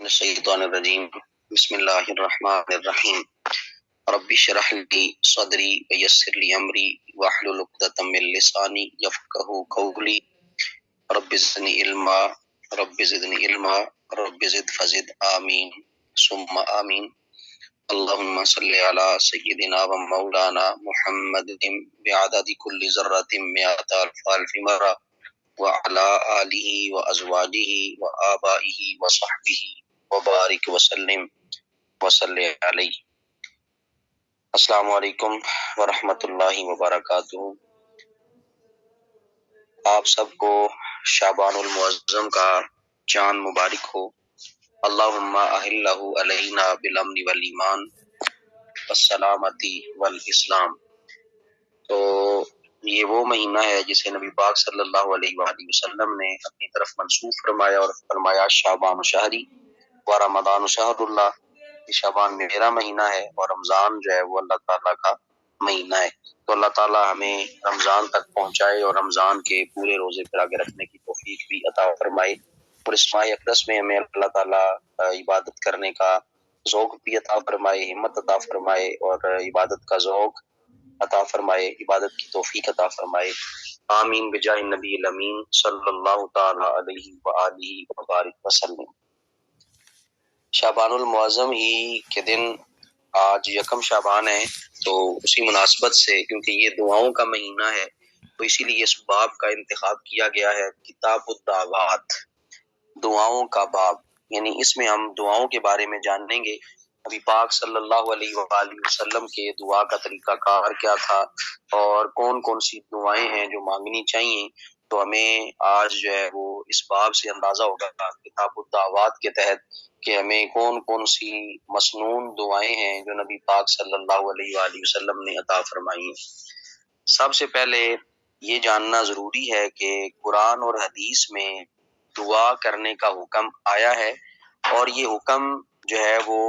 الشیطان الرجیم بسم اللہ الرحمن الرحیم رب اشرح لی صدری ویسر لی امری واحلل عقدۃ من لسانی یفقہوا قولی رب زدنی علما رب زدنی علما رب زد فزد آمین ثم آمین اللہم صلی علی سیدنا و مولانا محمد بعدد کل ذرۃ مئات الف مرہ وعلى آلہ وازواجہ وآبائہ وصحبہ وبارک وسلم وصلی علیہ۔ السلام علیکم ورحمۃ اللہ وبرکاتہ۔ آپ سب کو شعبان المعظم کا چاند مبارک ہو۔ اللہم اہلہ علینا بالامن والایمان والسلامتی والاسلام۔ تو یہ وہ مہینہ ہے جسے نبی پاک صلی اللہ علیہ وآلہ وسلم نے اپنی طرف منسوب فرمایا اور فرمایا شعبان شہری و رمضان شہر اللہ، کہ شعبان میرا مہینہ ہے اور رمضان جو ہے وہ اللہ تعالیٰ کا مہینہ ہے۔ تو اللہ تعالیٰ ہمیں رمضان تک پہنچائے اور رمضان کے پورے روزے پر آگے رکھنے کی توفیق بھی عطا فرمائے، اور اس ماہ اقدس میں ہمیں اللہ تعالیٰ عبادت کرنے کا ذوق بھی عطا فرمائے، ہمت عطا فرمائے، اور عبادت کا ذوق عطا فرمائے، عبادت کی توفیق عطا فرمائے۔ آمین بجاہ النبی الامین صلی اللہ تعالی علیہ وآلہ وبارک وسلم۔ شعبان المعظم ہی کے دن آج یکم شعبان ہے، تو اسی مناسبت سے کیونکہ یہ دعاؤں کا مہینہ ہے تو اسی لیے اس باب کا انتخاب کیا گیا ہے، کتاب الدعوات، دعاؤں کا باب، یعنی اس میں ہم دعاؤں کے بارے میں جانیں گے۔ نبی پاک صلی اللہ علیہ وآلہ وسلم کے دعا کا طریقہ کار کیا تھا اور کون کون سی دعائیں ہیں جو مانگنی چاہیے، تو ہمیں آج جو ہے وہ اس باب سے اندازہ ہوگا کتاب الدعوات کے تحت کہ ہمیں کون کون سی مسنون دعائیں ہیں جو نبی پاک صلی اللہ علیہ وآلہ وسلم نے عطا فرمائی ہیں۔ سب سے پہلے یہ جاننا ضروری ہے کہ قرآن اور حدیث میں دعا کرنے کا حکم آیا ہے، اور یہ حکم جو ہے وہ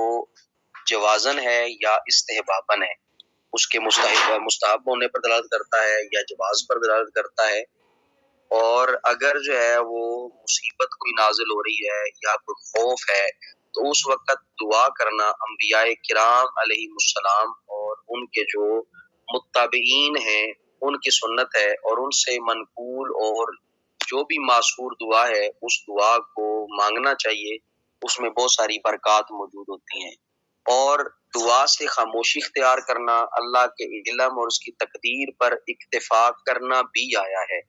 جوازن ہے یا استحبابن ہے، اس کے مستحب ہونے پر دلالت کرتا ہے یا جواز پر دلالت کرتا ہے، اور اگر جو ہے وہ مصیبت کوئی نازل ہو رہی ہے یا کوئی خوف ہے تو اس وقت دعا کرنا انبیاء کرام علیہ السلام اور ان کے جو متابعین ہیں ان کی سنت ہے، اور ان سے منقول اور جو بھی معصور دعا ہے اس دعا کو مانگنا چاہیے، اس میں بہت ساری برکات موجود ہوتی ہیں۔ اور دعا سے خاموشی اختیار کرنا، اللہ کے علم اور اس کی تقدیر پر اکتفا کرنا بھی آیا ہے۔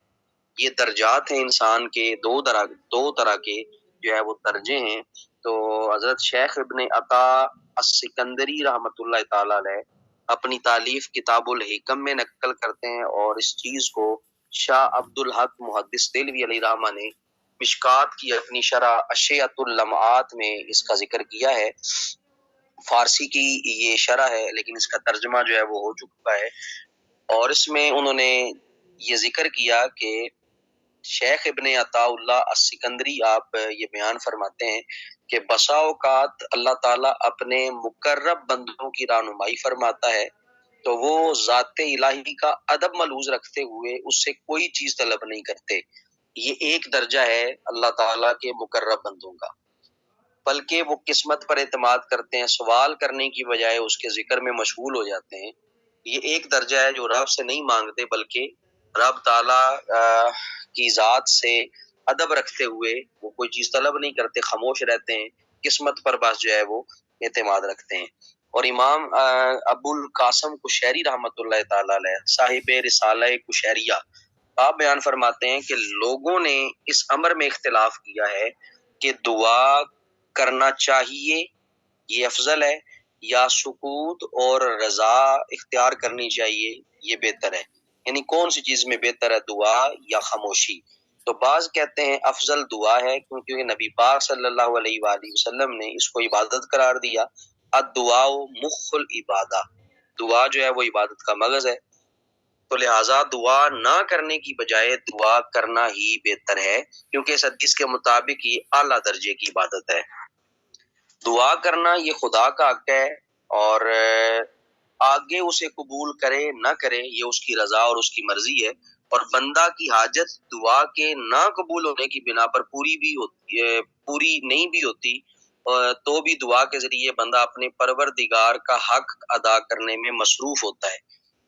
یہ درجات ہیں انسان کے، دو طرح کے جو ہے وہ درجے ہیں۔ تو حضرت شیخ ابن عطا السکندری رحمۃ اللہ تعالی علیہ اپنی تالیف کتاب الحکم میں نقل کرتے ہیں، اور اس چیز کو شاہ عبد الحق محدث دہلوی علیہ رحمہ نے مشکات کی اپنی شرح اشیعۃ اللمعات میں اس کا ذکر کیا ہے۔ فارسی کی یہ شرح ہے لیکن اس کا ترجمہ جو ہے وہ ہو چکا ہے، اور اس میں انہوں نے یہ ذکر کیا کہ شیخ ابن عطا اللہ السکندری آپ یہ بیان فرماتے ہیں کہ بسا اوقات اللہ تعالیٰ اپنے مقرب بندوں کی رہنمائی فرماتا ہے تو وہ ذات الہی کا ادب ملحوظ رکھتے ہوئے اس سے کوئی چیز طلب نہیں کرتے۔ یہ ایک درجہ ہے اللہ تعالیٰ کے مقرب بندوں کا، بلکہ وہ قسمت پر اعتماد کرتے ہیں، سوال کرنے کی بجائے اس کے ذکر میں مشغول ہو جاتے ہیں۔ یہ ایک درجہ ہے جو رب سے نہیں مانگتے بلکہ رب تعالیٰ کی ذات سے ادب رکھتے ہوئے وہ کوئی چیز طلب نہیں کرتے، خاموش رہتے ہیں، قسمت پر بس جو ہے وہ اعتماد رکھتے ہیں۔ اور امام ابو القاسم قشیری رحمۃ اللہ تعالی علیہ صاحب رسالہ قشیریہ آپ بیان فرماتے ہیں کہ لوگوں نے اس امر میں اختلاف کیا ہے کہ دعا کرنا چاہیے یہ افضل ہے یا سکوت اور رضا اختیار کرنی چاہیے یہ بہتر ہے، یعنی کون سی چیز میں بہتر ہے، دعا یا خاموشی؟ تو بعض کہتے ہیں افضل دعا ہے، کیونکہ نبی پاک صلی اللہ علیہ وآلہ وسلم نے اس کو عبادت قرار دیا۔ الدعاء مخ العبادہ، دعا جو ہے وہ عبادت کا مغز ہے، تو لہٰذا دعا نہ کرنے کی بجائے دعا کرنا ہی بہتر ہے، کیونکہ اس حدیث کے مطابق یہ اعلیٰ درجے کی عبادت ہے۔ دعا کرنا یہ خدا کا حق ہے، اور آگے اسے قبول کرے نہ کرے یہ اس کی رضا اور اس کی مرضی ہے، اور بندہ کی حاجت دعا کے نہ قبول ہونے کی بنا پر پوری نہیں بھی ہوتی تو بھی دعا کے ذریعے بندہ اپنے پروردگار کا حق ادا کرنے میں مصروف ہوتا ہے۔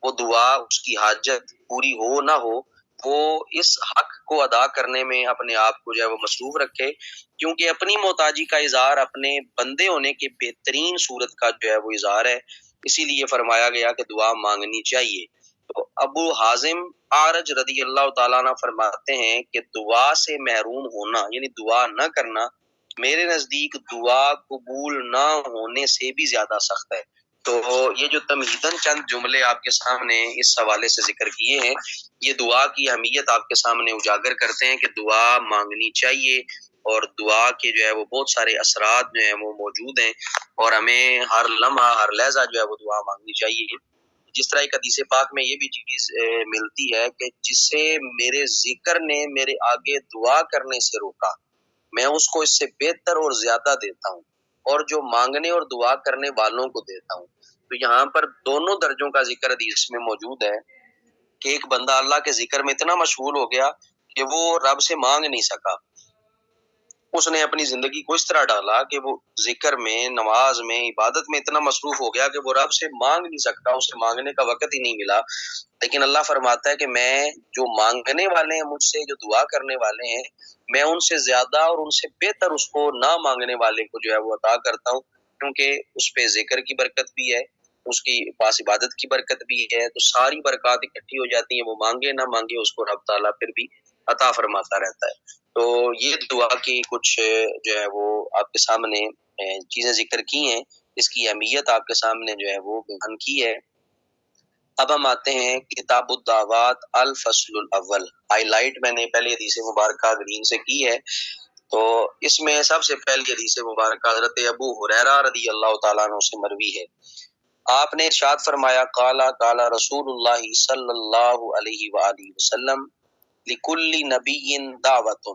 وہ دعا اس کی حاجت پوری ہو نہ ہو، وہ اس حق کو ادا کرنے میں اپنے آپ کو جو ہے وہ مصروف رکھے، کیونکہ اپنی محتاجی کا اظہار اپنے بندے ہونے کے بہترین صورت کا جو ہے وہ اظہار ہے، اسی لیے فرمایا گیا کہ دعا مانگنی چاہیے۔ تو ابو حازم اعرج رضی اللہ تعالیٰ عنہ فرماتے ہیں کہ دعا سے محروم ہونا یعنی دعا نہ کرنا میرے نزدیک دعا قبول نہ ہونے سے بھی زیادہ سخت ہے۔ تو یہ جو تمہیداً چند جملے آپ کے سامنے اس حوالے سے ذکر کیے ہیں، یہ دعا کی اہمیت آپ کے سامنے اجاگر کرتے ہیں کہ دعا مانگنی چاہیے، اور دعا کے جو ہے وہ بہت سارے اثرات جو ہیں وہ موجود ہیں، اور ہمیں ہر لمحہ ہر لحظہ جو ہے وہ دعا مانگنی چاہیے۔ جس طرح ایک حدیث پاک میں یہ بھی چیز ملتی ہے کہ جسے میرے ذکر نے میرے آگے دعا کرنے سے روکا، میں اس کو اس سے بہتر اور زیادہ دیتا ہوں، اور جو مانگنے اور دعا کرنے والوں کو دیتا ہوں۔ تو یہاں پر دونوں درجوں کا ذکر حدیث میں موجود ہے کہ ایک بندہ اللہ کے ذکر میں اتنا مشغول ہو گیا کہ وہ رب سے مانگ نہیں سکا، اس نے اپنی زندگی کو اس طرح ڈالا کہ وہ ذکر میں، نماز میں، عبادت میں اتنا مصروف ہو گیا کہ وہ رب سے مانگ نہیں سکتا، اسے مانگنے کا وقت ہی نہیں ملا۔ لیکن اللہ فرماتا ہے کہ میں جو مانگنے والے ہیں مجھ سے، جو دعا کرنے والے ہیں، میں ان سے زیادہ اور ان سے بہتر اس کو نہ مانگنے والے کو جو ہے وہ عطا کرتا ہوں، کیونکہ اس پہ ذکر کی برکت بھی ہے، اس کی پاس عبادت کی برکت بھی ہے، تو ساری برکات اکٹھی ہو جاتی ہیں۔ وہ مانگے نہ مانگے اس کو رب تعالیٰ پھر بھی عطا فرماتا رہتا ہے۔ تو یہ دعا کی کچھ جو ہے وہ آپ کے سامنے چیزیں ذکر کی ہیں، اس کی اہمیت آپ کے سامنے جو ہے وہ بیان کی ہے۔ اب ہم آتے ہیں کتاب الدعوات الفصل الاول، ہائی لائٹ میں نے پہلے حدیث مبارکہ گرین سے کی ہے، تو اس میں سب سے پہلی حدیث مبارکہ حضرت ابو ہریرہ رضی اللہ تعالیٰ عنہ سے مروی ہے۔ آپ نے ارشاد فرمایا، قالا قالا رسول اللہ صلی اللہ علیہ وآلہ وسلم، لکل نبی دعوت،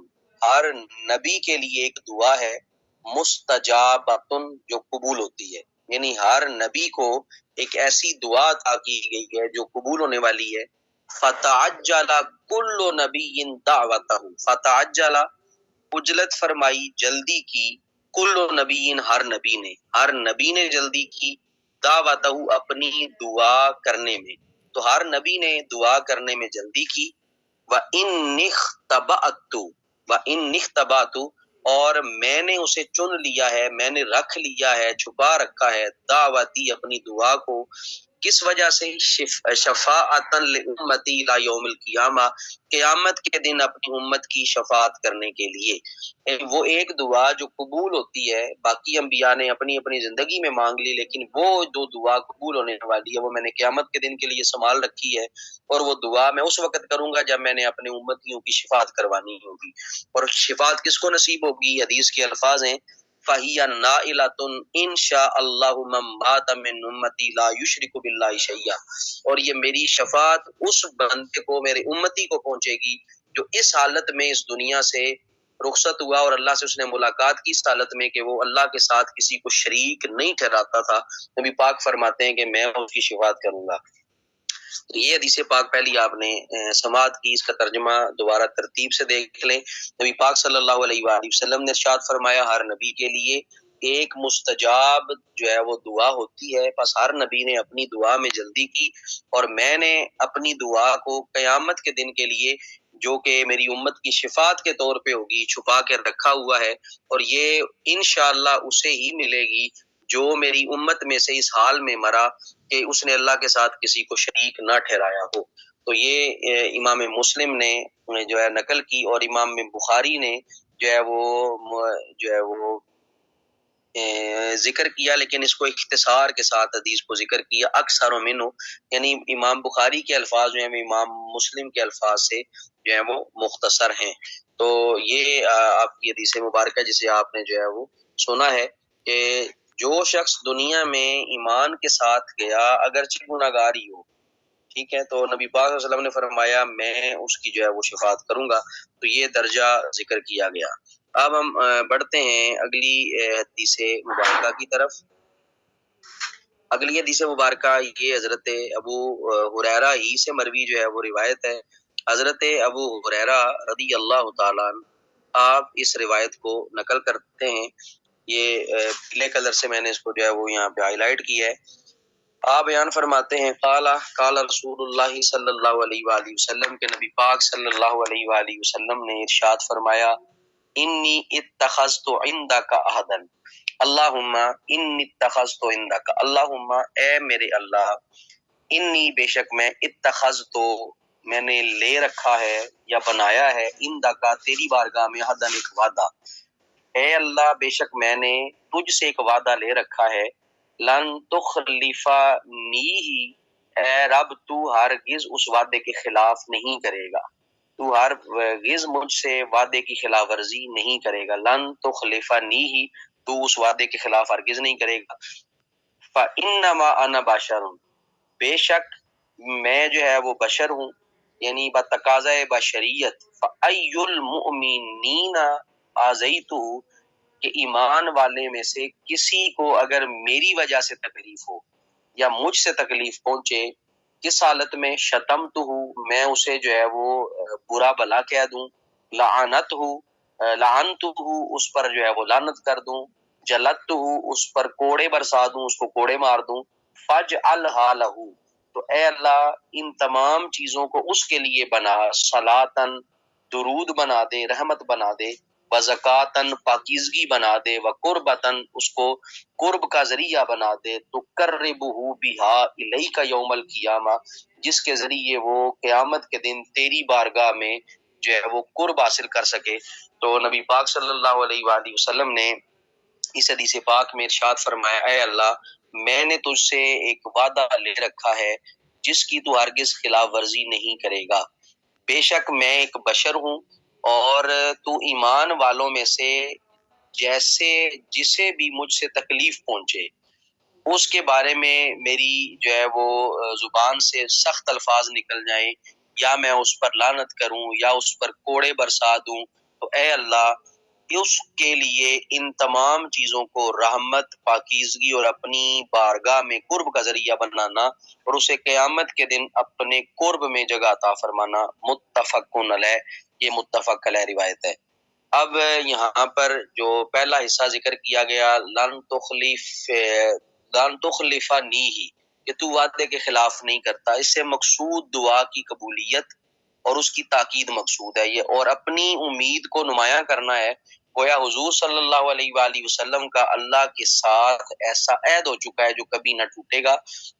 ہر نبی کے لیے ایک دعا ہے، مستجابۃ، جو قبول ہوتی ہے، یعنی ہر نبی کو ایک ایسی دعا عطا کی گئی ہے جو قبول ہونے والی ہے۔ فتعجل کل نبی دعوتہ، فتعجل عجلت فرمائی، جلدی کی، کل نبی، ہر نبی نے جلدی کی، دعوتہ، اپنی دعا کرنے میں، تو ہر نبی نے دعا کرنے میں جلدی کی۔ وَإِنِّ اخْتَبَأْتُ، اور میں نے اسے چن لیا ہے، میں نے رکھ لیا ہے، چھپا رکھا ہے، دعوتی، اپنی دعا کو، کس وجہ سے؟ شفاعتاً لأمتی الی یوم القیامہ، قیامت کے دن اپنی امت کی شفاعت کرنے کے لیے۔ وہ ایک دعا جو قبول ہوتی ہے، باقی انبیاء نے اپنی اپنی زندگی میں مانگ لی، لیکن وہ جو دعا قبول ہونے والی ہے وہ میں نے قیامت کے دن کے لیے سنبھال رکھی ہے، اور وہ دعا میں اس وقت کروں گا جب میں نے اپنے امتیوں کی شفاعت کروانی ہوگی۔ اور شفاعت کس کو نصیب ہوگی؟ حدیث کے الفاظ ہیں، فَهِيَ نَائِلَةٌ إِن شَاءَ اللَّهُ مَن مَاتَ مِنْ أُمَّتِي لَا يُشْرِكُ بِاللَّهِ شَيْئًا، اور یہ میری شفاعت اس بندے کو، میرے امتی کو پہنچے گی جو اس حالت میں اس دنیا سے رخصت ہوا اور اللہ سے اس نے ملاقات کی، اس حالت میں کہ وہ اللہ کے ساتھ کسی کو شریک نہیں ٹھہراتا تھا۔ نبی پاک فرماتے ہیں کہ میں اس کی شفاعت کروں گا۔ تو یہ حدیث پاک پہلی آپ نے سماعت کی، اس کا ترجمہ دوبارہ ترتیب سے دیکھ لیں۔ نبی پاک صلی اللہ علیہ وآلہ وسلم نے ارشاد فرمایا، ہر نبی کے لیے ایک مستجاب جو ہے وہ دعا ہوتی ہے، بس ہر نبی نے اپنی دعا میں جلدی کی، اور میں نے اپنی دعا کو قیامت کے دن کے لیے، جو کہ میری امت کی شفاعت کے طور پہ ہوگی، چھپا کے رکھا ہوا ہے، اور یہ انشاءاللہ اسے ہی ملے گی جو میری امت میں سے اس حال میں مرا کہ اس نے اللہ کے ساتھ کسی کو شریک نہ ٹھہرایا ہو۔ تو یہ امام مسلم نے جو ہے نقل کی، اور امام بخاری نے جو ہے وہ ذکر کیا، لیکن اس کو اختصار کے ساتھ حدیث کو ذکر کیا، اکثر منہ، یعنی امام بخاری کے الفاظ جو ہیں امام مسلم کے الفاظ سے جو ہے وہ مختصر ہیں۔ تو یہ آپ کی حدیث مبارکہ جسے آپ نے جو ہے وہ سنا ہے کہ جو شخص دنیا میں ایمان کے ساتھ گیا اگرچہ گناہگار ہی ہو، ٹھیک ہے، تو نبی پاک صلی اللہ علیہ وسلم نے فرمایا میں اس کی جو ہے وہ شفاعت کروں گا، تو یہ درجہ ذکر کیا گیا۔ اب ہم بڑھتے ہیں اگلی حدیث مبارکہ کی طرف۔ اگلی حدیث مبارکہ یہ حضرت ابو ہریرہ ہی سے مروی جو ہے وہ روایت ہے۔ حضرت ابو ہریرہ رضی اللہ تعالیٰ عنہ آپ اس روایت کو نقل کرتے ہیں یہ پلے کلر سے میں نے اس کو جو ہے وہ یہاں پہ ہائی لائٹ کیا ہے۔ آپ بیان فرماتے ہیں قال رسول اللہ صلی اللہ علیہ وآلہ وسلم کے نبی پاک صلی اللہ علیہ وآلہ وسلم نے ارشاد فرمایا انی اتخذت عندک عہدا، اللہم انی اتخذت عندک، اللہم اے میرے اللہ، انی بے شک میں اتخذت میں نے لے رکھا ہے یا بنایا ہے عندک تیری بارگاہ میں عہدا ایک وعدہ، اے اللہ بے شک میں نے تجھ سے ایک وعدہ لے رکھا ہے، لن تخلفنی، اے رب تو ہرگز اس وعدے کے خلاف نہیں کرے گا، تو ہرگز مجھ سے وعدے کی خلاف ورزی نہیں کرے گا، لن تخلفنی، تو اس وعدے کے خلاف ہرگز نہیں کرے گا، فانما انا بشر، بے شک میں جو ہے وہ بشر ہوں، یعنی بتقاضۂ بشریت، فای المؤمنین آذیتہ، کہ ایمان والے میں سے کسی کو اگر میری وجہ سے تکلیف ہو یا مجھ سے تکلیف پہنچے، کس حالت میں، شتمتہ، میں اسے جو ہے وہ برا بلا کہہ دوں، لعنتہ، اس پر جو ہے وہ لعنت کر دوں، جلدتہ، اس پر کوڑے برسا دوں، اس کو کوڑے مار دوں، فاجعلھا لہ، تو اے اللہ ان تمام چیزوں کو اس کے لیے بنا، صلاتن درود بنا دے، رحمت بنا دے، وزکاتن پاکیزگی بنا دے، وقربتن اس کو قرب کا ذریعہ بنا دے، تقربہ بہا الیک یوم القیامہ، جس کے ذریعے وہ قیامت کے دن تیری بارگاہ میں جو ہے وہ قرب حاصل کر سکے۔ تو نبی پاک صلی اللہ علیہ وآلہ وسلم نے اس حدیث پاک میں ارشاد فرمایا اے اللہ میں نے تجھ سے ایک وعدہ لے رکھا ہے جس کی تو ہرگز خلاف ورزی نہیں کرے گا، بے شک میں ایک بشر ہوں اور تو ایمان والوں میں سے جیسے جسے بھی مجھ سے تکلیف پہنچے اس کے بارے میں میری جو ہے وہ زبان سے سخت الفاظ نکل جائیں یا میں اس پر لعنت کروں یا اس پر کوڑے برسا دوں، تو اے اللہ اس کے لیے ان تمام چیزوں کو رحمت، پاکیزگی اور اپنی بارگاہ میں قرب کا ذریعہ بنانا اور اسے قیامت کے دن اپنے قرب میں جگہ عطا فرمانا۔ متفق علیہ، یہ متفق علیہ روایت ہے۔ اب یہاں پر جو پہلا حصہ ذکر کیا گیا لن تخلفنی ہی، کہ تو وعدے کے خلاف نہیں کرتا، اس سے مقصود دعا کی قبولیت اور اس کی تاکید مقصود ہے یہ، اور اپنی امید کو نمایاں کرنا ہے، گویا حضور صلی اللہ علیہ وآلہ وسلم کا اللہ کے ساتھ ایسا عہد ہو چکا ہے جو کبھی نہ ٹوٹے گا،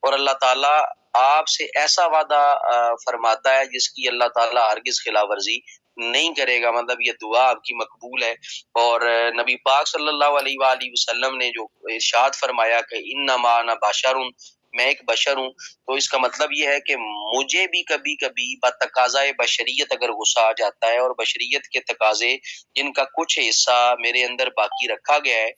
اور اللہ تعالیٰ آپ سے ایسا وعدہ فرماتا ہے جس کی اللہ تعالیٰ ہرگز خلاف ورزی نہیں کرے گا، مطلب یہ دعا آپ کی مقبول ہے۔ اور نبی پاک صلی اللہ علیہ وآلہ وسلم نے جو ارشاد فرمایا کہ انما انا بشر، میں ایک بشر ہوں، تو اس کا مطلب یہ ہے کہ مجھے بھی کبھی کبھی بتقاضۂ بشریت اگر غصہ آ جاتا ہے اور بشریت کے تقاضے جن کا کچھ حصہ میرے اندر باقی رکھا گیا ہے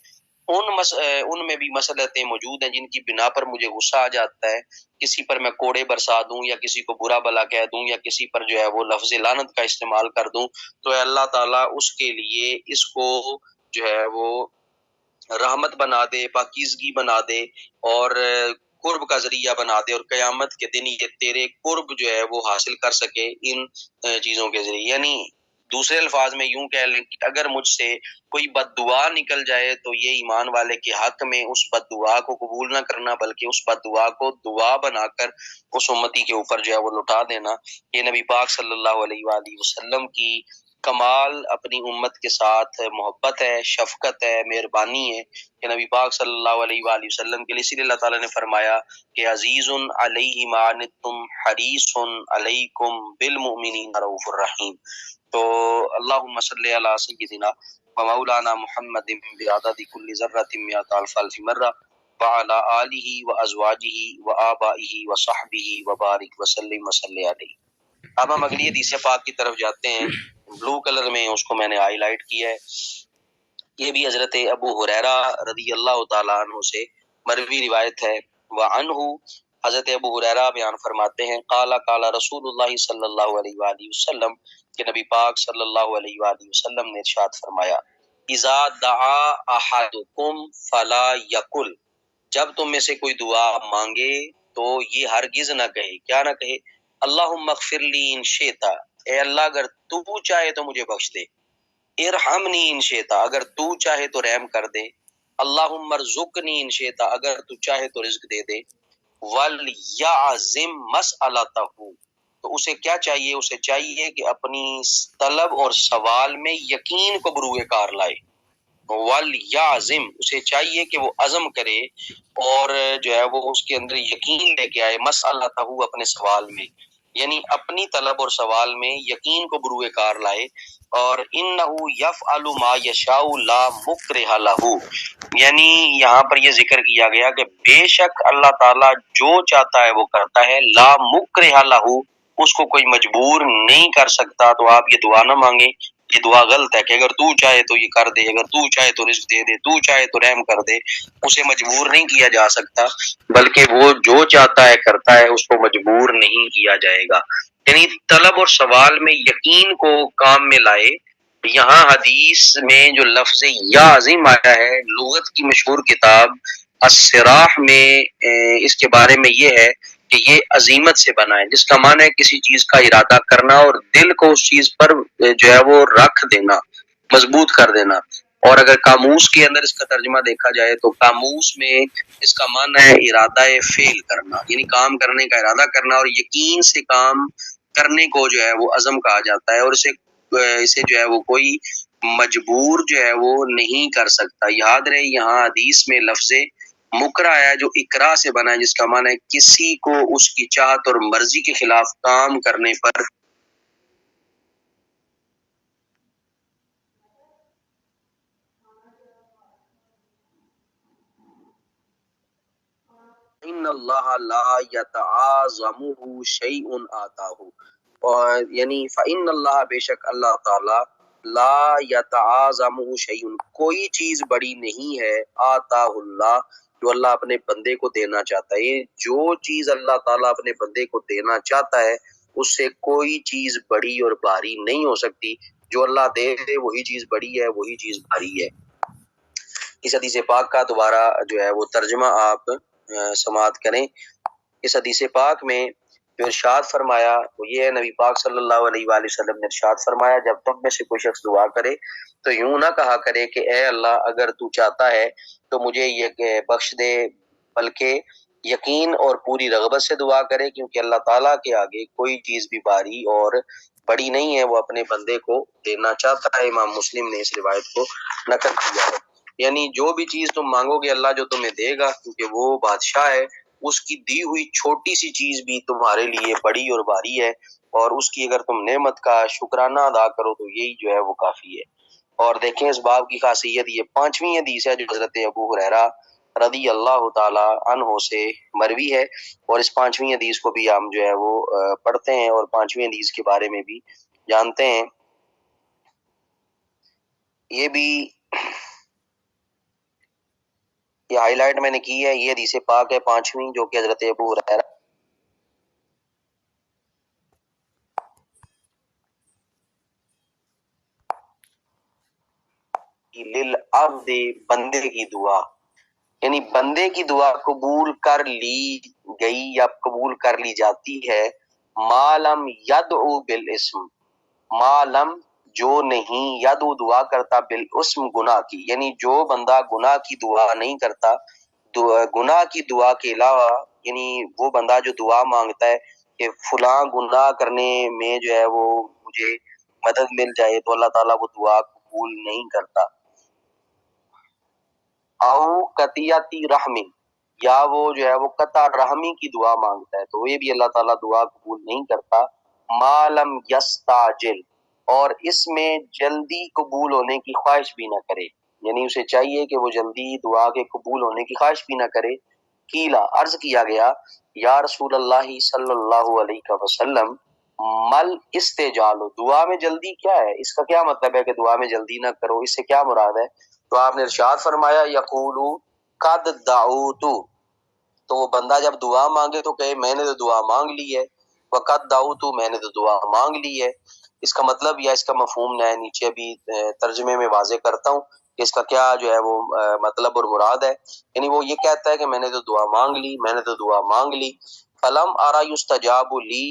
ان میں بھی مسئلتیں موجود ہیں جن کی بنا پر مجھے غصہ آ جاتا ہے، کسی پر میں کوڑے برسا دوں یا کسی کو برا بلا کہہ دوں یا کسی پر جو ہے وہ لفظ لعنت کا استعمال کر دوں، تو اللہ تعالیٰ اس کے لیے اس کو جو ہے وہ رحمت بنا دے، پاکیزگی بنا دے اور قرب کا ذریعہ بنا دے، اور قیامت کے دن یہ تیرے قرب جو ہے وہ حاصل کر سکے ان چیزوں کے ذریعے۔ یعنی دوسرے الفاظ میں یوں کہہ لیں کہ اگر مجھ سے کوئی بد دعا نکل جائے تو یہ ایمان والے کے حق میں اس بد دعا کو قبول نہ کرنا بلکہ اس بد دعا کو دعا بنا کر اس امتی کے اوپر جو ہے وہ لوٹا دینا۔ یہ نبی پاک صلی اللہ علیہ وآلہ وسلم کی کمال اپنی امت کے ساتھ محبت ہے، شفقت ہے، مہربانی ہے کہ نبی پاک صلی اللہ علیہ وآلہ وسلم کے لیے، اسی لیے اللہ تعالیٰ نے فرمایا کہ عزیز علیہ ما عنتم حریص علیکم بالمؤمنین رؤوف الرحیم۔ تو اللہم صلی علی سیدنا و مولانا محمد بعدد کل ذرۃ مئۃ الف الف مرہ وعلی آلہ وازواجہ وآبائہ وصحبہ وبارک وسلم وصلی علیہ۔ اب ہم اگلی حدیث پاک کی طرف جاتے ہیں، بلو کلر میں اس کو میں نے ہائی لائٹ کیا ہے۔ یہ بھی حضرت ابو ہریرہ رضی اللہ تعالیٰ عنہ سے مروی روایت ہے۔ وعنہ، حضرت ابو ہریرہ بیان فرماتے ہیں قال قال رسول اللہ صلی اللہ علیہ وآلہ وسلم، کہ نبی پاک صلی اللہ علیہ وآلہ وسلم نے ارشاد فرمایا اذا دعا احدکم فلا یقل، جب تم میں سے کوئی دعا مانگے تو یہ ہرگز نہ کہے، کیا نہ کہے، اللہم اغفر لی ان شئت، اے اللہ اگر تو چاہے تو مجھے بخش دے، ارحمنی ان شئت، اگر تو چاہے تو رحم کر دے، اللہم ارزقنی ان شئت، اگر تو چاہے تو رزق دے دے، ولیعزم مسئلتہ، تو اسے کیا چاہیے؟ اسے چاہیے کہ اپنی طلب اور سوال میں یقین کو بروئے کار لائے، ولیعزم، اسے چاہیے کہ وہ عزم کرے اور جو ہے وہ اس کے اندر یقین لے کے آئے، مسئلتہ، اپنے سوال میں، یعنی اپنی طلب اور سوال میں یقین کو بروئے کار لائے، اور انہ یفعل ما یشاء لا مکرہ لہ، یعنی یہاں پر یہ ذکر کیا گیا کہ بے شک اللہ تعالیٰ جو چاہتا ہے وہ کرتا ہے، لا مکرہ لہ، اس کو کوئی مجبور نہیں کر سکتا۔ تو آپ یہ دعا نہ مانگے، یہ دعا غلط ہے کہ اگر تو چاہے تو یہ کر دے، اگر تو چاہے تو رزق دے دے، تو چاہے تو رحم کر دے، اسے مجبور نہیں کیا جا سکتا، بلکہ وہ جو چاہتا ہے کرتا ہے، اس کو مجبور نہیں کیا جائے گا۔ یعنی طلب اور سوال میں یقین کو کام میں لائے۔ یہاں حدیث میں جو لفظ یا عظیم آیا ہے، لغت کی مشہور کتاب الصراح میں اس کے بارے میں یہ ہے کہ یہ عظیمت سے بنا ہے، جس کا معنی ہے کسی چیز کا ارادہ کرنا اور دل کو اس چیز پر جو ہے وہ رکھ دینا، مضبوط کر دینا۔ اور اگر قاموس کے اندر اس کا ترجمہ دیکھا جائے تو قاموس میں اس کا معنی ہے ارادہ فعل کرنا، یعنی کام کرنے کا ارادہ کرنا، اور یقین سے کام کرنے کو جو ہے وہ عزم کہا جاتا ہے، اور اسے جو ہے وہ کوئی مجبور جو ہے وہ نہیں کر سکتا۔ یاد رہے یہاں حدیث میں لفظ مکرہ آیا جو اکراہ سے بنا ہے، جس کا معنی ہے کسی کو اس کی چاہت اور مرضی کے خلاف کام کرنے پر ان اللہ لا یتعاظمہ شیء آتاہ، اور یعنی فإن اللہ، بے شک اللہ تعالی، لا یتعاظمہ شیء، کوئی چیز بڑی نہیں ہے، آتاہ اللہ، جو اللہ اپنے بندے کو دینا چاہتا ہے۔ جو چیز اللہ تعالیٰ اپنے بندے کو دینا چاہتا ہے اس سے کوئی چیز بڑی اور بھاری نہیں ہو سکتی۔ جو اللہ دے دے وہی چیز بڑی ہے، وہی چیز بھاری ہے۔ اس حدیث پاک کا دوبارہ جو ہے وہ ترجمہ آپ سماعت کریں۔ اس حدیث پاک میں جو ارشاد فرمایا وہ یہ ہے، نبی پاک صلی اللہ علیہ وآلہ وسلم نے ارشاد فرمایا، جب تم میں سے کوئی شخص دعا کرے تو یوں نہ کہا کرے کہ اے اللہ اگر تو چاہتا ہے تو مجھے یہ بخش دے، بلکہ یقین اور پوری رغبت سے دعا کرے، کیونکہ اللہ تعالیٰ کے آگے کوئی چیز بھی بھاری اور بڑی نہیں ہے، وہ اپنے بندے کو دینا چاہتا ہے۔ امام مسلم نے اس روایت کو نقل کیا ہے۔ یعنی جو بھی چیز تم مانگو گے اللہ جو تمہیں دے گا، کیونکہ وہ بادشاہ ہے، اس کی دی ہوئی چھوٹی سی چیز بھی تمہارے لیے بڑی اور بھاری ہے، اور اس کی اگر تم نعمت کا شکرانہ ادا کرو تو یہی جو ہے وہ کافی ہے۔ اور دیکھیں اس باب کی خاصیت، یہ 5ویں حدیث ہے جو حضرت ابو ہریرہ رضی اللہ تعالی عنہ سے مروی ہے، اور اس 5ویں حدیث کو بھی ہم جو ہے وہ پڑھتے ہیں اور 5ویں حدیث کے بارے میں بھی جانتے ہیں۔ یہ بھی یہ ہائی لائٹ میں نے کی ہے، یہ حدیث پاک ہے 5ویں، جو کہ حضرت ابو ہریرہ للعبد، بندے کی دعا، یعنی بندے کی دعا قبول کر لی گئی یا قبول کر لی جاتی ہے، مالم یدعو بالاسم، مالم جو نہیں، یدعو دعا کرتا، بالاسم گناہ کی، یعنی جو بندہ گناہ کی دعا نہیں کرتا، گناہ کی دعا کے علاوہ، یعنی وہ بندہ جو دعا مانگتا ہے کہ فلاں گناہ کرنے میں جو ہے وہ مجھے مدد مل جائے، تو اللہ تعالیٰ وہ دعا قبول نہیں کرتا۔ او قطیعتی رحمی، یا وہ جو ہے وہ قطع رحمی کی دعا مانگتا ہے تو یہ بھی اللہ تعالیٰ دعا قبول نہیں کرتا۔ مالم یستعجل، اور اس میں جلدی قبول ہونے کی خواہش بھی نہ کرے، یعنی اسے چاہیے کہ وہ جلدی دعا کے قبول ہونے کی خواہش بھی نہ کرے۔ قیلا، عرض کیا گیا، یا رسول اللہ صلی اللہ علیہ وسلم، مل استعجال، دعا میں جلدی کیا ہے؟ اس کا کیا مطلب ہے کہ دعا میں جلدی نہ کرو، اس سے کیا مراد ہے؟ تو آپ نے ارشاد فرمایا، یقولو قد دعوتو، تو وہ بندہ جب دعا مانگے تو کہے میں نے تو دعا مانگ لی ہے، وقد دعوتو، میں نے تو دعا مانگ لی ہے۔ اس کا مطلب یا اس کا مفہوم میں نیچے ابھی ترجمے میں واضح کرتا ہوں کہ اس کا کیا جو ہے وہ مطلب اور مراد ہے۔ یعنی وہ یہ کہتا ہے کہ میں نے تو دعا مانگ لی، میں نے تو دعا مانگ لی۔ فلم ارا یستجاب لی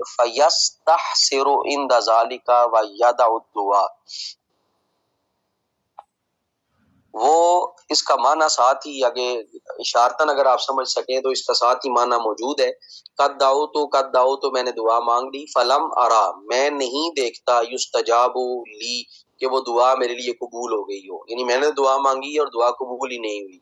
فیستحسر عند ذلك ویدع الدعاء، وہ اس کا معنی ساتھ ہی آگے اشارتاً اگر آپ سمجھ سکیں تو اس کا ساتھ ہی معنی موجود ہے. قد دعوت تو میں نے دعا مانگ لی، فلم ارا میں نہیں دیکھتا، یستجاب لی کہ وہ دعا میرے لیے قبول ہو گئی ہو، یعنی میں نے دعا مانگی اور دعا قبول ہی نہیں ہوئی.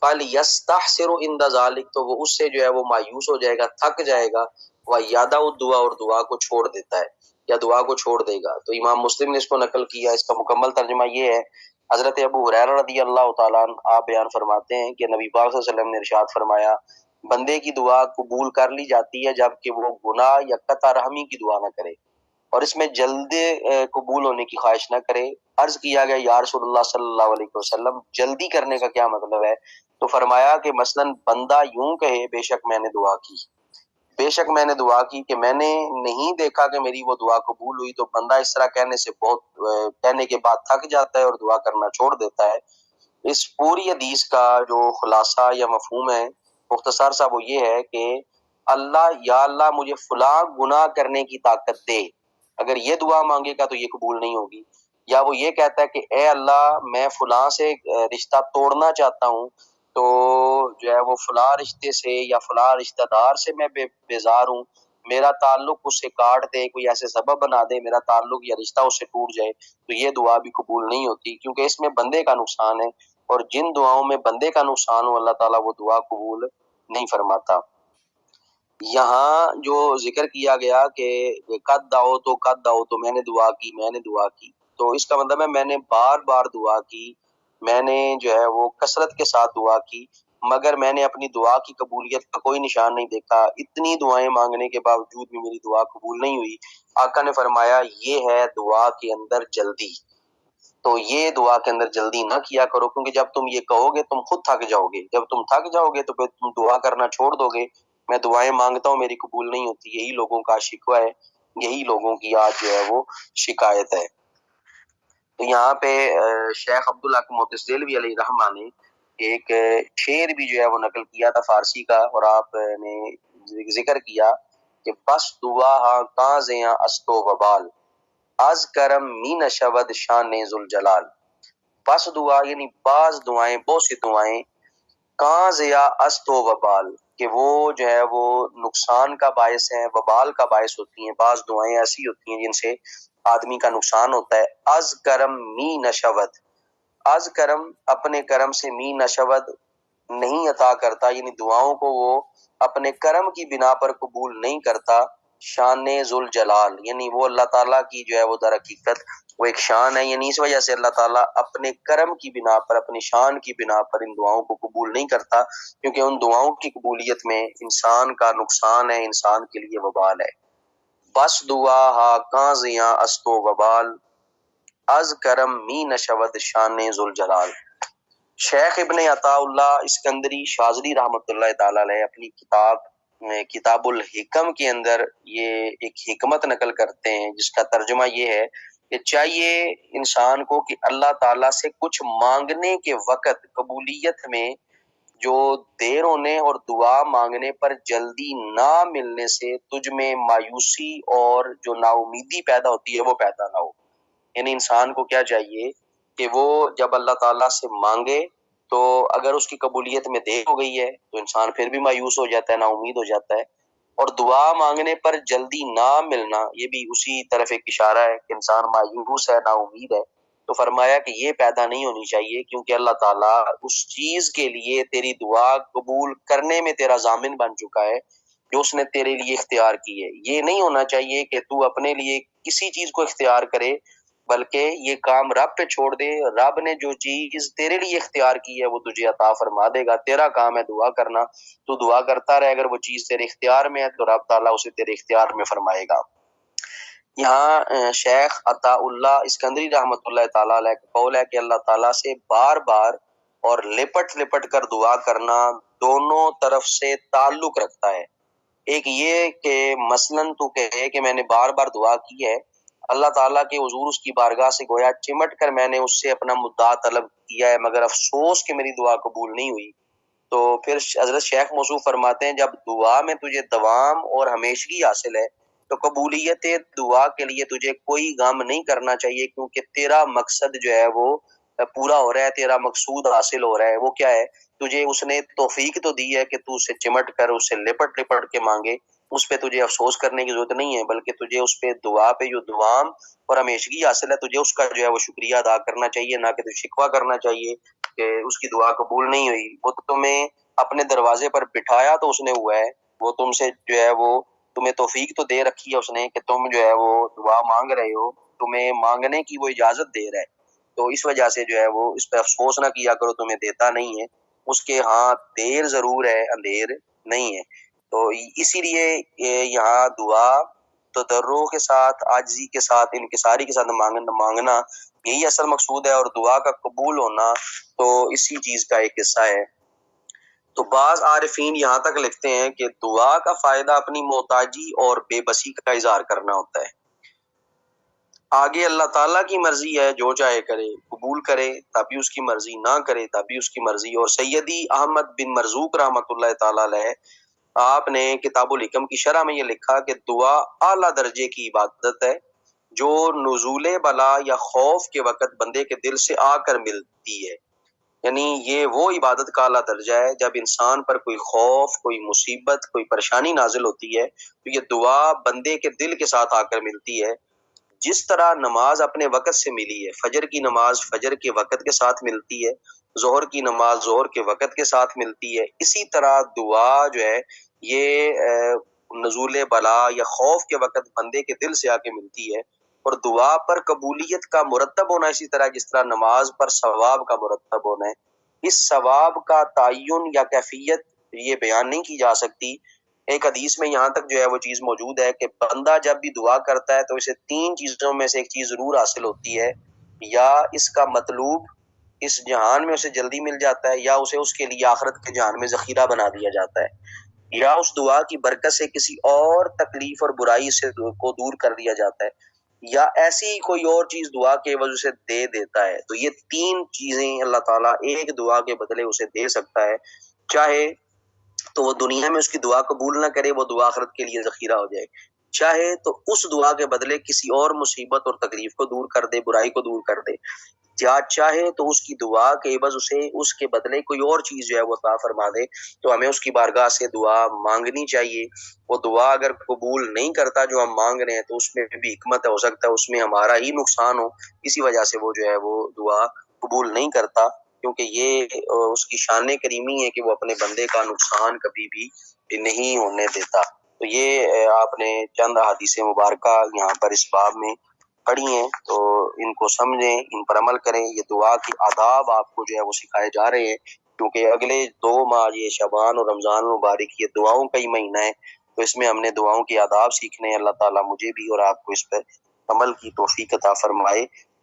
فَلْيَسْتَحْسِرُ عِنْدَ ذَلِكَ تو وہ اس سے جو ہے وہ مایوس ہو جائے گا، تھک جائے گا. وَيَدَعُ الدُّعَاءَ اور دعا کو چھوڑ دیتا ہے یا دعا کو چھوڑ دے گا. تو امام مسلم نے اس کو نقل کیا. اس کا مکمل ترجمہ یہ ہے، حضرت ابو ہریرہ رضی اللہ تعالیٰ عنہ آپ بیان فرماتے ہیں کہ نبی پاک صلی اللہ علیہ وسلم نے ارشاد فرمایا، بندے کی دعا قبول کر لی جاتی ہے جب کہ وہ گناہ یا قطع رحمی کی دعا نہ کرے اور اس میں جلد قبول ہونے کی خواہش نہ کرے. عرض کیا گیا یا رسول اللہ صلی اللہ علیہ وسلم جلدی کرنے کا کیا مطلب ہے؟ تو فرمایا کہ مثلا بندہ یوں کہے، بے شک میں نے دعا کی، بے شک میں نے دعا کی کہ میں نے نہیں دیکھا کہ میری وہ دعا قبول ہوئی. تو بندہ اس طرح کہنے سے کہنے کے بعد تھک جاتا ہے اور دعا کرنا چھوڑ دیتا ہے. اس پوری حدیث کا جو خلاصہ یا مفہوم ہے مختصر سا وہ یہ ہے کہ اللہ مجھے فلاں گناہ کرنے کی طاقت دے. اگر یہ دعا مانگے گا تو یہ قبول نہیں ہوگی. یا وہ یہ کہتا ہے کہ اے اللہ میں فلاں سے رشتہ توڑنا چاہتا ہوں، تو جو ہے وہ فلاں رشتے سے یا فلاں رشتہ دار سے میں بیزار ہوں، میرا تعلق اس سے کاٹ دے، کوئی ایسے سبب بنا دے میرا تعلق یا رشتہ اس سے ٹوٹ جائے، تو یہ دعا بھی قبول نہیں ہوتی، کیونکہ اس میں بندے کا نقصان ہے، اور جن دعاؤں میں بندے کا نقصان ہو اللہ تعالیٰ وہ دعا قبول نہیں فرماتا. یہاں جو ذکر کیا گیا کہ قد دعو تو میں نے دعا کی، تو اس کا مطلب ہے میں نے بار بار دعا کی، میں نے جو ہے وہ کثرت کے ساتھ دعا کی، مگر میں نے اپنی دعا کی قبولیت کا کوئی نشان نہیں دیکھا. اتنی دعائیں مانگنے کے باوجود بھی میری دعا قبول نہیں ہوئی. آقا نے فرمایا یہ ہے دعا کے اندر جلدی. تو یہ دعا کے اندر جلدی نہ کیا کرو، کیونکہ جب تم یہ کہو گے تم خود تھک جاؤ گے. جب تم تھک جاؤ گے تو پھر تم دعا کرنا چھوڑ دو گے. میں دعائیں مانگتا ہوں میری قبول نہیں ہوتی، یہی لوگوں کا شکوہ ہے، یہی لوگوں کی آج جو ہے وہ شکایت ہے. تو یہاں پہ شیخ عبدالحق متصدیلوی علیہ رحمہ نے ایک شعر بھی جو ہے وہ نقل کیا تھا فارسی کا، اور آپ نے ذکر کیا کہ بس دعا ہاں کاں زیاں است و وبال، از کرم می نشود شان ذوالجلال. بس دعا یعنی بعض دعائیں، بہت سی دعائیں، کاں زیا است و وبال کہ وہ جو ہے وہ نقصان کا باعث ہیں، وبال کا باعث ہوتی ہیں. بعض دعائیں ایسی ہوتی ہیں جن سے آدمی کا نقصان ہوتا ہے. از کرم می نشود، از کرم اپنے کرم سے، می نشود نہیں عطا کرتا، یعنی دعاؤں کو وہ اپنے کرم کی بنا پر قبول نہیں کرتا. شان ذوالجلال یعنی وہ اللہ تعالیٰ کی جو ہے وہ در حقیقت وہ ایک شان ہے، یعنی اس وجہ سے اللہ تعالیٰ اپنے کرم کی بنا پر، اپنی شان کی بنا پر ان دعاؤں کو قبول نہیں کرتا، کیونکہ ان دعاؤں کی قبولیت میں انسان کا نقصان ہے، انسان کے لیے وبال ہے. بس دعا ہا کاں زیاں است و وبال، از کرم می نشود شان ذوالجلال. شیخ ابن عطا اللہ اسکندری شاذلی رحمۃ اللہ تعالی علیہ اپنی کتاب الحکم کے اندر یہ ایک حکمت نقل کرتے ہیں جس کا ترجمہ یہ ہے کہ چاہیے انسان کو کہ اللہ تعالیٰ سے کچھ مانگنے کے وقت قبولیت میں جو دیر ہونے اور دعا مانگنے پر جلدی نہ ملنے سے تجھ میں مایوسی اور جو نا امیدی پیدا ہوتی ہے وہ پیدا نہ ہو. یعنی انسان کو کیا چاہیے کہ وہ جب اللہ تعالیٰ سے مانگے تو اگر اس کی قبولیت میں دیر ہو گئی ہے تو انسان پھر بھی مایوس ہو جاتا ہے، نا امید ہو جاتا ہے. اور دعا مانگنے پر جلدی نہ ملنا یہ بھی اسی طرف ایک اشارہ ہے کہ انسان مایوس ہے، نا امید ہے. تو فرمایا کہ یہ پیدا نہیں ہونی چاہیے، کیونکہ اللہ تعالیٰ اس چیز کے لیے تیری دعا قبول کرنے میں تیرا ضامن بن چکا ہے جو اس نے تیرے لیے اختیار کی ہے. یہ نہیں ہونا چاہیے کہ تو اپنے لیے کسی چیز کو اختیار کرے، بلکہ یہ کام رب پہ چھوڑ دے. رب نے جو چیز تیرے لیے اختیار کی ہے وہ تجھے عطا فرما دے گا. تیرا کام ہے دعا کرنا، تو دعا کرتا رہے. اگر وہ چیز تیرے اختیار میں ہے تو رب تعالیٰ اسے تیرے اختیار میں فرمائے گا. یہاں شیخ عطا اللہ اسکندری رحمۃ اللہ تعالیٰ علیہ کا قول ہے کہ اللہ تعالیٰ سے بار بار اور لپٹ لپٹ کر دعا کرنا دونوں طرف سے تعلق رکھتا ہے. ایک یہ کہ مثلاً تو کہے کہ میں نے بار بار دعا کی ہے، اللہ تعالیٰ کے حضور اس کی بارگاہ سے گویا چمٹ کر میں نے اس سے اپنا مدعا طلب کیا ہے، مگر افسوس کہ میری دعا قبول نہیں ہوئی. تو پھر حضرت شیخ موصوف فرماتے ہیں جب دعا میں تجھے دوام اور ہمیشگی حاصل ہے تو قبولیت دعا کے لیے تجھے کوئی غم نہیں کرنا چاہیے، کیونکہ تیرا مقصد جو ہے وہ پورا ہو رہا ہے، تیرا مقصود حاصل ہو رہا ہے، وہ کیا ہے؟ تجھے اس نے توفیق تو دی ہے کہ تو اسے چمٹ کر، اسے لپٹ لپٹ کے مانگے، اس پہ تجھے افسوس کرنے کی ضرورت نہیں ہے، بلکہ تجھے اس پہ دعا پہ جو دوام اور ہمیشگی حاصل ہے، تجھے اس کا جو ہے وہ شکریہ ادا کرنا چاہیے، نہ کہ تجھے شکوہ کرنا چاہیے کہ اس کی دعا قبول نہیں ہوئی۔ وہ تمہیں اپنے دروازے پر بٹھایا تو اس نے ہوا ہے، وہ تم سے جو ہے وہ تمہیں توفیق تو دے رکھی ہے اس نے کہ تم جو ہے وہ دعا مانگ رہے ہو، تمہیں مانگنے کی وہ اجازت دے رہا ہے، تو اس وجہ سے جو ہے وہ اس پہ افسوس نہ کیا کرو، تمہیں دیتا نہیں ہے، اس کے ہاں دیر ضرور ہے، اندھیر نہیں ہے۔ تو اسی لیے یہاں دعا تضرع کے ساتھ، عاجزی کے ساتھ، انکساری کے ساتھ مانگنا یہی اصل مقصود ہے، اور دعا کا قبول ہونا تو اسی چیز کا ایک حصہ ہے۔ تو بعض عارفین یہاں تک لکھتے ہیں کہ دعا کا فائدہ اپنی محتاجی اور بے بسی کا اظہار کرنا ہوتا ہے، آگے اللہ تعالیٰ کی مرضی ہے، جو چاہے کرے، قبول کرے تبھی اس کی مرضی، نہ کرے تبھی اس کی مرضی۔ اور سیدی احمد بن مرزوق رحمۃ اللہ تعالیٰ علیہ، آپ نے کتاب الحکم کی شرح میں یہ لکھا کہ دعا اعلیٰ درجے کی عبادت ہے جو نزول بلا یا خوف کے وقت بندے کے دل سے آ کر ملتی ہے، یعنی یہ وہ عبادت کا اعلیٰ درجہ ہے جب انسان پر کوئی خوف، کوئی مصیبت، کوئی پریشانی نازل ہوتی ہے تو یہ دعا بندے کے دل کے ساتھ آ کر ملتی ہے۔ جس طرح نماز اپنے وقت سے ملی ہے، فجر کی نماز فجر کے وقت کے ساتھ ملتی ہے، ظہر کی نماز ظہر کے وقت کے ساتھ ملتی ہے، اسی طرح دعا جو ہے یہ نزول بلا یا خوف کے وقت بندے کے دل سے آ کے ملتی ہے۔ اور دعا پر قبولیت کا مرتب ہونا اسی طرح جس طرح نماز پر ثواب کا مرتب ہونا ہے، اس ثواب کا تعین یا کیفیت یہ بیان نہیں کی جا سکتی۔ ایک حدیث میں یہاں تک جو ہے وہ چیز موجود ہے کہ بندہ جب بھی دعا کرتا ہے تو اسے 3 چیزوں میں سے ایک چیز ضرور حاصل ہوتی ہے، یا اس کا مطلوب اس جہان میں اسے جلدی مل جاتا ہے، یا اسے اس کے لیے آخرت کے جہان میں ذخیرہ بنا دیا جاتا ہے، یا اس دعا کی برکت سے کسی اور تکلیف اور برائی سے کو دور کر دیا جاتا ہے، یا ایسی کوئی اور چیز دعا کے وجہ سے دے دیتا ہے۔ تو یہ 3 چیزیں اللہ تعالیٰ ایک دعا کے بدلے اسے دے سکتا ہے، چاہے تو وہ دنیا میں اس کی دعا قبول نہ کرے، وہ دعا آخرت کے لیے ذخیرہ ہو جائے، چاہے تو اس دعا کے بدلے کسی اور مصیبت اور تکلیف کو دور کر دے، برائی کو دور کر دے، یا چاہے تو اس کی دعا کے عوض اسے اس کے بدلے کوئی اور چیز جو ہے وہ عطا فرما دے۔ تو ہمیں اس کی بارگاہ سے دعا مانگنی چاہیے۔ وہ دعا اگر قبول نہیں کرتا جو ہم مانگ رہے ہیں تو اس میں بھی حکمت ہے، ہو سکتا ہے اس میں ہمارا ہی نقصان ہو، اسی وجہ سے وہ جو ہے وہ دعا قبول نہیں کرتا، کیونکہ یہ اس کی شان کریمی ہے کہ وہ اپنے بندے کا نقصان کبھی بھی نہیں ہونے دیتا۔ تو یہ آپ نے چند احادیث مبارکہ یہاں پر اس باب میں پڑھی ہیں، تو ان کو سمجھیں، ان پر عمل کریں۔ یہ دعا کی آداب آپ کو جو ہے وہ سکھائے جا رہے ہیں، کیونکہ اگلے 2 ماہ یہ شعبان اور رمضان المبارک یہ دعاؤں کا ہی مہینہ ہے، تو اس میں ہم نے دعاؤں کی آداب سیکھنے ہیں۔ اللہ تعالیٰ مجھے بھی اور آپ کو اس پر عمل کی توفیق عطا فرمائے۔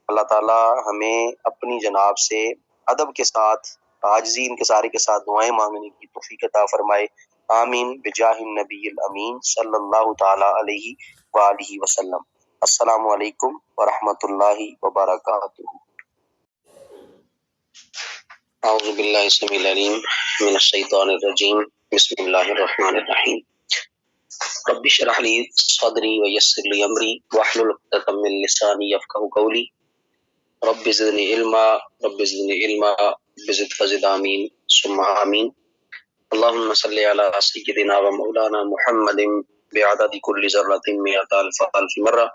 اللہ تعالیٰ ہمیں اپنی جناب سے ادب کے ساتھ، عاجزی انکساری کے ساتھ دعائیں مانگنے کی توفیق عطا فرمائے۔ آمین بجاہ النبی الامین صلی اللہ تعالیٰ علیہ وآلہ وسلم۔ السلام علیکم ورحمۃ اللہ وبرکاتہ۔ اعوذ باللہ السمیع العلیم من الشیطان الرجیم، بسم اللہ الرحمن الرحیم۔ رب اشرح لی صدری ویسر لی امری واحلل عقدۃ من لسانی یفقہوا قولی۔ رب زدنی علما، رب زدنی علما، بزد فزد آمین ثم آمین۔ اللہم صلی علی سیدنا و مولانا محمد بعدد کل ذرۃ مئۃ الف الف مرہ،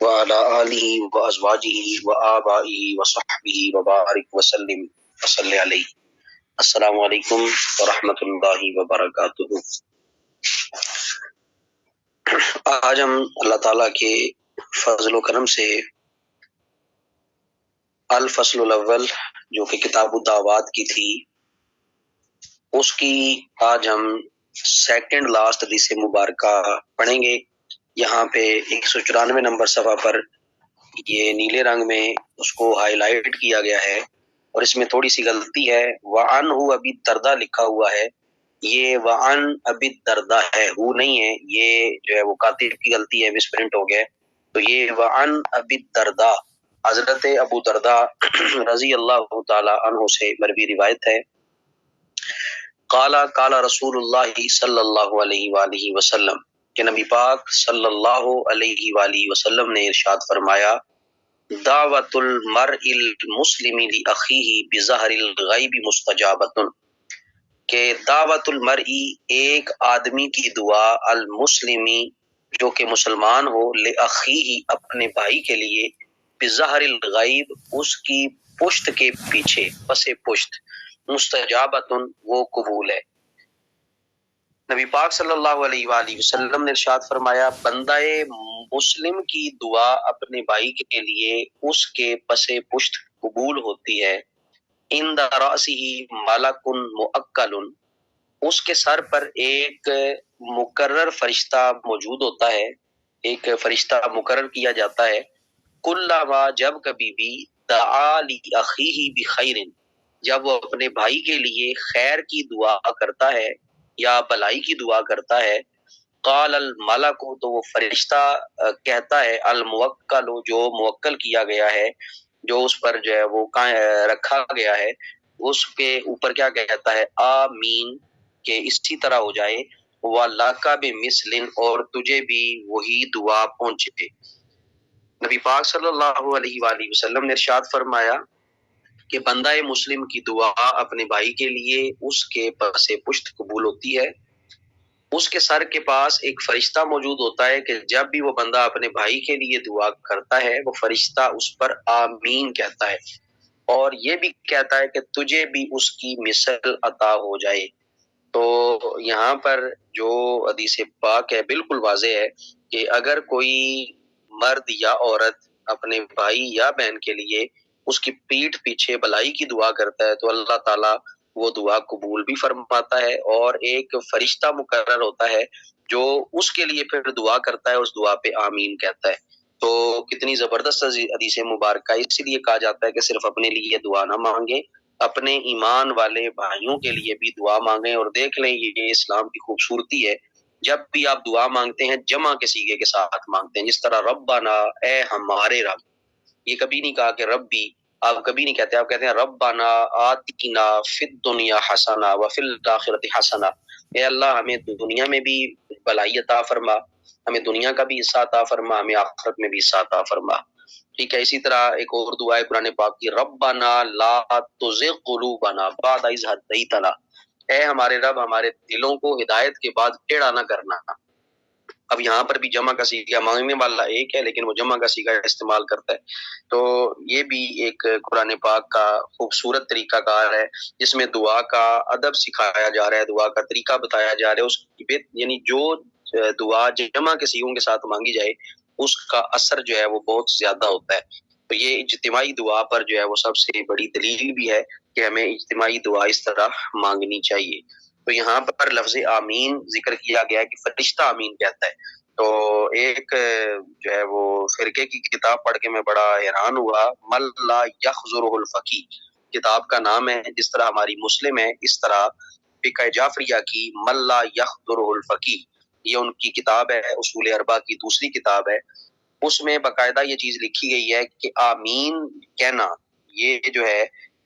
وعلی آلہ وازواجہ وآبائہ وصحبہ وبارک وسلم وصلی علیہ۔ السلام علیکم ورحمۃ اللہ وبرکاتہ۔ آج ہم اللہ تعالیٰ کے فضل و کرم سے الفصل الاول جو کہ کتاب الدعوات کی تھی، اس کی آج ہم سیکنڈ لاسٹ حدیث مبارکہ پڑھیں گے۔ یہاں پہ 194 نمبر صفحہ پر یہ نیلے رنگ میں اس کو ہائی لائٹ کیا گیا ہے، اور اس میں تھوڑی سی غلطی ہے، وعنہ ابی الدرداء لکھا ہوا ہے، یہ وعن ابی الدرداء ہے، ہو نہیں ہے، یہ جو ہے وہ کاتب کی غلطی ہے، مس پرنٹ ہو گیا، تو یہ وعن ابی الدرداء حضرت ابو درداء رضی اللہ تعالی عنہ سے مروی روایت ہے۔ قال قال رسول اللہ صلی اللہ علیہ وآلہ وسلم، کہ نبی پاک صلی اللہ علیہ وآلہ وسلم نے ارشاد فرمایا، دعوت المرء المسلم لأخیہ بظہر الغیب مستجابۃ، کہ دعوت المرئی ایک آدمی کی دعا المسلمی جو کہ مسلمان ہو لأخیہ اپنے بھائی کے لیے بظہر الغیب اس کی پشت کے پیچھے پس پشت مستجابۃ وہ قبول ہے۔ نبی پاک صلی اللہ علیہ وآلہ وسلم نے ارشاد فرمایا بندہ مسلم کی دعا اپنے بھائی کے لیے اس کے پس پشت قبول ہوتی ہے۔ عند رأسہ ملک مؤکل، اس کے سر پر ایک مقرر فرشتہ موجود ہوتا ہے، ایک فرشتہ مقرر کیا جاتا ہے۔ کلما، جب کبھی بھی، دعا لأخیہ بخیر، جب وہ اپنے بھائی کے لیے خیر کی دعا کرتا ہے یا بھلائی کی دعا کرتا ہے، قال الملک، تو وہ فرشتہ کہتا ہے، الموکل، جو موکل کیا گیا ہے، جو اس پر جو ہے وہ رکھا گیا ہے، اس کے اوپر کیا کہتا ہے، آمین، کہ اسی طرح ہو جائے، وَلَكَ بِمِثْلٍ، اور تجھے بھی وہی دعا پہنچے۔ نبی پاک صلی اللہ علیہ وآلہ وسلم نے ارشاد فرمایا کہ بندہ مسلم کی دعا اپنے بھائی کے لیے اس کے پس پشت قبول ہوتی ہے۔ اس کے سر کے پاس ایک فرشتہ موجود ہوتا ہے کہ جب بھی وہ بندہ اپنے بھائی کے لیے دعا کرتا ہے وہ فرشتہ اس پر آمین کہتا ہے، اور یہ بھی کہتا ہے کہ تجھے بھی اس کی مثل عطا ہو جائے۔ تو یہاں پر جو حدیث پاک ہے بالکل واضح ہے کہ اگر کوئی مرد یا عورت اپنے بھائی یا بہن کے لیے اس کی پیٹھ پیچھے بھلائی کی دعا کرتا ہے تو اللہ تعالیٰ وہ دعا قبول بھی فرماتا ہے، اور ایک فرشتہ مقرر ہوتا ہے جو اس کے لیے پھر دعا کرتا ہے، اس دعا پہ آمین کہتا ہے۔ تو کتنی زبردست حدیث مبارکہ، اس لیے کہا جاتا ہے کہ صرف اپنے لیے دعا نہ مانگیں، اپنے ایمان والے بھائیوں کے لیے بھی دعا مانگیں۔ اور دیکھ لیں یہ اسلام کی خوبصورتی ہے، جب بھی آپ دعا مانگتے ہیں جمع کے صیغے کے ساتھ مانگتے ہیں، جس طرح ربنا، اے ہمارے رب، یہ کبھی نہیں کہا کہ ربی، آپ کبھی نہیں کہتے، آپ کہتے ہیں ربنا آتینا فی الدنیا حسنہ وفی الآخرۃ حسنہ، اے اللہ ہمیں دنیا میں بھی بھلائی عطا فرما، ہمیں دنیا کا بھی حصہ عطا فرما، ہمیں آخرت میں بھی حصہ عطا فرما۔ ٹھیک ہے، اسی طرح ایک اور دعا ہے قرآن پاک کی، ربنا لا تزغ قلوبنا بعد اذ ہدیتنا، اے ہمارے رب ہمارے دلوں کو ہدایت کے بعد ٹیڑھا نہ کرنا۔ اب یہاں پر بھی جمع کا صیغہ، مانگنے والا ایک ہے لیکن وہ جمع کا صیغہ استعمال کرتا ہے، تو یہ بھی ایک قرآن پاک کا خوبصورت طریقہ کار ہے جس میں دعا کا ادب سکھایا جا رہا ہے، دعا کا طریقہ بتایا جا رہا ہے، اس کی یعنی جو دعا جمع کے صیغوں کے ساتھ مانگی جائے اس کا اثر جو ہے وہ بہت زیادہ ہوتا ہے۔ تو یہ اجتماعی دعا پر جو ہے وہ سب سے بڑی دلیل بھی ہے کہ ہمیں اجتماعی دعا اس طرح مانگنی چاہیے۔ تو یہاں پر لفظ آمین ذکر کیا گیا ہے کہ فرشتہ آمین کہتا ہے۔ تو ایک جو ہے وہ فرقے کی کتاب پڑھ کے میں بڑا حیران ہوا، من لا یخذرہ الفقی کتاب کا نام ہے، جس طرح ہماری مسلم ہے اس طرح فقہ جعفریہ کی من لا یخذرہ الفقی، یہ ان کی کتاب ہے، اصول اربعہ کی دوسری کتاب ہے، اس میں باقاعدہ یہ چیز لکھی گئی ہے کہ آمین کہنا یہ جو ہے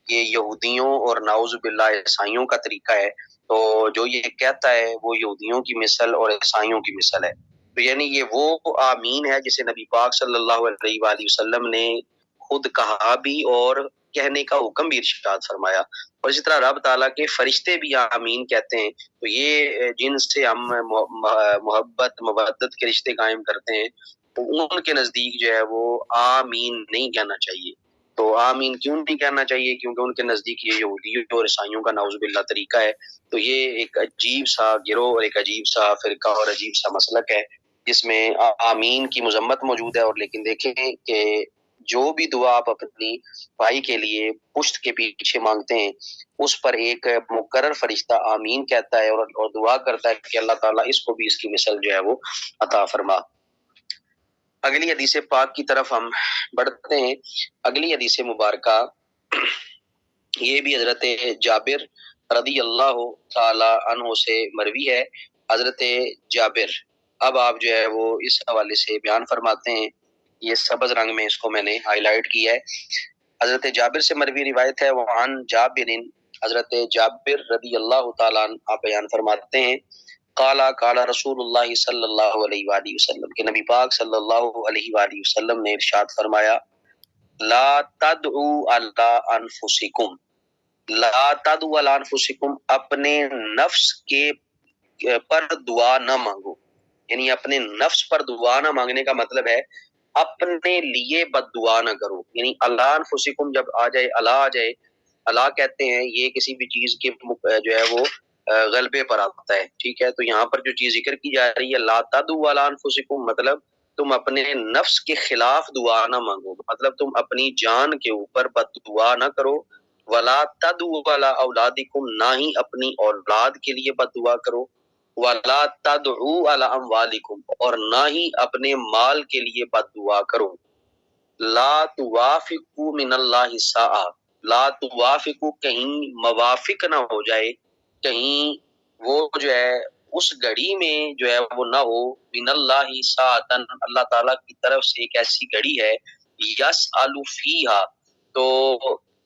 یہ یہودیوں اور نعوذ باللہ عیسائیوں کا طریقہ ہے، تو جو یہ کہتا ہے وہ یہودیوں کی مثل اور عیسائیوں کی مثل ہے۔ تو یعنی یہ وہ آمین ہے جسے نبی پاک صلی اللہ علیہ وآلہ وسلم نے خود کہا بھی اور کہنے کا حکم بھی ارشاد فرمایا، اور اسی طرح رب تعالیٰ کے فرشتے بھی آمین کہتے ہیں۔ تو یہ جن سے ہم محبت مودت کے رشتے قائم کرتے ہیں تو ان کے نزدیک جو ہے وہ آمین نہیں کہنا چاہیے۔ تو آمین کیوں نہیں کہنا چاہیے؟ کیونکہ ان کے نزدیک یہ یہودیوں اور عیسائیوں کا نعوذ باللہ طریقہ ہے۔ تو یہ ایک عجیب سا گروہ اور ایک عجیب سا فرقہ اور عجیب سا مسلک ہے جس میں آمین کی مذمت موجود ہے۔ اور لیکن دیکھیں کہ جو بھی دعا آپ اپنی بھائی کے لیے پشت کے پیچھے مانگتے ہیں اس پر ایک مقرر فرشتہ آمین کہتا ہے اور دعا کرتا ہے کہ اللہ تعالیٰ اس کو بھی اس کی مثل جو ہے وہ عطا فرما۔ اگلی حدیث پاک کی طرف ہم بڑھتے ہیں۔ اگلی حدیث مبارکہ یہ بھی حضرت جابر رضی اللہ تعالی عنہ سے مروی ہے۔ حضرت جابر اب آپ جو ہے وہ اس حوالے سے بیان فرماتے ہیں، یہ سبز رنگ میں اس کو میں نے ہائی لائٹ کیا ہے۔ حضرت جابر سے مروی روایت ہے، وعن جابر، حضرت جابر رضی اللہ تعالیٰ عنہ آپ بیان فرماتے ہیں، قال رسول اللہ صلی اللہ علیہ وآلہ وسلم کہ نبی پاک صلی اللہ علیہ وآلہ وسلم نے ارشاد فرمایا، لا تدعوا علی انفسکم، لا تدعوا علی انفسکم، اپنے نفس کے پر دعا نہ مانگو، یعنی اپنے نفس پر دعا نہ مانگنے کا مطلب ہے اپنے لیے بد دعا نہ کرو، یعنی اللہ انفسکم جب آ جائے، اللہ آ جائے، اللہ کہتے ہیں یہ کسی بھی چیز کے جو ہے وہ غلبے پر آتا ہے، ٹھیک ہے، تو یہاں پر جو چیز ذکر کی جا رہی ہے لا تدعوا علی انفسکم، مطلب تم اپنے نفس کے خلاف دعا نہ مانگو، مطلب تم اپنی جان کے اوپر بد دعا نہ کرو، ولا تدعوا علی اولادکم، نہ ہی اپنی اولاد کے لیے بد دعا کرو، ولا تدعوا علی اموالکم، اور نہ ہی اپنے مال کے لیے بد دعا کرو، لا توافقوا من اللہ ساعہ، لا توافقوا، کہیں موافق نہ ہو جائے، کہیں وہ جو ہے اس گھڑی میں جو ہے وہ نہ ہو، من اللہ ساعتن، اللہ تعالیٰ کی طرف سے ایک ایسی گھڑی ہے، یسأل فیہا، تو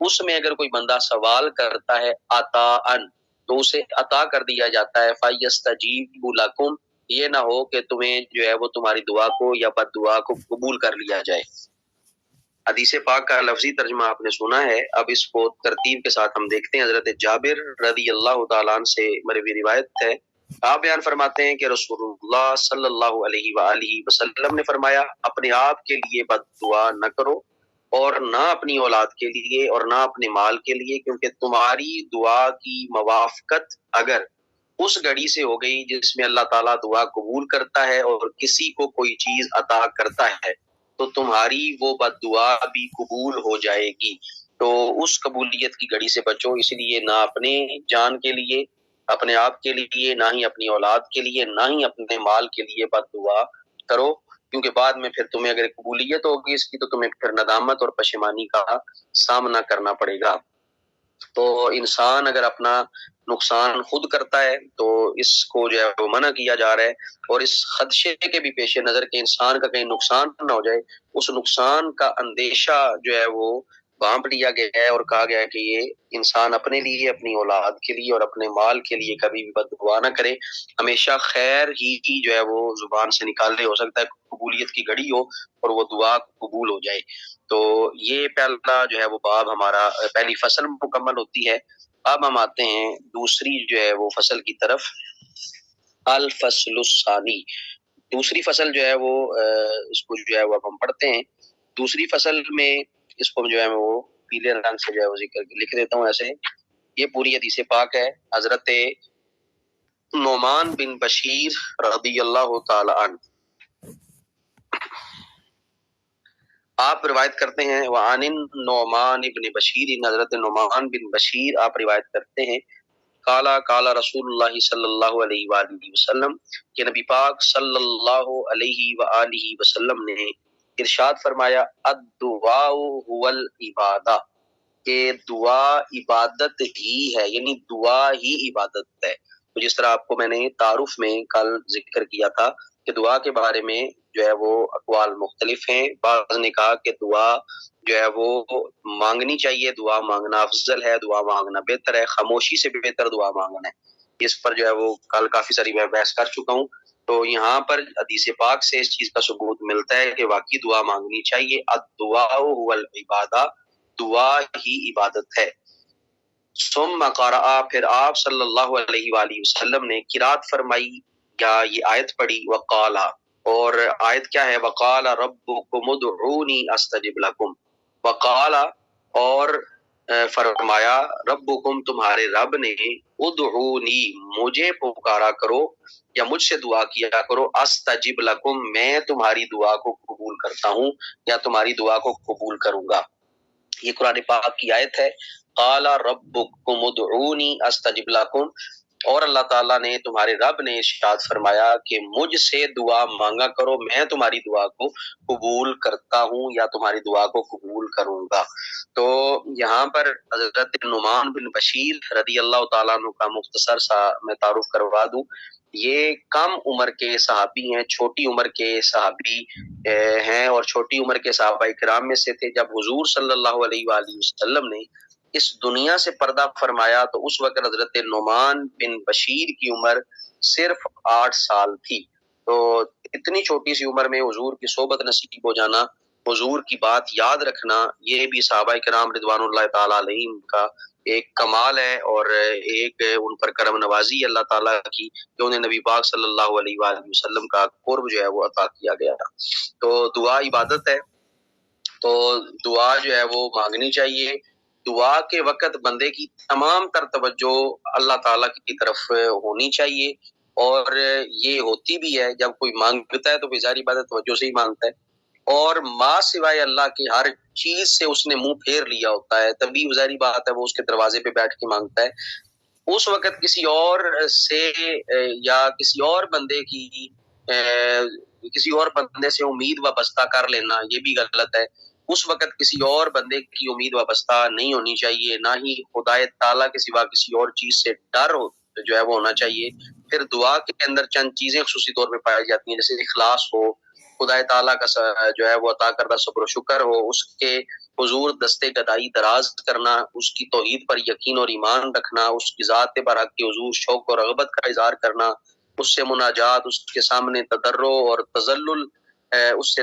اس میں اگر کوئی بندہ سوال کرتا ہے عطاءً، تو اسے عطا کر دیا جاتا ہے، فَيَسْتَجِيبُ لَكُمْ، یہ نہ ہو کہ تمہیں جو ہے وہ تمہاری دعا کو یا بد دعا کو قبول کر لیا جائے۔ حدیث پاک کا لفظی ترجمہ آپ نے سنا ہے، اب اس کو ترتیب کے ساتھ ہم دیکھتے ہیں۔ حضرت جابر رضی اللہ تعالیٰ عنہ سے مروی روایت ہے، آپ بیان فرماتے ہیں کہ رسول اللہ صلی اللہ علیہ وآلہ وسلم نے فرمایا، اپنے آپ کے لیے بد دعا نہ کرو، اور نہ اپنی اولاد کے لیے اور نہ اپنے مال کے لیے، کیونکہ تمہاری دعا کی موافقت اگر اس گھڑی سے ہو گئی جس میں اللہ تعالیٰ دعا قبول کرتا ہے اور کسی کو کوئی چیز عطا کرتا ہے، تو تمہاری وہ بد دعا بھی قبول ہو جائے گی، تو اس قبولیت کی گھڑی سے بچو، اس لیے نہ اپنے جان کے لیے، اپنے آپ کے لیے، نہ ہی اپنی اولاد کے لیے، نہ ہی اپنے مال کے لیے بد دعا کرو، کیونکہ بعد میں پھر تمہیں اگر قبولیت ہوگی اس کی تو تمہیں پھر ندامت اور پشیمانی کا سامنا کرنا پڑے گا۔ تو انسان اگر اپنا نقصان خود کرتا ہے تو اس کو جو ہے وہ منع کیا جا رہا ہے، اور اس خدشے کے بھی پیش نظر کہ انسان کا کہیں نقصان نہ ہو جائے، اس نقصان کا اندیشہ جو ہے وہ بانپ لیا گیا ہے، اور کہا گیا ہے کہ یہ انسان اپنے لیے، اپنی اولاد کے لیے اور اپنے مال کے لیے کبھی بھی بد دعا نہ کرے، ہمیشہ خیر ہی جو ہے وہ زبان سے نکالے، ہو سکتا ہے قبولیت کی گھڑی ہو اور وہ دعا قبول ہو جائے۔ تو یہ پہلا جو ہے وہ باب ہمارا، پہلی فصل مکمل ہوتی ہے۔ اب ہم آتے ہیں دوسری جو ہے وہ فصل کی طرف، الفصل الثانی، دوسری فصل جو ہے وہ اس کو جو ہے وہ اب ہم پڑھتے ہیں۔ دوسری فصل میں اس کو جو ہے وہ پیلے رنگ سے جو ہے وہ ذکر لکھ دیتا ہوں ایسے، یہ پوری حدیث پاک ہے، حضرت نعمان بن بشیر رضی اللہ تعالی عنہ آپ روایت کرتے ہیں، وعن نعمان بن بشیر، حضرت نعمان بن بشیر آپ روایت کرتے ہیں، قال رسول اللہ صلی اللہ علیہ وآلہ وسلم، کہ نبی پاک صلی اللہ علیہ وآلہ وسلم نے ارشاد فرمایا، الدعاء هو العبادہ، کہ دعا عبادت ہی ہے، یعنی دعا ہی عبادت ہے۔ تو جس طرح آپ کو میں نے تعارف میں کل ذکر کیا تھا کہ دعا کے بارے میں جو ہے وہ اقوال مختلف ہیں، بعض نے کہا کہ دعا جو ہے وہ مانگنی چاہیے، دعا مانگنا افضل ہے، دعا مانگنا بہتر ہے، خاموشی سے بہتر دعا مانگنا ہے، اس پر جو ہے وہ کل کافی ساری میں بحث کر چکا ہوں۔ تو یہاں پر حدیث پاک سے اس چیز کا ثبوت ملتا ہے کہ واقعی دعا مانگنی چاہیے، الدعاء هو العبادہ، دعا ہی عبادت ہے۔ ثم قرأ، پھر آپ صلی اللہ علیہ وآلہ وسلم نے قرات فرمائی یا یہ آیت پڑھی، وقالا، اور آیت کیا ہے، وقال ربکم ادعونی استجب لکم، وقالا، اور فرمایا، ربکم، تمہارے رب نے، ادعونی، مجھے پکارا کرو یا مجھ سے دعا کیا کرو، استجب لکم، میں تمہاری دعا کو قبول کرتا ہوں یا تمہاری دعا کو قبول کروں گا۔ یہ قرآن پاک کی آیت ہے، قال ربکم ادعونی استجب لکم، اور اللہ تعالیٰ نے، تمہارے رب نے ارشاد فرمایا کہ مجھ سے دعا مانگا کرو، میں تمہاری دعا کو قبول کرتا ہوں یا تمہاری دعا کو قبول کروں گا۔ تو یہاں پر حضرت نعمان بن بشیر رضی اللہ تعالیٰ عنہ کا مختصر سا میں تعارف کروا دوں، یہ کم عمر کے صحابی ہیں، چھوٹی عمر کے صحابی ہیں، اور چھوٹی عمر کے صحابہ کرام میں سے تھے۔ جب حضور صلی اللہ علیہ وآلہ وسلم نے اس دنیا سے پردہ فرمایا تو اس وقت حضرت نعمان بن بشیر کی عمر صرف 8 سال تھی۔ تو اتنی چھوٹی سی عمر میں حضور کی صحبت نصیب ہو جانا حضور کی بات یاد رکھنا، یہ بھی صحابہ کرام رضوان اللہ تعالیٰ علیہم کا ایک کمال ہے اور ایک ان پر کرم نوازی اللہ تعالیٰ کی کہ انہیں نبی پاک صلی اللہ علیہ وآلہ وسلم کا قرب جو ہے وہ عطا کیا گیا. تو دعا عبادت ہے، تو دعا جو ہے وہ مانگنی چاہیے. دعا کے وقت بندے کی تمام تر توجہ اللہ تعالیٰ کی طرف ہونی چاہیے، اور یہ ہوتی بھی ہے. جب کوئی مانگتا ہے تو ظاہری بات ہے توجہ سے ہی مانگتا ہے، اور ماں سوائے اللہ کی ہر چیز سے اس نے منہ پھیر لیا ہوتا ہے، تبھی ظاہری بات ہے وہ اس کے دروازے پہ بیٹھ کے مانگتا ہے. اس وقت کسی اور سے یا کسی اور بندے سے امید وابستہ کر لینا یہ بھی غلط ہے. اس وقت کسی اور بندے کی امید وابستہ نہیں ہونی چاہیے، نہ ہی خدا تعالیٰ کے سوا کسی اور چیز سے ڈر جو ہے وہ ہونا چاہیے. پھر دعا کے اندر چند چیزیں خصوصی طور پہ پائی جاتی ہیں، جیسے اخلاص ہو، خدا تعالیٰ کا جو ہے وہ عطا کردہ صبر و شکر ہو، اس کے حضور دستے گدائی دراز کرنا، اس کی توحید پر یقین اور ایمان رکھنا، اس کی ذات برحق کے حضور شوق اور رغبت کا اظہار کرنا، اس سے مناجات، اس کے سامنے تضرع اور تذلل، اس سے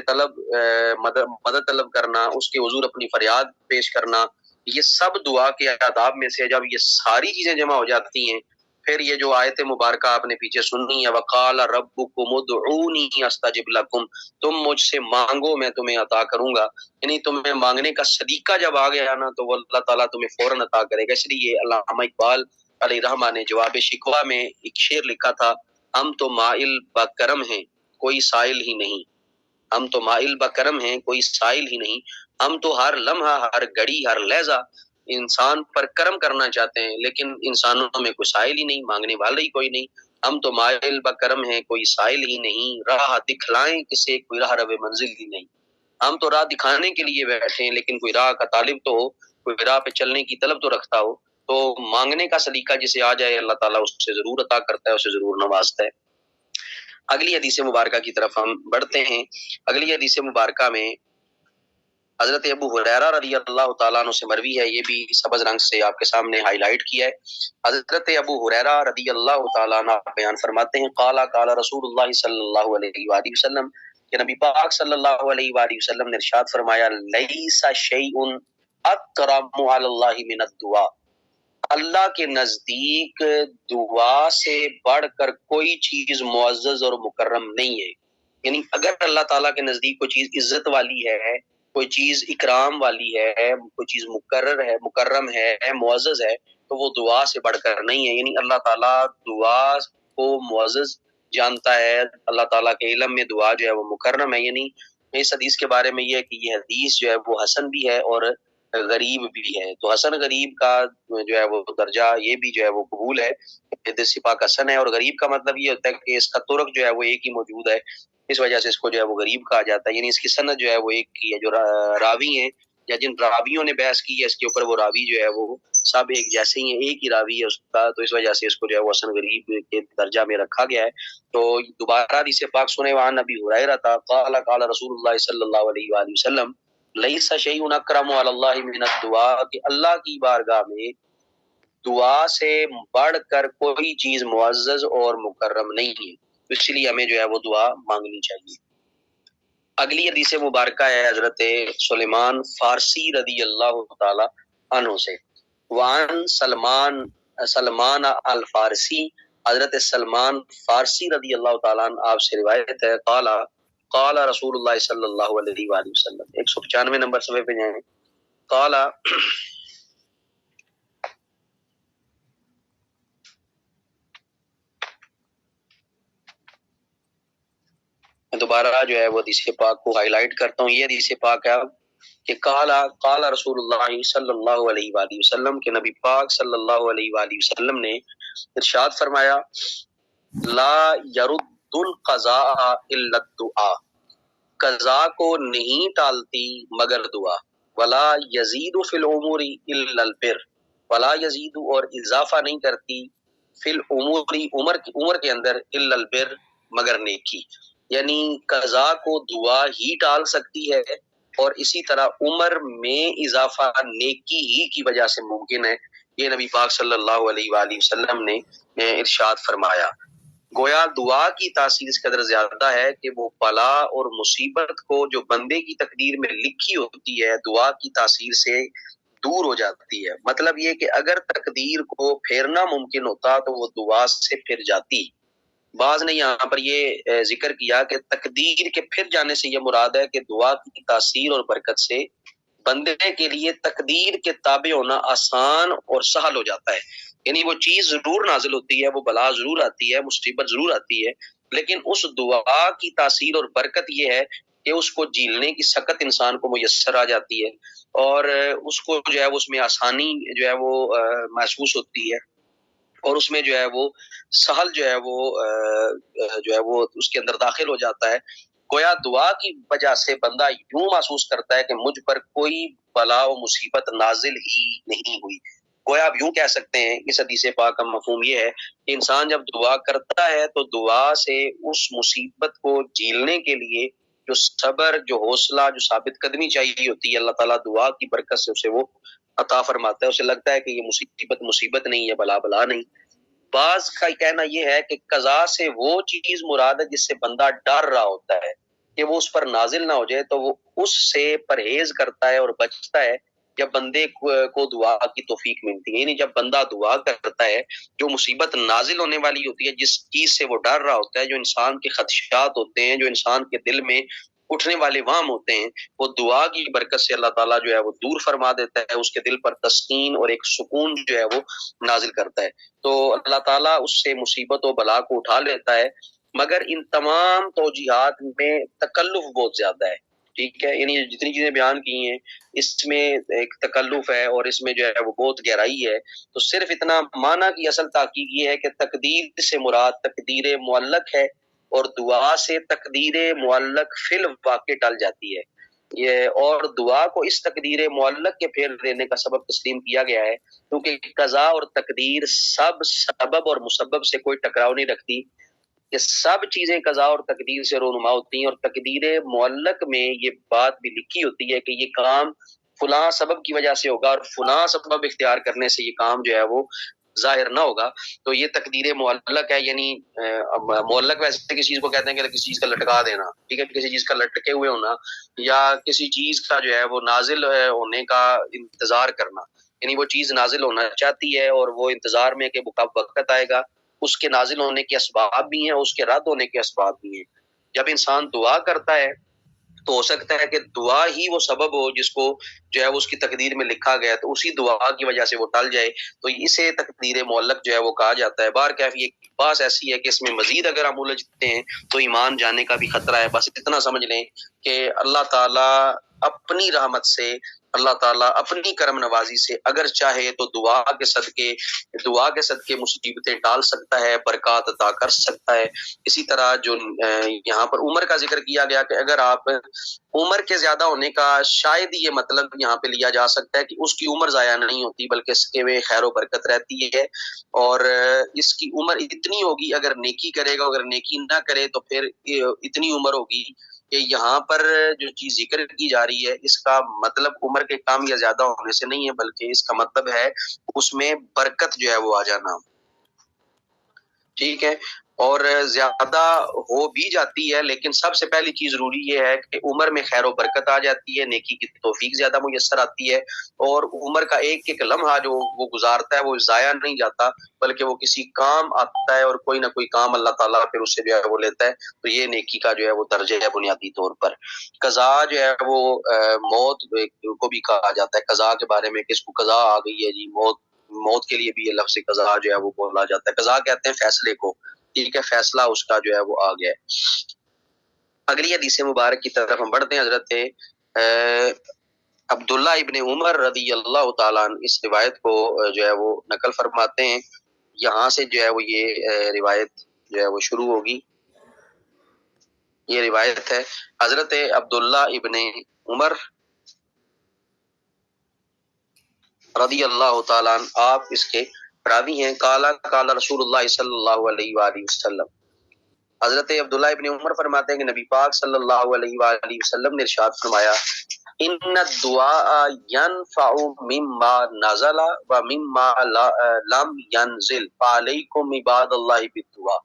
مدد طلب کرنا، اس کے حضور اپنی فریاد پیش کرنا، یہ سب دعا کے آداب میں سے. جب یہ ساری چیزیں جمع ہو جاتی ہیں، پھر یہ جو آیت مبارکہ آپ نے پیچھے سننی ہے، وقال ربکم ادعونی استجب لکم، تم مجھ سے مانگو میں تمہیں عطا کروں گا. یعنی تمہیں مانگنے کا صدیقہ جب آ گیا نا تو وہ اللہ تعالیٰ تمہیں فوراً عطا کرے گا. اس لیے علامہ اقبال علیہ رحمہ نے جواب شکوہ میں ایک شعر لکھا تھا، ہم تو مائل بکرم ہیں کوئی سائل ہی نہیں، ہم تو مائل بکرم ہیں کوئی سائل ہی نہیں، ہم تو ہر لمحہ ہر گھڑی ہر لہجہ انسان پر کرم کرنا چاہتے ہیں، لیکن انسانوں میں کوئی سائل ہی نہیں، مانگنے والا ہی کوئی نہیں. ہم تو مائل بکرم ہیں کوئی سائل ہی نہیں، راہ دکھلائیں کسے کوئی راہ رو منزل ہی نہیں. ہم تو راہ دکھانے کے لیے بیٹھے ہیں، لیکن کوئی راہ کا طالب تو ہو، کوئی راہ پہ چلنے کی طلب تو رکھتا ہو. تو مانگنے کا سلیقہ جسے آ جائے اللہ تعالیٰ اس سے ضرور عطا کرتا ہے، اسے ضرور نوازتا ہے. اگلی حدیث مبارکہ کی طرف ہم بڑھتے ہیں. اگلی حدیث مبارکہ میں حضرت ابو ہریرہ رضی اللہ تعالیٰ عنہ سے مروی ہے، یہ بھی سبز رنگ سے آپ کے سامنے ہائی لائٹ کیا ہے. حضرت ابو ہریرہ رضی اللہ تعالیٰ عنہ بیان فرماتے ہیں، قال رسول اللہ صلی اللہ علیہ وآلہ وسلم، کہ نبی پاک صلی اللہ علیہ وآلہ وسلم نے ارشاد فرمایا، لیس شیء اکرم علی اللہ من الدعاء، اللہ کے نزدیک دعا سے بڑھ کر کوئی چیز معزز اور مکرم نہیں ہے. یعنی اگر اللہ تعالیٰ کے نزدیک کوئی چیز عزت والی ہے، کوئی چیز اکرام والی ہے، کوئی چیز مقرر ہے، مکرم ہے، معزز ہے، تو وہ دعا سے بڑھ کر نہیں ہے. یعنی اللہ تعالیٰ دعا کو معزز جانتا ہے، اللہ تعالیٰ کے علم میں دعا جو ہے وہ مکرم ہے. یعنی اس حدیث کے بارے میں یہ ہے کہ یہ حدیث جو ہے وہ حسن بھی ہے اور غریب بھی ہے. تو حسن غریب کا جو ہے وہ درجہ یہ بھی جو ہے وہ قبول ہے، حدیث پاک حسن ہے. اور غریب کا مطلب یہ ہوتا ہے کہ اس کا طرق جو ہے وہ ایک ہی موجود ہے، اس وجہ سے اس کو جو ہے وہ غریب کہا جاتا ہے. یعنی اس کی سند جو ہے وہ ایک کی ہے. جو راوی ہیں یا جن راویوں نے بحث کی ہے اس کے اوپر، وہ راوی جو ہے وہ سب ایک جیسے ہی ہیں، ایک ہی راوی ہے اس کا، تو اس وجہ سے اس کو جو ہے وہ حسن غریب کے درجہ میں رکھا گیا ہے. تو دوبارہ حدیث پاک سنے، وعن ابی ہریرہ قال رسول اللہ صلی اللہ علیہ وآلہ وسلم، لیس شیء اکرم علی اللہ من الدعاء، کہ اللہ کی بارگاہ میں دعا سے بڑھ کر کوئی چیز معزز اور مکرم نہیں ہے. اس لیے ہمیں جو ہے وہ دعا مانگنی چاہیے. اگلی حدیث مبارکہ ہے حضرت سلیمان فارسی رضی اللہ تعالی عنہ سے. وعن سلمان الفارسی، حضرت سلمان فارسی رضی اللہ تعالیٰ عنہ آپ سے روایت ہے، قال رسول اللہ صلی اللہ علیہ وآلہ وسلم، 195 نمبر صفحے پہ جائیں. قال، میں دوبارہ جو ہے وہ حدیث پاک کو ہائی لائٹ کرتا ہوں. یہ حدیث پاک ہے کہ قال رسول اللہ صلی اللہ علیہ وآلہ وسلم، کہ نبی پاک صلی اللہ علیہ وآلہ وسلم نے ارشاد فرمایا، لا يرد القضاء الا الدعاء، قضا کو نہیں ٹالتی مگر دعا. ولا یزید فی الامور الا البر، ولا یزید اور اضافہ نہیں کرتی فی الامور عمر کے اندر الا البر مگر نیکی. یعنی قضا کو دعا ہی ٹال سکتی ہے، اور اسی طرح عمر میں اضافہ نیکی ہی کی وجہ سے ممکن ہے. یہ نبی پاک صلی اللہ علیہ وآلہ وسلم نے ارشاد فرمایا. گویا دعا کی تاثیر اس قدر زیادہ ہے کہ وہ بلا اور مصیبت کو جو بندے کی تقدیر میں لکھی ہوتی ہے دعا کی تاثیر سے دور ہو جاتی ہے۔ مطلب یہ کہ اگر تقدیر کو پھیرنا ممکن ہوتا تو وہ دعا سے پھر جاتی۔ بعض نے یہاں پر یہ ذکر کیا کہ تقدیر کے پھر جانے سے یہ مراد ہے کہ دعا کی تاثیر اور برکت سے بندے کے لیے تقدیر کے تابع ہونا آسان اور سہل ہو جاتا ہے۔ یعنی وہ چیز ضرور نازل ہوتی ہے، وہ بلا ضرور آتی ہے، مصیبت ضرور آتی ہے، لیکن اس دعا کی تاثیر اور برکت یہ ہے کہ اس کو جھیلنے کی سکت انسان کو میسر آ جاتی ہے، اور اس کو جو ہے اس میں آسانی جو ہے وہ محسوس ہوتی ہے، اور اس میں جو ہے وہ سہل جو ہے وہ اس کے اندر داخل ہو جاتا ہے۔ گویا دعا کی وجہ سے بندہ یوں محسوس کرتا ہے کہ مجھ پر کوئی بلا و مصیبت نازل ہی نہیں ہوئی۔ گویا آپ یوں کہہ سکتے ہیں، اس حدیث پاک کا مفہوم یہ ہے کہ انسان جب دعا کرتا ہے تو دعا سے اس مصیبت کو جھیلنے کے لیے جو صبر، جو حوصلہ، جو ثابت قدمی چاہیے ہوتی ہے، اللہ تعالیٰ دعا کی برکت سے اسے وہ عطا فرماتا ہے۔ اسے لگتا ہے کہ یہ مصیبت نہیں ہے، بلا نہیں۔ بعض کا کہنا یہ ہے کہ قضا سے وہ چیز مراد ہے جس سے بندہ ڈر رہا ہوتا ہے کہ وہ اس پر نازل نہ ہو جائے، تو وہ اس سے پرہیز کرتا ہے اور بچتا ہے جب بندے کو دعا کی توفیق ملتی ہے۔ یعنی جب بندہ دعا کرتا ہے، جو مصیبت نازل ہونے والی ہوتی ہے، جس چیز سے وہ ڈر رہا ہوتا ہے، جو انسان کے خدشات ہوتے ہیں، جو انسان کے دل میں اٹھنے والے وہم ہوتے ہیں، وہ دعا کی برکت سے اللہ تعالیٰ جو ہے وہ دور فرما دیتا ہے، اس کے دل پر تسکین اور ایک سکون جو ہے وہ نازل کرتا ہے۔ تو اللہ تعالیٰ اس سے مصیبت و بلا کو اٹھا لیتا ہے، مگر ان تمام توجیہات میں تکلف بہت زیادہ ہے۔ ٹھیک ہے، یعنی جتنی چیزیں بیان کی ہیں اس میں ایک تکلف ہے اور اس میں جو ہے وہ بہت گہرائی ہے۔ تو صرف اتنا معنی کی اصل تحقیق یہ ہے کہ تقدیر سے مراد تقدیر معلق ہے، اور دعا سے تقدیر معلق فی الواقع ٹل جاتی ہے۔ یہ اور دعا کو اس تقدیر معلق کے پھیر دینے کا سبب تسلیم کیا گیا ہے، کیونکہ قضا اور تقدیر سب سبب اور مسبب سے کوئی ٹکراؤ نہیں رکھتی، کہ سب چیزیں قضا اور تقدیر سے رونما ہوتی ہیں، اور تقدیر معلق میں یہ بات بھی لکھی ہوتی ہے کہ یہ کام فلاں سبب کی وجہ سے ہوگا اور فلاں سبب اختیار کرنے سے یہ کام جو ہے وہ ظاہر نہ ہوگا۔ تو یہ تقدیر معلق ہے، یعنی معلق ویسے کسی چیز کو کہتے ہیں کہ کسی چیز کا لٹکا دینا، ٹھیک ہے، کسی چیز کا لٹکے ہوئے ہونا، یا کسی چیز کا جو ہے وہ نازل ہونے کا انتظار کرنا۔ یعنی وہ چیز نازل ہونا چاہتی ہے اور وہ انتظار میں کہ کب وقت آئے گا، اس کے نازل ہونے کے اسباب بھی ہیں، اس کے رد ہونے کے اسباب بھی ہیں۔ جب انسان دعا کرتا ہے تو ہو سکتا ہے کہ دعا ہی وہ سبب ہو جس کو جو ہے اس کی تقدیر میں لکھا گیا، تو اسی دعا کی وجہ سے وہ ٹل جائے، تو اسے تقدیر معلق جو ہے وہ کہا جاتا ہے۔ بہرکیف یہ بات ایسی ہے کہ اس میں مزید اگر ہم الجھتے ہیں تو ایمان جانے کا بھی خطرہ ہے۔ بس اتنا سمجھ لیں کہ اللہ تعالیٰ اپنی رحمت سے، اللہ تعالیٰ اپنی کرم نوازی سے اگر چاہے تو دعا کے صدقے مصیبتیں ٹال سکتا ہے، برکات عطا کر سکتا ہے۔ اسی طرح جو یہاں پر عمر کا ذکر کیا گیا کہ اگر آپ عمر کے زیادہ ہونے کا شاید یہ مطلب یہاں پہ لیا جا سکتا ہے کہ اس کی عمر ضائع نہیں ہوتی بلکہ اس کے میں خیر و برکت رہتی ہے، اور اس کی عمر اتنی ہوگی، اگر نیکی کرے گا، اگر نیکی نہ کرے تو پھر اتنی عمر ہوگی کہ یہاں پر جو چیز ذکر کی جا رہی ہے اس کا مطلب عمر کے کم یا زیادہ ہونے سے نہیں ہے، بلکہ اس کا مطلب ہے اس میں برکت جو ہے وہ آ جانا۔ ٹھیک ہے، اور زیادہ ہو بھی جاتی ہے، لیکن سب سے پہلی چیز ضروری یہ ہے کہ عمر میں خیر و برکت آ جاتی ہے، نیکی کی توفیق زیادہ میسر آتی ہے، اور عمر کا ایک ایک لمحہ جو وہ گزارتا ہے وہ ضائع نہیں جاتا بلکہ وہ کسی کام آتا ہے، اور کوئی نہ کوئی کام اللہ تعالیٰ پھر اس سے جو ہے وہ لیتا ہے۔ تو یہ نیکی کا جو ہے وہ درجہ ہے بنیادی طور پر۔ قضا جو ہے وہ موت کو بھی کہا جاتا ہے قضا کے بارے میں، کہ اس کو قضا آ گئی ہے جی، موت کے لیے بھی یہ لفظ قضا جو ہے وہ بولا جاتا ہے۔ قضا کہتے ہیں فیصلے کو، ٹھیک ہے، فیصلہ اس کا جو ہے وہ آ گیا ہے۔ اگلی حدیث مبارک کی طرف ہم بڑھتے ہیں۔ حضرت عبداللہ ابن عمر رضی اللہ تعالیٰ عنہ اس روایت کو جو ہے وہ نقل فرماتے ہیں۔ یہاں سے جو ہے وہ یہ روایت جو ہے وہ شروع ہوگی۔ یہ روایت ہے حضرت عبداللہ ابن عمر رضی اللہ تعالیٰ عنہ، آپ اس کے راوی ہیں۔ قال رسول اللہ صلی اللہ علیہ وآلہ وسلم، حضرت عبداللہ ابن عمر فرماتے ہیں کہ نبی پاک صلی اللہ علیہ وآلہ وسلم نے ارشاد فرمایا، ان الدعاء ينفع مما نزل ومما لم ينزل فعليكم عباد اللہ بالدعاء۔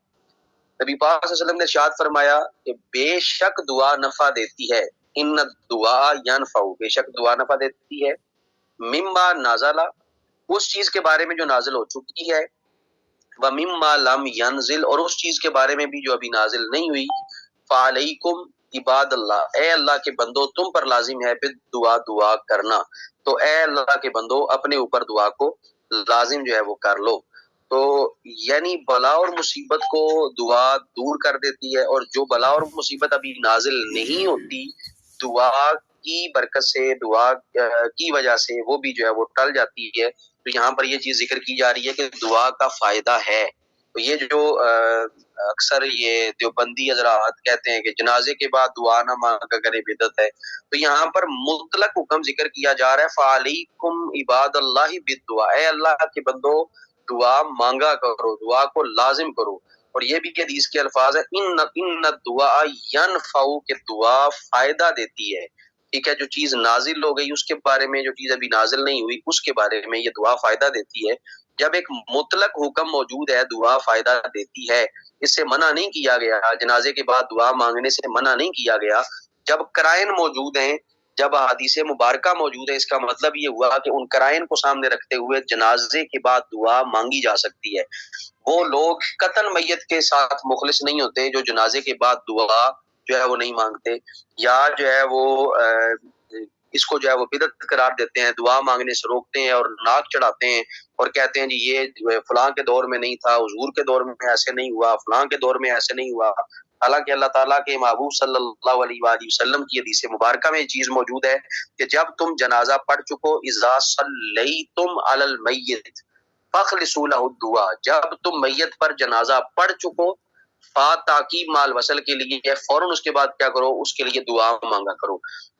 نبی پاک صلی اللہ علیہ وسلم نے ارشاد فرمایا کہ بے شک دعا نفع دیتی ہے، ان دعا ینفع، بے شک دعا نفع دیتی ہے، مما نازلہ، اس چیز کے بارے میں جو نازل ہو چکی ہے، ومما لم ینزل، اور اس چیز کے بارے میں بھی جو ابھی نازل نہیں ہوئی، فعلیکم عباد اللہ، اے اللہ کے بندو تم پر لازم ہے بالدعا، دعا کرنا، تو اے اللہ کے بندو اپنے اوپر دعا کو لازم جو ہے وہ کر لو۔ تو یعنی بلا اور مصیبت کو دعا دور کر دیتی ہے، اور جو بلا اور مصیبت ابھی نازل نہیں ہوتی، دعا کی برکت سے، دعا کی وجہ سے وہ بھی جو ہے وہ ٹل جاتی ہے۔ تو یہاں پر یہ چیز ذکر کی جا رہی ہے کہ دعا کا فائدہ ہے۔ تو یہ جو اکثر یہ دیوبندی حضرات کہتے ہیں کہ جنازے کے بعد دعا نہ مانگا کرے بدعت ہے، تو یہاں پر مطلق حکم ذکر کیا جا رہا ہے، فعلیکم عباد اللہ بالدعا، اے اللہ کے بندو دعا مانگا کرو، دعا کو لازم کرو۔ اور یہ بھی حدیث کے الفاظ ہے، ان الدعاء ینفع، کہ دعا فائدہ دیتی ہے۔ ٹھیک ہے، جو چیز نازل ہو گئی اس کے بارے میں، جو چیز ابھی نازل نہیں ہوئی اس کے بارے میں یہ دعا فائدہ دیتی ہے۔ جب ایک مطلق حکم موجود ہے دعا فائدہ دیتی ہے، اس سے منع نہیں کیا گیا، جنازے کے بعد دعا مانگنے سے منع نہیں کیا گیا، جب قرائن موجود ہیں، جب حدیث مبارکہ موجود ہے، اس کا مطلب یہ ہوا کہ ان قرائن کو سامنے رکھتے ہوئے جنازے کے بعد دعا مانگی جا سکتی ہے۔ وہ لوگ قطن میت کے ساتھ مخلص نہیں ہوتے جو جنازے کے بعد دعا جو ہے وہ نہیں مانگتے، یا جو ہے وہ اس کو جو ہے وہ بدعت قرار دیتے ہیں، دعا مانگنے سے روکتے ہیں اور ناک چڑھاتے ہیں اور کہتے ہیں جی یہ فلاں کے دور میں نہیں تھا، حضور کے دور میں ایسے نہیں ہوا، فلاں کے دور میں ایسے نہیں ہوا۔ حالانکہ اللہ تعالیٰ کے محبوب صلی اللہ علیہ وآلہ وسلم کی حدیث مبارکہ میں یہ چیز موجود ہے کہ جب تم جنازہ پڑھ چکو، اذا صلیتم علی المیت فاخلصوا له الدعاء، جب تم میت پر جنازہ پڑھ چکو، تاکیب مال وصل کے لیے فوراً اس کے بعد کیا کرو، اس کے لیے دعا مانگا کرو۔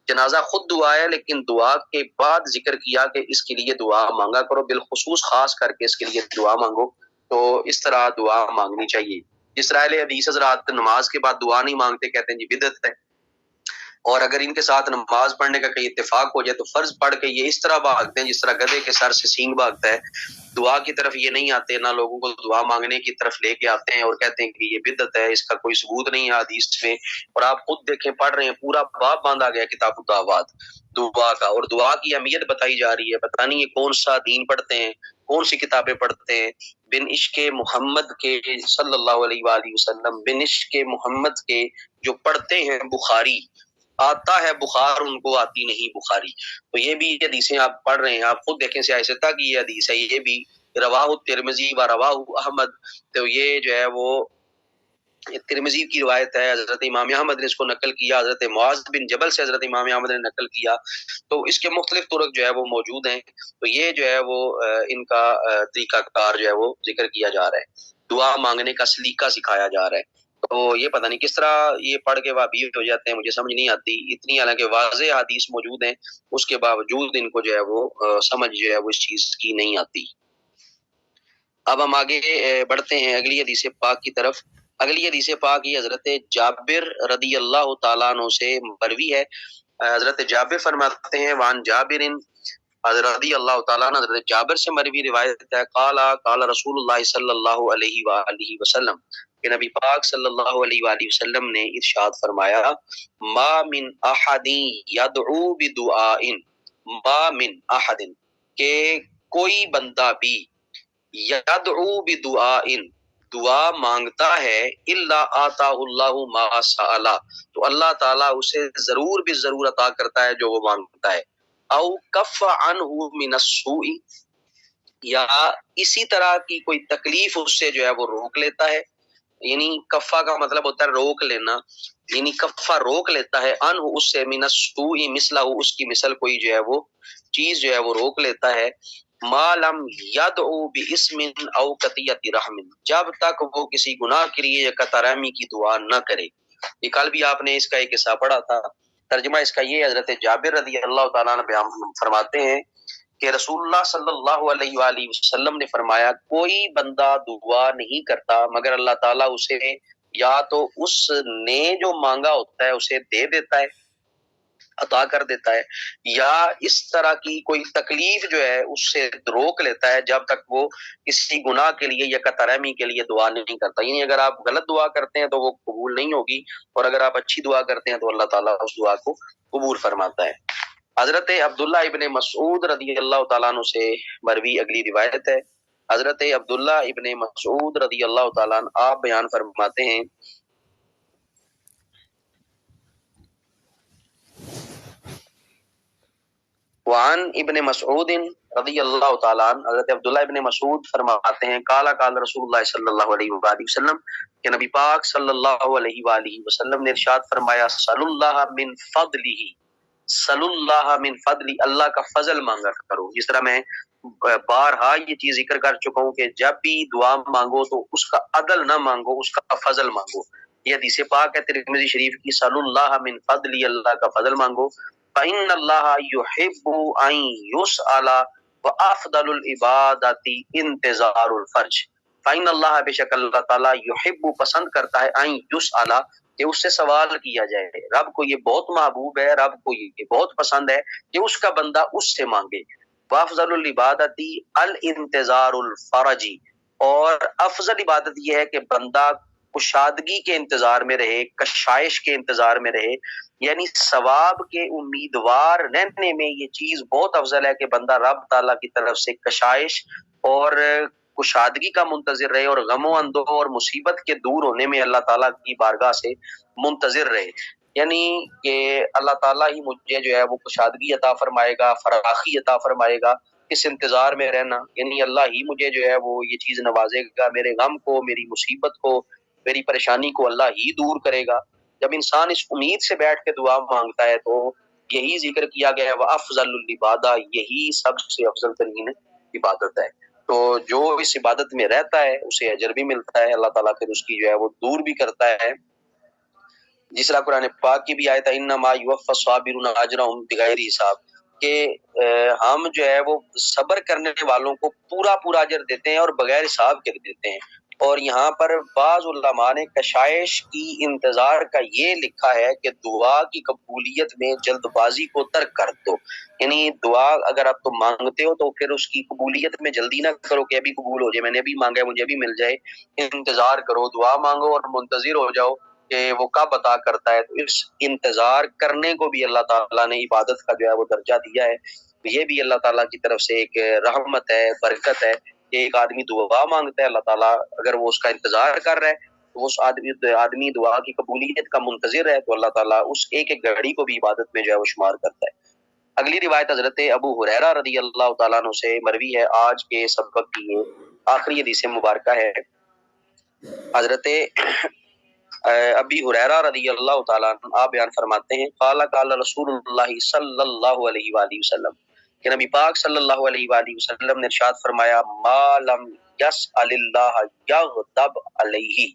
جنازہ خود دعا ہے، لیکن دعا کے بعد ذکر کیا کہ اس کے لیے دعا مانگا کرو، بالخصوص خاص کر کے اس کے لیے دعا مانگو۔ تو اس طرح دعا مانگنی چاہیے۔ جس طرح اہل حدیث حضرات نماز کے بعد دعا نہیں مانگتے، کہتے ہیں جی بدعت ہے، اور اگر ان کے ساتھ نماز پڑھنے کا کہیں اتفاق ہو جائے تو فرض پڑھ کے یہ اس طرح بھاگتے ہیں جس طرح گدھے کے سر سے سینگ بھاگتا ہے، دعا کی طرف یہ نہیں آتے، نہ لوگوں کو دعا مانگنے کی طرف لے کے آتے ہیں، اور کہتے ہیں کہ یہ بدعت ہے، اس کا کوئی ثبوت نہیں ہے حدیث میں۔ اور آپ خود دیکھیں، پڑھ رہے ہیں، پورا باب باندھا گیا کتاب الدعوات دعا کا، اور دعا کی اہمیت بتائی جا رہی ہے۔ پتہ نہیں یہ کون سا دین پڑھتے ہیں، کون سی کتابیں پڑھتے ہیں، بن عشق محمد کے صلی اللہ علیہ وآلہ وسلم، بن عشق محمد کے جو پڑھتے ہیں بخاری، آتا ہے بخار ان کو آتی نہیں بخاری۔ تو یہ بھی حدیثیں آپ پڑھ رہے ہیں، آپ خود دیکھیں سیاستہ کی یہ حدیث ہے، یہ بھی رواہ ترمذی و رواہ احمد، تو یہ جو ہے وہ ترمذی کی روایت ہے، حضرت امام احمد نے اس کو نقل کیا، حضرت معاذ بن جبل سے حضرت امام احمد نے نقل کیا، تو اس کے مختلف طرق جو ہے وہ موجود ہیں۔ تو یہ جو ہے وہ ان کا طریقہ کار جو ہے وہ ذکر کیا جا رہا ہے، دعا مانگنے کا سلیقہ سکھایا جا رہا ہے۔ تو یہ پتہ نہیں کس طرح یہ پڑھ کے وہابی ہو جاتے ہیں، مجھے سمجھ نہیں آتی، اتنی حالانکہ واضح حدیث موجود ہیں، اس کے باوجود ان کو جو ہے وہ سمجھ جو ہے وہ اس چیز کی نہیں آتی۔ اب ہم آگے بڑھتے ہیں اگلی حدیث پاک کی طرف۔ اگلی حدیث پاک یہ حضرت جابر رضی اللہ تعالیٰ عنہ سے مروی ہے۔ حضرت جابر فرماتے ہیں، وان جابر حضرت رضی اللہ تعالیٰ عنہ حضرت جابر سے مروی روایت ہے، قال رسول اللہ صلی اللہ علیہ وآلہ وسلم، کہ نبی پاک صلی اللہ علیہ وآلہ وسلم نے ارشاد فرمایا، ما من احد یدعو بدعاء، ما من احد، کہ کوئی بندہ بھی، یدعو بدعاء، دعا مانگتا ہے، الا آتاہ اللہ ما سأل، تو اللہ تعالیٰ اسے ضرور بھی ضرور عطا کرتا ہے جو وہ مانگتا ہے، او کف عنہ من السوء، یا اسی طرح کی کوئی تکلیف اس سے جو ہے وہ روک لیتا ہے، یعنی کفا کا مطلب ہوتا ہے روک لینا، یعنی کفا روک لیتا ہے، انہ اس سے، من السوء مثلہ، اس کی مثل کوئی جو ہے وہ چیز جو ہے وہ روک لیتا ہے، ما لم یدعو باسم او قطیعۃ رحم، جب تک وہ کسی گناہ کے لیے یا قطع رحمی کی دعا نہ کرے۔ یہ کل بھی آپ نے اس کا ایک حصہ پڑھا تھا، ترجمہ اس کا یہ، حضرت جابر رضی اللہ تعالیٰ عنہ بیان فرماتے ہیں کہ رسول اللہ صلی اللہ علیہ وآلہ وسلم نے فرمایا، کوئی بندہ دعا نہیں کرتا مگر اللہ تعالیٰ اسے یا تو اس نے جو مانگا ہوتا ہے اسے دے دیتا ہے، عطا کر دیتا ہے، یا اس طرح کی کوئی تکلیف جو ہے اس سے روک لیتا ہے جب تک وہ کسی گناہ کے لیے یا قطع رحمی کے لیے دعا نہیں کرتا. یعنی اگر آپ غلط دعا کرتے ہیں تو وہ قبول نہیں ہوگی، اور اگر آپ اچھی دعا کرتے ہیں تو اللہ تعالیٰ اس دعا کو قبول فرماتا ہے. حضرت عبداللہ ابن مسعود رضی اللہ تعالیٰ عنہ سے مروی اگلی روایت ہے. حضرت عبداللہ ابن مسعود رضی اللہ تعالیٰ عنہ آپ بیان فرماتے ہیں، وعن ابن مسعود رضی اللہ تعالیٰ عنہ، حضرت عبداللہ ابن مسعود فرماتے ہیں، قال قال رسول اللہ صلی اللہ علیہ وآلہ وسلم، کہ نبی پاک صلی اللہ علیہ وآلہ وسلم نے ارشاد فرمایا، صل اللہ من فضلہ، صل اللہ من فضلی، اللہ کا فضل مانگا کرو. جس طرح میں بارہا یہ چیز ذکر کر چکا ہوں کہ جب بھی دعا مانگو تو اس کا عدل نہ مانگو، اس کا فضل مانگو. یہ حدیث پاک ہے ترمذی شریف کی، صل اللہ من فضلی، اللہ کا فضل مانگو. فإن اللہ یحب ان یسأل وافضل العبادت انتظار الفرج. فإن اللہ، بے شک اللہ تعالیٰ، یحب پسند کرتا ہے، ان یسأل کہ اس سے سوال کیا جائے. رب کو یہ بہت محبوب ہے، رب کو یہ بہت پسند ہے کہ اس کا بندہ اس سے مانگے. وافضل العبادت الانتظار الفرجی، اور افضل عبادت یہ ہے کہ بندہ کشادگی کے انتظار میں رہے، کشائش کے انتظار میں رہے. یعنی ثواب کے امیدوار رہنے میں یہ چیز بہت افضل ہے کہ بندہ رب تعالیٰ کی طرف سے کشائش اور کشادگی کا منتظر رہے، اور غم و اندوہ اور مصیبت کے دور ہونے میں اللہ تعالیٰ کی بارگاہ سے منتظر رہے. یعنی کہ اللہ تعالیٰ ہی مجھے جو ہے وہ کشادگی عطا فرمائے گا، فراخی عطا فرمائے گا، اس انتظار میں رہنا. یعنی اللہ ہی مجھے جو ہے وہ یہ چیز نوازے گا، میرے غم کو، میری مصیبت کو، میری پریشانی کو اللہ ہی دور کرے گا. جب انسان اس امید سے بیٹھ کے دعا مانگتا ہے تو یہی ذکر کیا گیا ہے، وَأَفْضَلُ الْعِبَادَةِ، یہی سب سے افضل ترین عبادت ہے. تو جو اس عبادت میں رہتا ہے اسے اجر بھی ملتا ہے، اللہ تعالیٰ پھر اس کی جو ہے وہ دور بھی کرتا ہے. جس طرح قرآن پاک کی بھی آیت ہے، انما یوفی الصابرون اجرهم بغیر حساب، کہ ہم جو ہے وہ صبر کرنے والوں کو پورا پورا اجر دیتے ہیں اور بغیر حساب کے دیتے ہیں. اور یہاں پر بعض علماء نے کشائش کی انتظار کا یہ لکھا ہے کہ دعا کی قبولیت میں جلد بازی کو ترک کر دو. یعنی دعا اگر آپ تم مانگتے ہو تو پھر اس کی قبولیت میں جلدی نہ کرو کہ ابھی قبول ہو جائے، میں نے ابھی مانگا ہے مجھے ابھی مل جائے. انتظار کرو، دعا مانگو اور منتظر ہو جاؤ کہ وہ کب عطا کرتا ہے. تو اس انتظار کرنے کو بھی اللہ تعالیٰ نے عبادت کا جو ہے وہ درجہ دیا ہے. یہ بھی اللہ تعالیٰ کی طرف سے ایک رحمت ہے، برکت ہے کہ ایک آدمی دعا مانگتا ہے، اللہ تعالیٰ اگر وہ اس کا انتظار کر رہا ہے تو وہ آدمی دعا کی قبولیت کا منتظر ہے، تو اللہ تعالیٰ اس ایک ایک گھڑی کو بھی عبادت میں جو ہے وہ شمار کرتا ہے. اگلی روایت حضرت ابو ہریرہ رضی اللہ تعالیٰ عنہ سے مروی ہے. آج کے سبق کی یہ آخری حدیث مبارکہ ہے. حضرت ابی ہریرہ رضی اللہ تعالیٰ عنہ آپ بیان فرماتے ہیں، قال قال رسول اللہ صلی اللہ علیہ وآلہ وسلم، کہ نبی پاک صلی اللہ علیہ وآلہ وسلم نے ارشاد فرمایا، ما لم یسأل اللہ یغضب علیہ،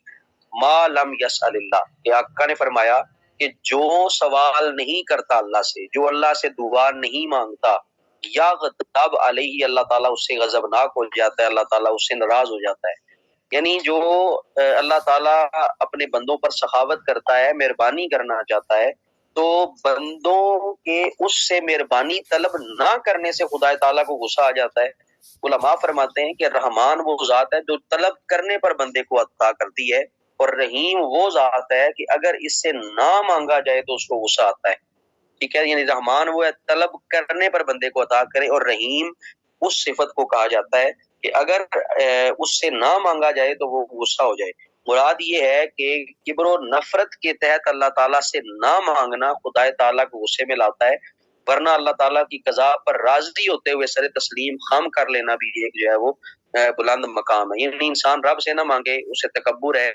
ما لم یسأل اللہ، کہ آقا نے فرمایا کہ جو سوال نہیں کرتا اللہ سے، جو اللہ سے دعا نہیں مانگتا، یغضب علیہ، اللہ تعالیٰ اس سے غضبناک ہو جاتا ہے، اللہ تعالیٰ اس سے ناراض ہو جاتا ہے. یعنی جو اللہ تعالیٰ اپنے بندوں پر سخاوت کرتا ہے، مہربانی کرنا چاہتا ہے، تو بندوں کے اس سے مہربانی طلب نہ کرنے سے خدا تعالیٰ کو غصہ آ جاتا ہے. علماء فرماتے ہیں کہ رحمان وہ ذات ہے جو طلب کرنے پر بندے کو عطا کرتی ہے، اور رحیم وہ ذات ہے کہ اگر اس سے نہ مانگا جائے تو اس کو غصہ آتا ہے. ٹھیک ہے، یعنی رحمان وہ ہے طلب کرنے پر بندے کو عطا کرے، اور رحیم اس صفت کو کہا جاتا ہے کہ اگر اس سے نہ مانگا جائے تو وہ غصہ ہو جائے. مراد یہ ہے کہ کبر و نفرت کے تحت اللہ تعالیٰ سے نہ مانگنا خدا تعالیٰ کو غصے میں لاتا ہے، ورنہ اللہ تعالیٰ کی قضا پر راضی ہوتے ہوئے سر تسلیم خم کر لینا بھی ایک جو ہے وہ بلند مقام ہے. یعنی انسان رب سے نہ مانگے، اسے تکبر ہے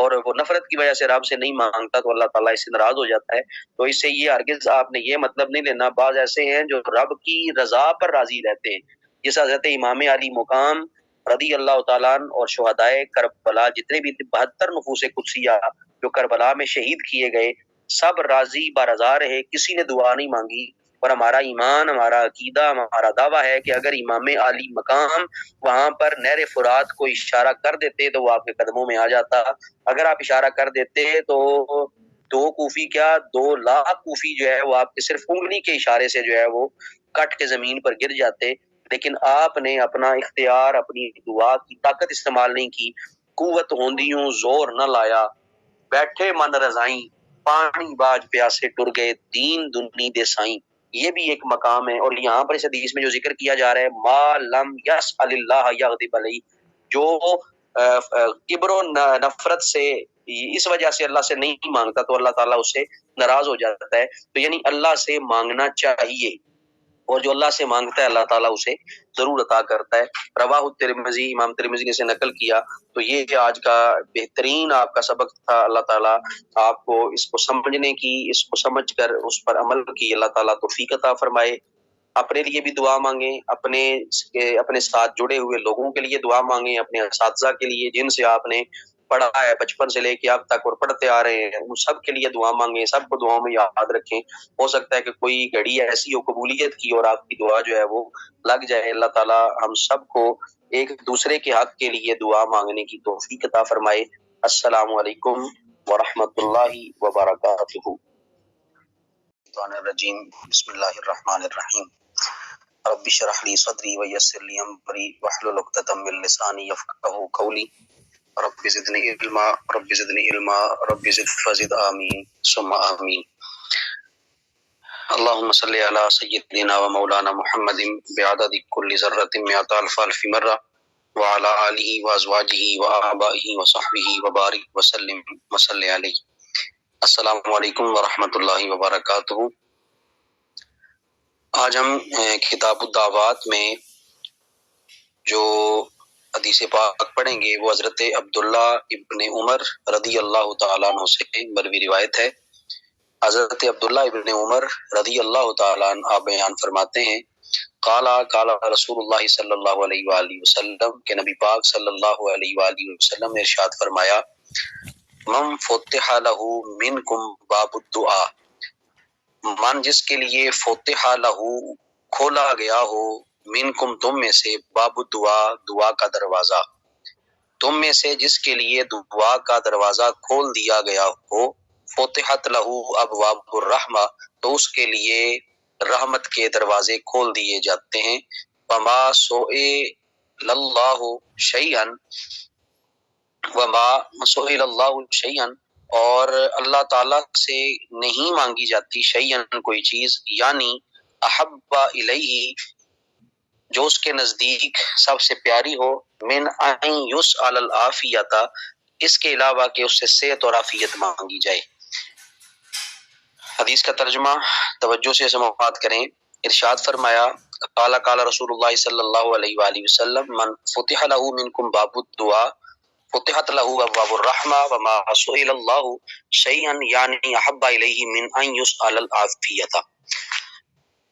اور وہ نفرت کی وجہ سے رب سے نہیں مانگتا تو اللہ تعالیٰ اس سے ناراض ہو جاتا ہے. تو اس سے یہ ہرگز آپ نے یہ مطلب نہیں لینا. بعض ایسے ہیں جو رب کی رضا پر راضی رہتے ہیں، جس حضرت امام علی مقام رضی اللہ تعالیٰ عنہ اور شہدائے کربلا، جتنے بھی 72 نفوس قدسیہ جو کربلا میں شہید کیے گئے، سب راضی برضا رہے، کسی نے دعا نہیں مانگی. اور ہمارا ایمان، ہمارا عقیدہ، ہمارا دعویٰ ہے کہ اگر امام علی مقام وہاں پر نہر فرات کو اشارہ کر دیتے تو وہ آپ کے قدموں میں آ جاتا. اگر آپ اشارہ کر دیتے تو 2 کوفی کیا 2 لاکھ کوفی جو ہے وہ آپ کے صرف انگلی کے اشارے سے جو ہے وہ کٹ کے زمین پر گر جاتے، لیکن آپ نے اپنا اختیار، اپنی دعا کی طاقت استعمال نہیں کی، قوت ہوندیوں زور نہ لایا، بیٹھے من رضائیں، پانی باج پیاسے ٹر گئے، دین دنی دے سائیں۔ یہ بھی ایک مقام ہے، اور یہاں پر اس حدیث میں جو ذکر کیا جا رہا ہے ما لم یسأل اللہ یغضب علیہ، جو کبر و نفرت سے اس وجہ سے اللہ سے نہیں مانگتا تو اللہ تعالیٰ اس سے ناراض ہو جاتا ہے، تو یعنی اللہ سے مانگنا چاہیے، اور جو اللہ سے مانگتا ہے اللہ تعالیٰ اسے ضرور عطا کرتا ہے۔ رواہ الترمذی، امام ترمذی نے اسے نقل کیا۔ تو یہ آج کا بہترین آپ کا سبق تھا۔ اللہ تعالیٰ آپ کو اس کو سمجھنے کی، اس کو سمجھ کر اس پر عمل کی اللہ تعالیٰ توفیق عطا فرمائے۔ اپنے لیے بھی دعا مانگیں، اپنے ساتھ جڑے ہوئے لوگوں کے لیے دعا مانگیں، اپنے اساتذہ کے لیے جن سے آپ نے پڑھا ہے بچپن سے لے کے اب تک اور پڑھتے آ رہے ہیں، ان سب کے لیے دعا مانگیں، سب کو دعاؤں میں یاد رکھیں۔ ہو سکتا ہے کہ کوئی گھڑی ایسی ہو قبولیت کی اور آپ کی دعا جو ہے وہ لگ جائے۔ اللہ تعالیٰ ہم سب کو ایک دوسرے کے حق کے لیے دعا مانگنے کی توفیق عطا فرمائے۔ السلام علیکم ورحمۃ اللہ وبرکاتہ۔ الرجیم، بسم اللہ الرحمن الرحیم۔ رب اشرح لي صدری ویسر لي امری واحلل عقدۃ من لسانی یفقهوا قولی۔ رب زدنی علما، رب زدنی علما، رب زد فزد، آمین ثم آمین۔ اللهم صل على سيدنا ومولانا محمد بعدد كل ذرة مئة ألف مرة، وعلى آله وأزواجه وآبائه وصحبه وبارك وسلم وصل عليه۔ السلام علیکم ورحمۃ اللہ وبرکاتہ۔ آج ہم کتاب الدعوات میں جو حدیث پاک پڑھیں گے وہ حضرت عبداللہ ابن عمر رضی اللہ تعالیٰ عنہ سے مروی روایت ہے۔ حضرت عبداللہ ابن عمر رضی اللہ تعالیٰ عنہ آپ بیان فرماتے ہیں، قال رسول اللہ صلی اللہ علیہ وآلہ وسلم، کہ نبی پاک صلی اللہ علیہ وآلہ وسلم نے ارشاد فرمایا، من فتح لہ منکم باب الدعاء، من جس کے لیے فتح لہ کھولا گیا ہو، منکم تم میں سے، باب الدعاء دعا کا دروازہ، تم میں سے جس کے لیے دعا کا دروازہ کھول دیا گیا ہو، فتحت لہ ابواب الرحمہ، تو اس کے لیے رحمت کے دروازے کھول دیے جاتے ہیں۔ وما سئل اللہ شیئا، وما سئل اللہ شیئا، اور اللہ تعالیٰ سے نہیں مانگی جاتی شیئا کوئی چیز، یعنی احب الیہ جو اس کے نزدیک سب سے پیاری ہو، من ان یسأل العافیۃ اس کے علاوہ کہ اس سے صحت اور عافیت مانگی جائے۔ حدیث کا ترجمہ توجہ سے سماعت کریں۔ ارشاد فرمایا، قال رسول اللہ صلی اللہ علیہ وآلہ وسلم، من فتح لہ منکم باب الدعاء فتحت لہ ابواب الرحمہ وما سئل اللہ شیئا یعنی احب الیہ من ان یسأل العافیۃ،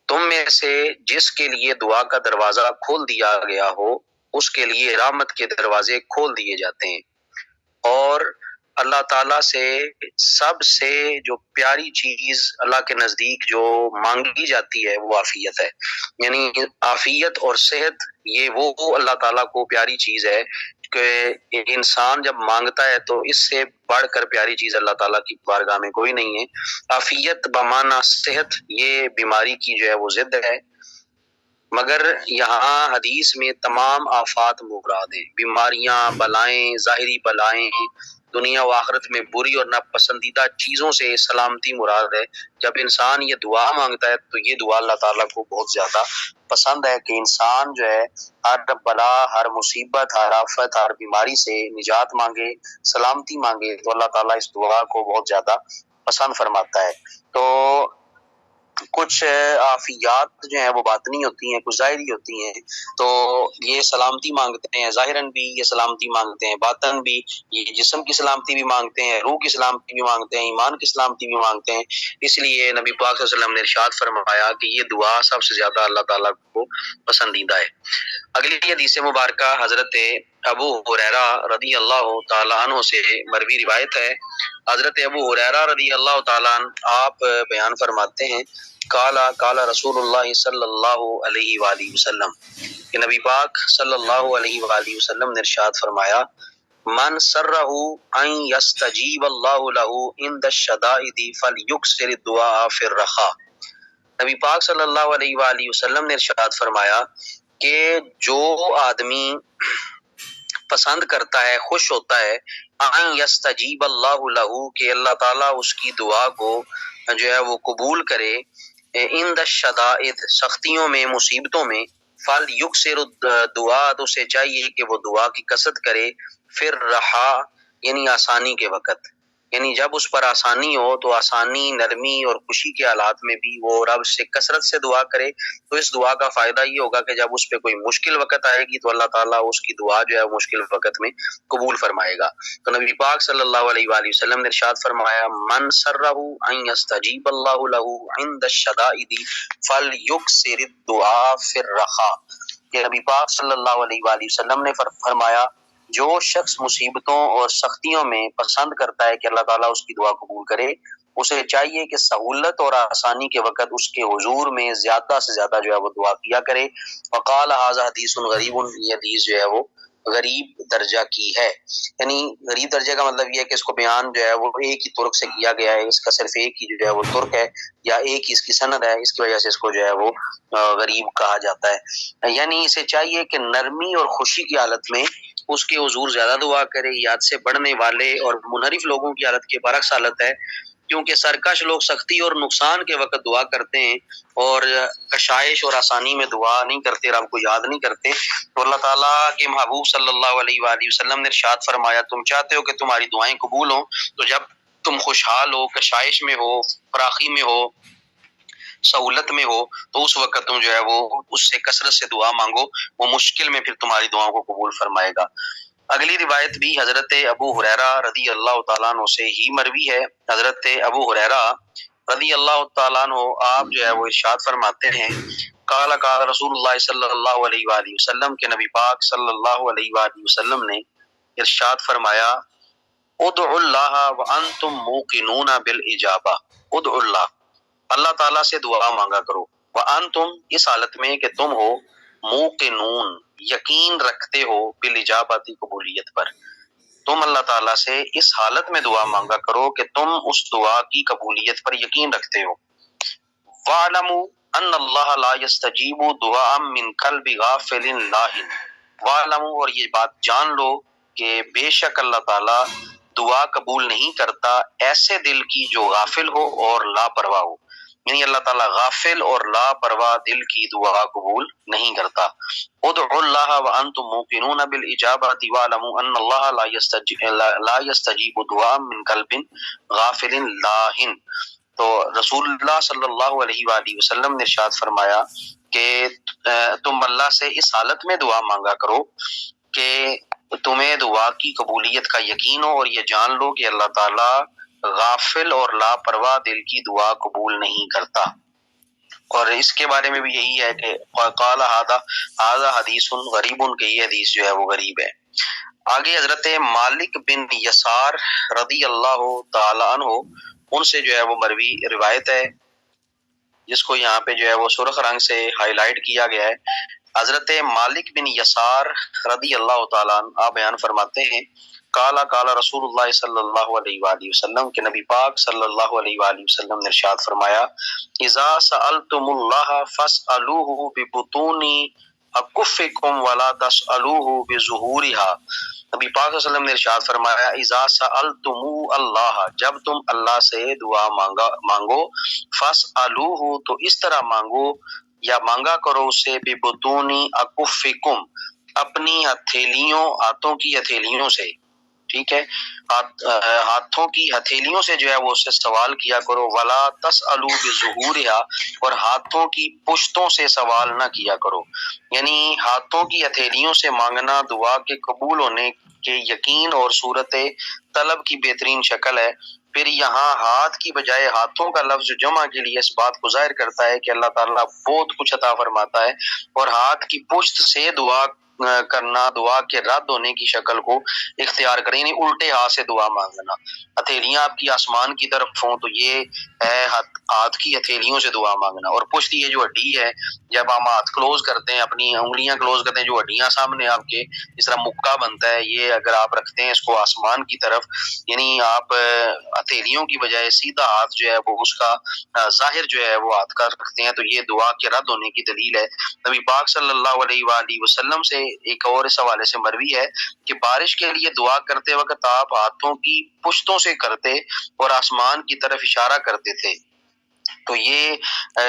تم میں سے جس کے لیے دعا کا دروازہ کھول دیا گیا ہو اس کے لیے رحمت کے دروازے کھول دیے جاتے ہیں، اور اللہ تعالیٰ سے سب سے جو پیاری چیز اللہ کے نزدیک جو مانگی جاتی ہے وہ عافیت ہے، یعنی عافیت اور صحت یہ وہ اللہ تعالیٰ کو پیاری چیز ہے کہ انسان جب مانگتا ہے تو اس سے بڑھ کر پیاری چیز اللہ تعالیٰ کی بارگاہ میں کوئی نہیں ہے۔ عافیت بمعنی صحت، یہ بیماری کی جو ہے وہ ضد ہے، مگر یہاں حدیث میں تمام آفات مراد ہیں، بیماریاں، بلائیں، ظاہری بلائیں، دنیا و آخرت میں بری اور ناپسندیدہ چیزوں سے سلامتی مراد ہے۔ جب انسان یہ دعا مانگتا ہے تو یہ دعا اللہ تعالیٰ کو بہت زیادہ پسند ہے کہ انسان جو ہے ہر بلا، ہر مصیبت، ہر آفت، ہر بیماری سے نجات مانگے، سلامتی مانگے، تو اللہ تعالیٰ اس دعا کو بہت زیادہ پسند فرماتا ہے۔ تو کچھ عافیات جو ہیں وہ باطنی ہوتی ہیں، کچھ ظاہری ہوتی ہیں، تو یہ سلامتی مانگتے ہیں، ظاہراً بھی یہ سلامتی مانگتے ہیں، باطن بھی یہ جسم کی سلامتی بھی مانگتے ہیں، روح کی سلامتی بھی مانگتے ہیں، ایمان کی سلامتی بھی مانگتے ہیں۔ اس لیے نبی پاک صلی اللہ علیہ وسلم نے ارشاد فرمایا کہ یہ دعا سب سے زیادہ اللہ تعالیٰ کو پسندیدہ ہے۔ اگلی حدیث مبارکہ حضرت ابو ہریرہ رضی اللہ تعالیٰ عنہ سے مروی روایت ہے۔ حضرت ابو ہریرہ رضی اللہ تعالیٰ عنہ آپ بیان فرماتے ہیں، قال رسول اللہ صلی اللہ علیہ وآلہ وسلم، کہ نبی پاک صلی اللہ علیہ وآلہ وسلم نے ارشاد فرمایا، من سرہ ان یستجیب اللہ لہ عند الشدائد فلیکثر الدعاء فی الرخاء۔ نبی پاک صلی اللہ علیہ وآلہ وسلم نے ارشاد فرمایا کہ جو آدمی پسند کرتا ہے، خوش ہوتا ہے، ان یستجیب اللہ لہ، کہ اللہ تعالیٰ اس کی دعا کو جو ہے وہ قبول کرے، عند الشدائد، سختیوں میں، مصیبتوں میں، فلیکثر الدعاء، تو اسے چاہیے کہ وہ دعا کی کثرت کرے، پھر رہا یعنی آسانی کے وقت، یعنی جب اس پر آسانی ہو تو آسانی، نرمی اور خوشی کے حالات میں بھی وہ رب سے کثرت سے دعا کرے، تو اس دعا کا فائدہ یہ ہوگا کہ جب اس پہ کوئی مشکل وقت آئے گی تو اللہ تعالیٰ اس کی دعا جو ہے مشکل وقت میں قبول فرمائے گا۔ تو نبی پاک صلی اللہ علیہ وآلہ وسلم نے ارشاد فرمایا من سرہ ان یستجیب اللہ لہ عند الشدائد فلیکثر الدعاء فی الرخاء، کہ نبی پاک صلی اللہ علیہ وآلہ وسلم نے فرمایا جو شخص مصیبتوں اور سختیوں میں پسند کرتا ہے کہ اللہ تعالیٰ اس کی دعا قبول کرے، اسے چاہیے کہ سہولت اور آسانی کے وقت اس کے حضور میں زیادہ سے زیادہ جو ہے وہ دعا کیا کرے۔ وقال ھذا حدیث غریب، یہ حدیث جو ہے وہ غریب درجہ کی ہے، یعنی غریب درجے کا مطلب یہ ہے کہ اس کو بیان جو ہے وہ ایک ہی ترک سے کیا گیا ہے، اس کا صرف ایک ہی جو ہے وہ ترک ہے یا ایک ہی اس کی سند ہے، اس کی وجہ سے اس کو جو ہے وہ غریب کہا جاتا ہے۔ یعنی اسے چاہیے کہ نرمی اور خوشی کی حالت میں اس کے حضور زیادہ دعا کرے، یاد سے بڑھنے والے اور منحرف لوگوں کی حالت کے برعکس حالت ہے، کیونکہ سرکش لوگ سختی اور نقصان کے وقت دعا کرتے ہیں اور کشائش اور آسانی میں دعا نہیں کرتے، رب کو یاد نہیں کرتے۔ تو اللہ تعالیٰ کے محبوب صلی اللہ علیہ وآلہ وسلم نے ارشاد فرمایا تم چاہتے ہو کہ تمہاری دعائیں قبول ہوں، تو جب تم خوشحال ہو، کشائش میں ہو، فراخی میں ہو، سہولت میں ہو، تو اس وقت تم جو ہے وہ اس سے کثرت سے دعا مانگو، وہ مشکل میں پھر تمہاری دعاؤں کو قبول فرمائے گا۔ اگلی روایت بھی حضرت ابو ہریرہ رضی اللہ تعالیٰ عنہ سے ہی مروی ہے۔ حضرت ابو ہریرہ رضی اللہ تعالیٰ عنہ آپ جو ہے وہ ارشاد فرماتے ہیں قال قال رسول اللہ صلی اللہ علیہ وآلہ وسلم، کے نبی پاک صلی اللہ علیہ وآلہ وسلم نے ارشاد فرمایا ادعوا اللہ وانتم موقنون بالاجابہ، ادعوا اللہ، اللہ تعالیٰ سے دعا مانگا کرو، وانتم، اس حالت میں کہ تم ہو، موقنون، یقین رکھتے ہو، بالاجابۃ، قبولیت پر، تم اللہ تعالیٰ سے اس حالت میں دعا مانگا کرو کہ تم اس دعا کی قبولیت پر یقین رکھتے ہو۔ وَاعْلَمُوا أَنَّ اللَّهَ لَا يَسْتَجِيبُ دُعَاءً مِّن قَلْبِ غَافِلٍ لَاهٍ، وَاعْلَمُوا، اور یہ بات جان لو کہ بے شک اللہ تعالیٰ دعا قبول نہیں کرتا ایسے دل کی جو غافل ہو اور لاپرواہ ہو، یعنی اللہ تعالیٰ غافل اور لاپرواہ دل کی دعا قبول نہیں کرتا۔ ادعوا اللہ وانتم موقنون بالاجابۃ واعلموا ان اللہ لا يستجیب دعاء من قلب غافل لاہ۔ تو رسول اللہ صلی اللہ علیہ وآلہ وسلم نے ارشاد فرمایا کہ تم اللہ سے اس حالت میں دعا مانگا کرو کہ تمہیں دعا کی قبولیت کا یقین ہو، اور یہ جان لو کہ اللہ تعالیٰ غافل اور لاپرواہ دل کی دعا قبول نہیں کرتا۔ اور اس کے بارے میں بھی یہی ہے کہ قال ھذا حدیث غریب، کہ یہ حدیث جو ہے وہ غریب ہے۔ آگے حضرت مالک بن یسار رضی اللہ تعالی عنہ، ان سے جو ہے وہ مروی روایت ہے، جس کو یہاں پہ جو ہے وہ سرخ رنگ سے ہائی لائٹ کیا گیا ہے۔ حضرت مالک بن یسار رضی اللہ تعالیٰ عنہ آپ بیان فرماتے ہیں قال قال رسول اللہ صلی اللہ علیہ وآلہ وسلم، کہ نبی پاک صلی اللہ علیہ وآلہ وسلم نے ارشاد فرمایا اذا سألتم اللہ فاسألوه ببطون اکفکم ولا تسألوه بظہورها۔ نبی پاک صلی اللہ علیہ وسلم نے ارشاد فرمایا اذا سألتم اللہ، جب تم اللہ سے دعا مانگو، فاسألوه، تو اس طرح مانگو یا مانگا کرو اسے ببطون اکفکم، اپنی ہتھیلیوں، ہاتھوں کی ہتھیلیوں سے، ٹھیک ہے، ہاتھوں کی ہتھیلیوں سے جو ہے وہ اس سے سوال کیا کرو، ولا تسألوا بظہورها، اور ہاتھوں کی پشتوں سے سوال نہ کیا کرو، یعنی ہاتھوں کی ہتھیلیوں سے مانگنا دعا کے قبول ہونے کے یقین اور صورت طلب کی بہترین شکل ہے۔ پھر یہاں ہاتھ کی بجائے ہاتھوں کا لفظ جمع کے لیے اس بات کو ظاہر کرتا ہے کہ اللہ تعالیٰ بہت کچھ عطا فرماتا ہے، اور ہاتھ کی پشت سے دعا کرنا دعا کے رد ہونے کی شکل کو اختیار کریں، یعنی الٹے ہاتھ سے دعا مانگنا۔ ہتھیلیاں آپ کی آسمان کی طرف ہوں تو یہ ہے ہاتھ کی ہتھیلیوں سے دعا مانگنا، اور پشت یہ جو ہڈی ہے، جب ہم ہاتھ کلوز کرتے ہیں، اپنی انگلیاں کلوز کرتے ہیں، جو ہڈیاں سامنے آپ کے اس طرح مکہ بنتا ہے، یہ اگر آپ رکھتے ہیں اس کو آسمان کی طرف، یعنی آپ ہتھیلیوں کی بجائے سیدھا ہاتھ جو ہے وہ اس کا ظاہر جو ہے وہ ہاتھ کا رکھتے ہیں، تو یہ دعا کے رد ہونے کی دلیل ہے۔ نبی پاک صلی اللہ علیہ وآلہ وسلم سے ایک اور اس حوالے سے مروی ہے کہ بارش کے لیے دعا کرتے وقت آپ ہاتھوں کی پشتوں سے کرتے اور آسمان کی طرف اشارہ کرتے تھے۔ تو یہ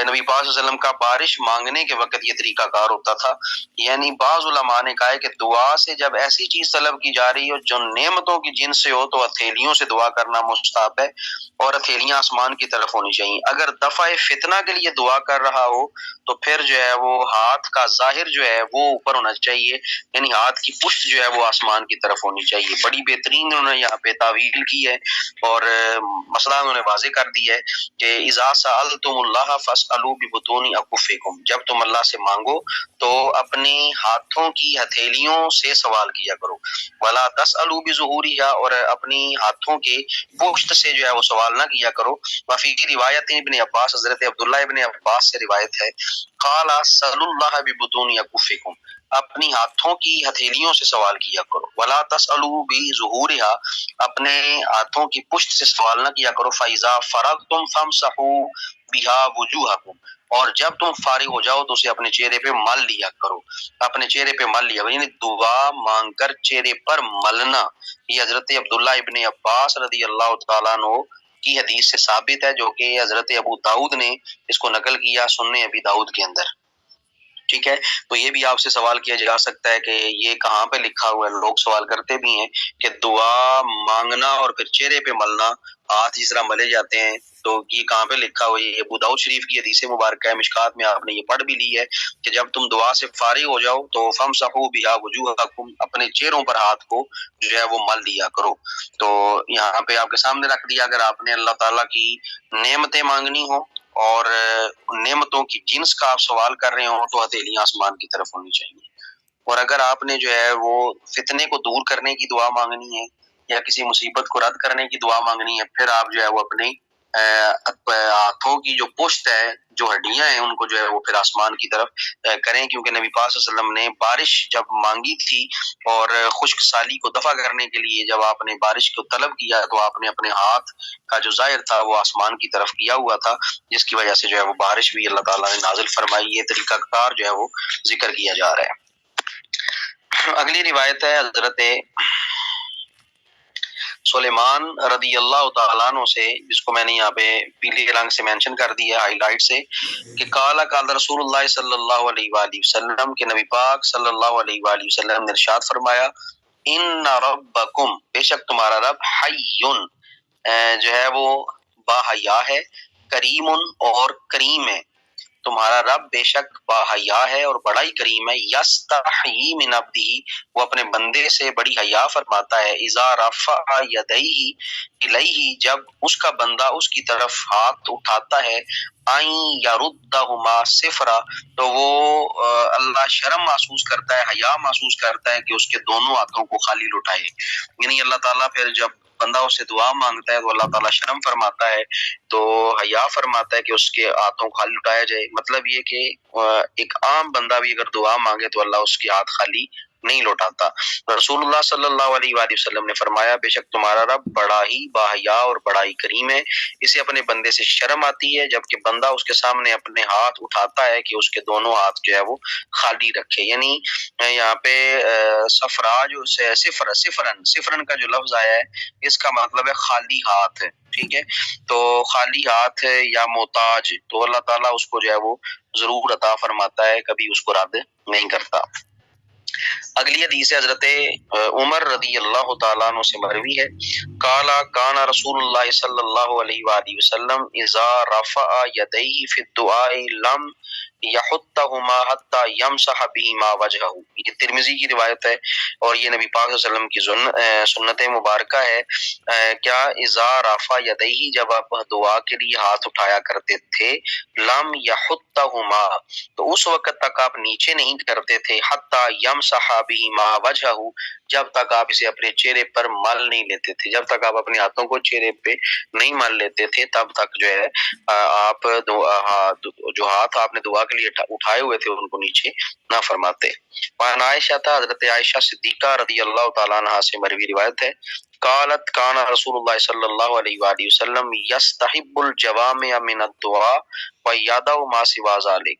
نبی پاک صلی اللہ علیہ وسلم کا بارش مانگنے کے وقت یہ طریقہ کار ہوتا تھا۔ یعنی بعض علماء نے کہا ہے کہ دعا سے جب ایسی چیز طلب کی جا رہی ہو جو نعمتوں کی جنس سے ہو تو ہتھیلیوں سے دعا کرنا مستحب ہے، اور ہتھیلیاں آسمان کی طرف ہونی چاہیے۔ اگر دفع فتنہ کے لیے دعا کر رہا ہو تو پھر جو ہے وہ ہاتھ کا ظاہر جو ہے وہ اوپر ہونا چاہیے، یعنی ہاتھ کی پشت جو ہے وہ آسمان کی طرف ہونی چاہیے۔ بڑی بہترین انہوں نے یہاں پہ تعویل کی ہے، اور مسئلہ انہوں نے واضح کر دی ہے کہ اذا سألتم اللہ فاسألوا ببطون اکفکم، جب تم اللہ سے مانگو تو اپنے ہاتھوں کی ہتھیلیوں سے سوال کیا کرو، ولا تسألوا بظہورہا، اور اپنی ہاتھوں کے پشت سے جو ہے وہ سوال نہ کیا کرو۔ وفی روایت ابن عباس، حضرت عبداللہ ابن عباس سے روایت ہے، قال سألوا اللہ ببطون اکفکم، اپنی ہاتھوں کی ہتھیلیوں سے سوال کیا کرو، ولا تسألوا بظہورہا، اپنے ہاتھوں کی پشت سے سوال نہ کیا کرو، فإذا فرغتم فامسحوا بها وجوہکم، اور جب تم فارغ ہو جاؤ تو اسے اپنے چہرے پہ مل لیا کرو، اپنے چہرے پہ مل لیا کرو، یعنی دعا مانگ کر چہرے پر ملنا، یہ حضرت عبداللہ ابن عباس رضی اللہ تعالیٰ عنہ کی حدیث سے ثابت ہے، جو کہ حضرت ابو داؤد نے اس کو نقل کیا سنن ابی داؤد کے اندر۔ ٹھیک ہے، تو یہ بھی آپ سے سوال کیا جا سکتا ہے کہ یہ کہاں پہ لکھا ہوا ہے؟ لوگ سوال کرتے بھی ہیں کہ دعا مانگنا اور پھر چہرے پہ ملنا، ہاتھ جس طرح ملے جاتے ہیں، تو یہ کہاں پہ لکھا ہوا ہے؟ یہ ابو داؤد شریف کی حدیث مبارکہ ہے، مشکات میں آپ نے یہ پڑھ بھی لی ہے کہ جب تم دعا سے فارغ ہو جاؤ تو فامسحوا بها وجوہکم، اپنے چہروں پر ہاتھ کو جو ہے وہ مل لیا کرو۔ تو یہاں پہ آپ کے سامنے رکھ دیا، اگر آپ نے اللہ تعالیٰ کی نعمتیں مانگنی ہو اور نعمتوں کی جنس کا آپ سوال کر رہے ہوں تو ہتھیلیاں آسمان کی طرف ہونی چاہیے، اور اگر آپ نے جو ہے وہ فتنے کو دور کرنے کی دعا مانگنی ہے یا کسی مصیبت کو رد کرنے کی دعا مانگنی ہے، پھر آپ جو ہے وہ اپنے ہاتھوں کی جو پشت ہے، جو ہڈیاں ہیں، ان کو جو ہے وہ پھر آسمان کی طرف کریں، کیونکہ نبی پاک صلی اللہ علیہ وسلم نے بارش جب مانگی تھی اور خشک سالی کو دفع کرنے کے لیے جب آپ نے بارش کو طلب کیا تو آپ نے اپنے ہاتھ کا جو ظاہر تھا وہ آسمان کی طرف کیا ہوا تھا، جس کی وجہ سے جو ہے وہ بارش بھی اللہ تعالیٰ نے نازل فرمائی۔ یہ طریقہ کار جو ہے وہ ذکر کیا جا رہا ہے۔ اگلی روایت ہے حضرت سلیمان رضی اللہ تعالیٰ عنہ سے، جس کو میں نے یہاں پہ پیلے رنگ سے مینشن کر دیا ہے، ہائی لائٹ سے، کہ قال رسول اللہ صلی اللہ علیہ وآلہ وسلم، کہ نبی پاک صلی اللہ علیہ وآلہ وسلم نے ارشاد فرمایا، ان ربکم، بے شک تمہارا رب، حیٌ، جو ہے وہ با حیا ہے، کریم، اور کریم ہے، تمہارا رب بے شک باحیا ہے اور بڑا ہی کریم ہے، یستحیی من عبدہ، وہ اپنے بندے سے بڑی حیا فرماتا ہے، اذا رفع یدیہ الیہ، جب اس کا بندہ اس کی طرف ہاتھ اٹھاتا ہے، ان یردہما صفرا، تو وہ اللہ شرم محسوس کرتا ہے، حیا محسوس کرتا ہے کہ اس کے دونوں ہاتھوں کو خالی لٹائے، یعنی اللہ تعالیٰ پھر جب بندہ اس سے دعا مانگتا ہے تو اللہ تعالیٰ شرم فرماتا ہے، تو حیا فرماتا ہے کہ اس کے ہاتھوں خالی لٹایا جائے۔ مطلب یہ کہ ایک عام بندہ بھی اگر دعا مانگے تو اللہ اس کے ہاتھ خالی نہیں لوٹاتا۔ رسول اللہ صلی اللہ علیہ وآلہ وسلم نے فرمایا، بے شک تمہارا رب بڑا ہی باحیا اور بڑا ہی کریم ہے، اسے اپنے بندے سے شرم آتی ہے جبکہ بندہ اس کے سامنے اپنے ہاتھ اٹھاتا ہے کہ اس کے دونوں ہاتھ جو ہے وہ خالی رکھے، یعنی یہاں پہ صفرا جو صفرن کا جو لفظ آیا ہے، اس کا مطلب ہے خالی ہاتھ، ٹھیک ہے، تو خالی ہاتھ یا محتاج، تو اللہ تعالیٰ اس کو جو ہے وہ ضرور عطا فرماتا ہے، کبھی اس کو رد نہیں کرتا۔ اگلی حدیث حضرت عمر رضی اللہ تعالیٰ عنہ سے مروی ہے، قال کان رسول اللہ صلی اللہ علیہ وآلہ وسلم اذا رفع یدیہ فی الدعاء لم یحطہما حتی یمسح بہما وجہہ۔ یہ ترمذی کی روایت ہے اور یہ نبی پاک صلی اللہ علیہ وسلم کی سنت مبارکہ ہے۔ کیا اذا رفع یدیہ، جب آپ دعا کے لیے ہاتھ اٹھایا کرتے تھے، لم یحطہما، تو اس وقت تک آپ نیچے نہیں کرتے تھے، حتی یمسح بہما وجہہ، جب تک آپ اسے اپنے چہرے پر مل نہیں لیتے تھے، جب تک آپ اپنے ہاتھوں کو چہرے پہ نہیں مل لیتے تھے تب تک جو ہے آپ جو ہاتھ آپ نے دعا کے لیے اٹھائے ہوئے تھے ان کو نیچے نہ فرماتے۔ وعن عائشہ تھا، حضرت عائشہ صدیقہ رضی اللہ تعالیٰ عنہا سے مروی روایت ہے، قالت کان رسول اللہ صلی اللہ علیہ وآلہ وسلم یستحب الجوامع من الدعاء ویدع ما سوا ذلک۔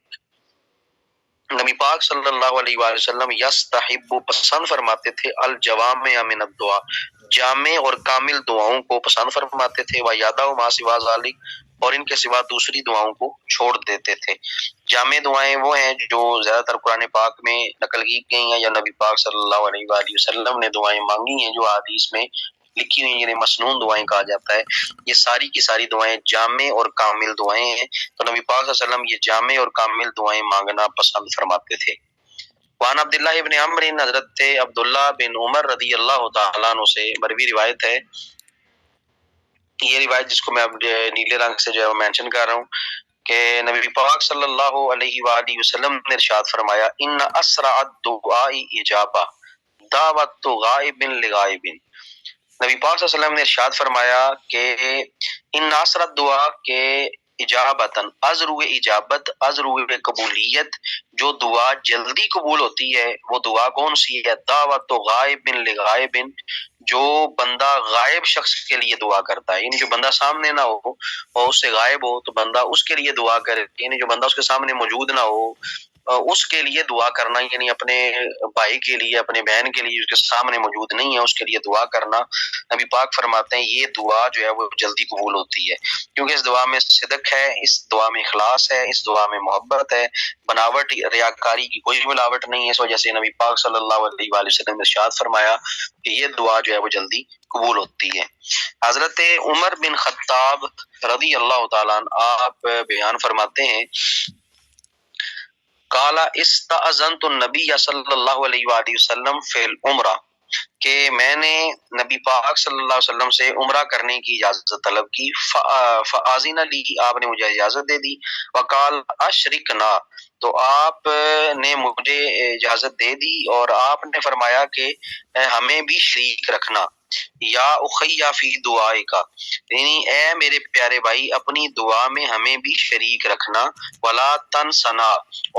نبی پاک صلی اللہ علیہ وآلہ وسلم یستحب، پسند فرماتے تھے، الجوامع من الدعاء، جامع اور کامل دعاؤں کو پسند فرماتے تھے، ویدع ما سوا ذلک، اور ان کے سوا دوسری دعاؤں کو چھوڑ دیتے تھے۔ جامع دعائیں وہ ہیں جو زیادہ تر قرآن پاک میں نقل کی گئی ہیں یا نبی پاک صلی اللہ علیہ وآلہ وسلم نے دعائیں مانگی ہیں جو حدیث میں لکھی ہوئی ہیں، جنہیں مسنون دعائیں کہا جاتا ہے۔ یہ ساری کی ساری دعائیں جامع اور کامل دعائیں ہیں، تو نبی پاک صلی اللہ علیہ وسلم یہ جامع اور کامل دعائیں مانگنا پسند فرماتے تھے۔ وعن عبداللہ ابن عمر، حضرت عبداللہ بن عمر رضی اللہ تعالیٰ عنہ سے مروی روایت ہے، یہ روایت جس کو میں اب نیلے رنگ سے جو ہے مینشن کر رہا ہوں، کہ نبی پاک صلی اللہ علیہ وآلہ وسلم نے ارشاد فرمایا، ان اسرع الدعاء اجابہ دعوت غائب لغائب۔ نبی پاک صلی اللہ علیہ وسلم نے ارشاد فرمایا کہ ان اسرع الدعاء کے اجابتاً، ازرو اجابت، ازرو قبولیت، جو دعا جلدی قبول ہوتی ہے وہ دعا کون سی ہے؟ دعوت غائب لغائب، جو بندہ غائب شخص کے لیے دعا کرتا ہے، یعنی جو بندہ سامنے نہ ہو اور اس سے غائب ہو تو بندہ اس کے لیے دعا کرے، یعنی جو بندہ اس کے سامنے موجود نہ ہو اس کے لیے دعا کرنا، یعنی اپنے بھائی کے لیے، اپنے بہن کے لیے، اس کے سامنے موجود نہیں ہے اس کے لیے دعا کرنا، نبی پاک فرماتے ہیں یہ دعا جو ہے وہ جلدی قبول ہوتی ہے، کیونکہ اس دعا میں صدق ہے، اس دعا میں اخلاص ہے، اس دعا میں محبت ہے، بناوٹ ریاکاری کی کوئی ملاوٹ نہیں ہے۔ اس وجہ سے نبی پاک صلی اللہ علیہ وآلہ وسلم نے ارشاد فرمایا کہ یہ دعا جو ہے وہ جلدی قبول ہوتی ہے۔ حضرت عمر بن خطاب رضی اللہ تعالیٰ عنہ آپ بیان فرماتے ہیں، قال استأذنت النبی صلی اللہ علیہ وآلہ وسلم فی العمرہ، کہ میں نے نبی پاک صلی اللہ علیہ وسلم سے عمرہ کرنے کی اجازت طلب کی، فآذن لی، آپ نے مجھے اجازت دے دی، وقال اشرکنا، تو آپ نے مجھے اجازت دے دی اور آپ نے فرمایا کہ ہمیں بھی شریک رکھنا، یا اخیا فی دعائے کا، یعنی اے میرے پیارے بھائی اپنی دعا میں ہمیں بھی شریک رکھنا، ولا تنسنا،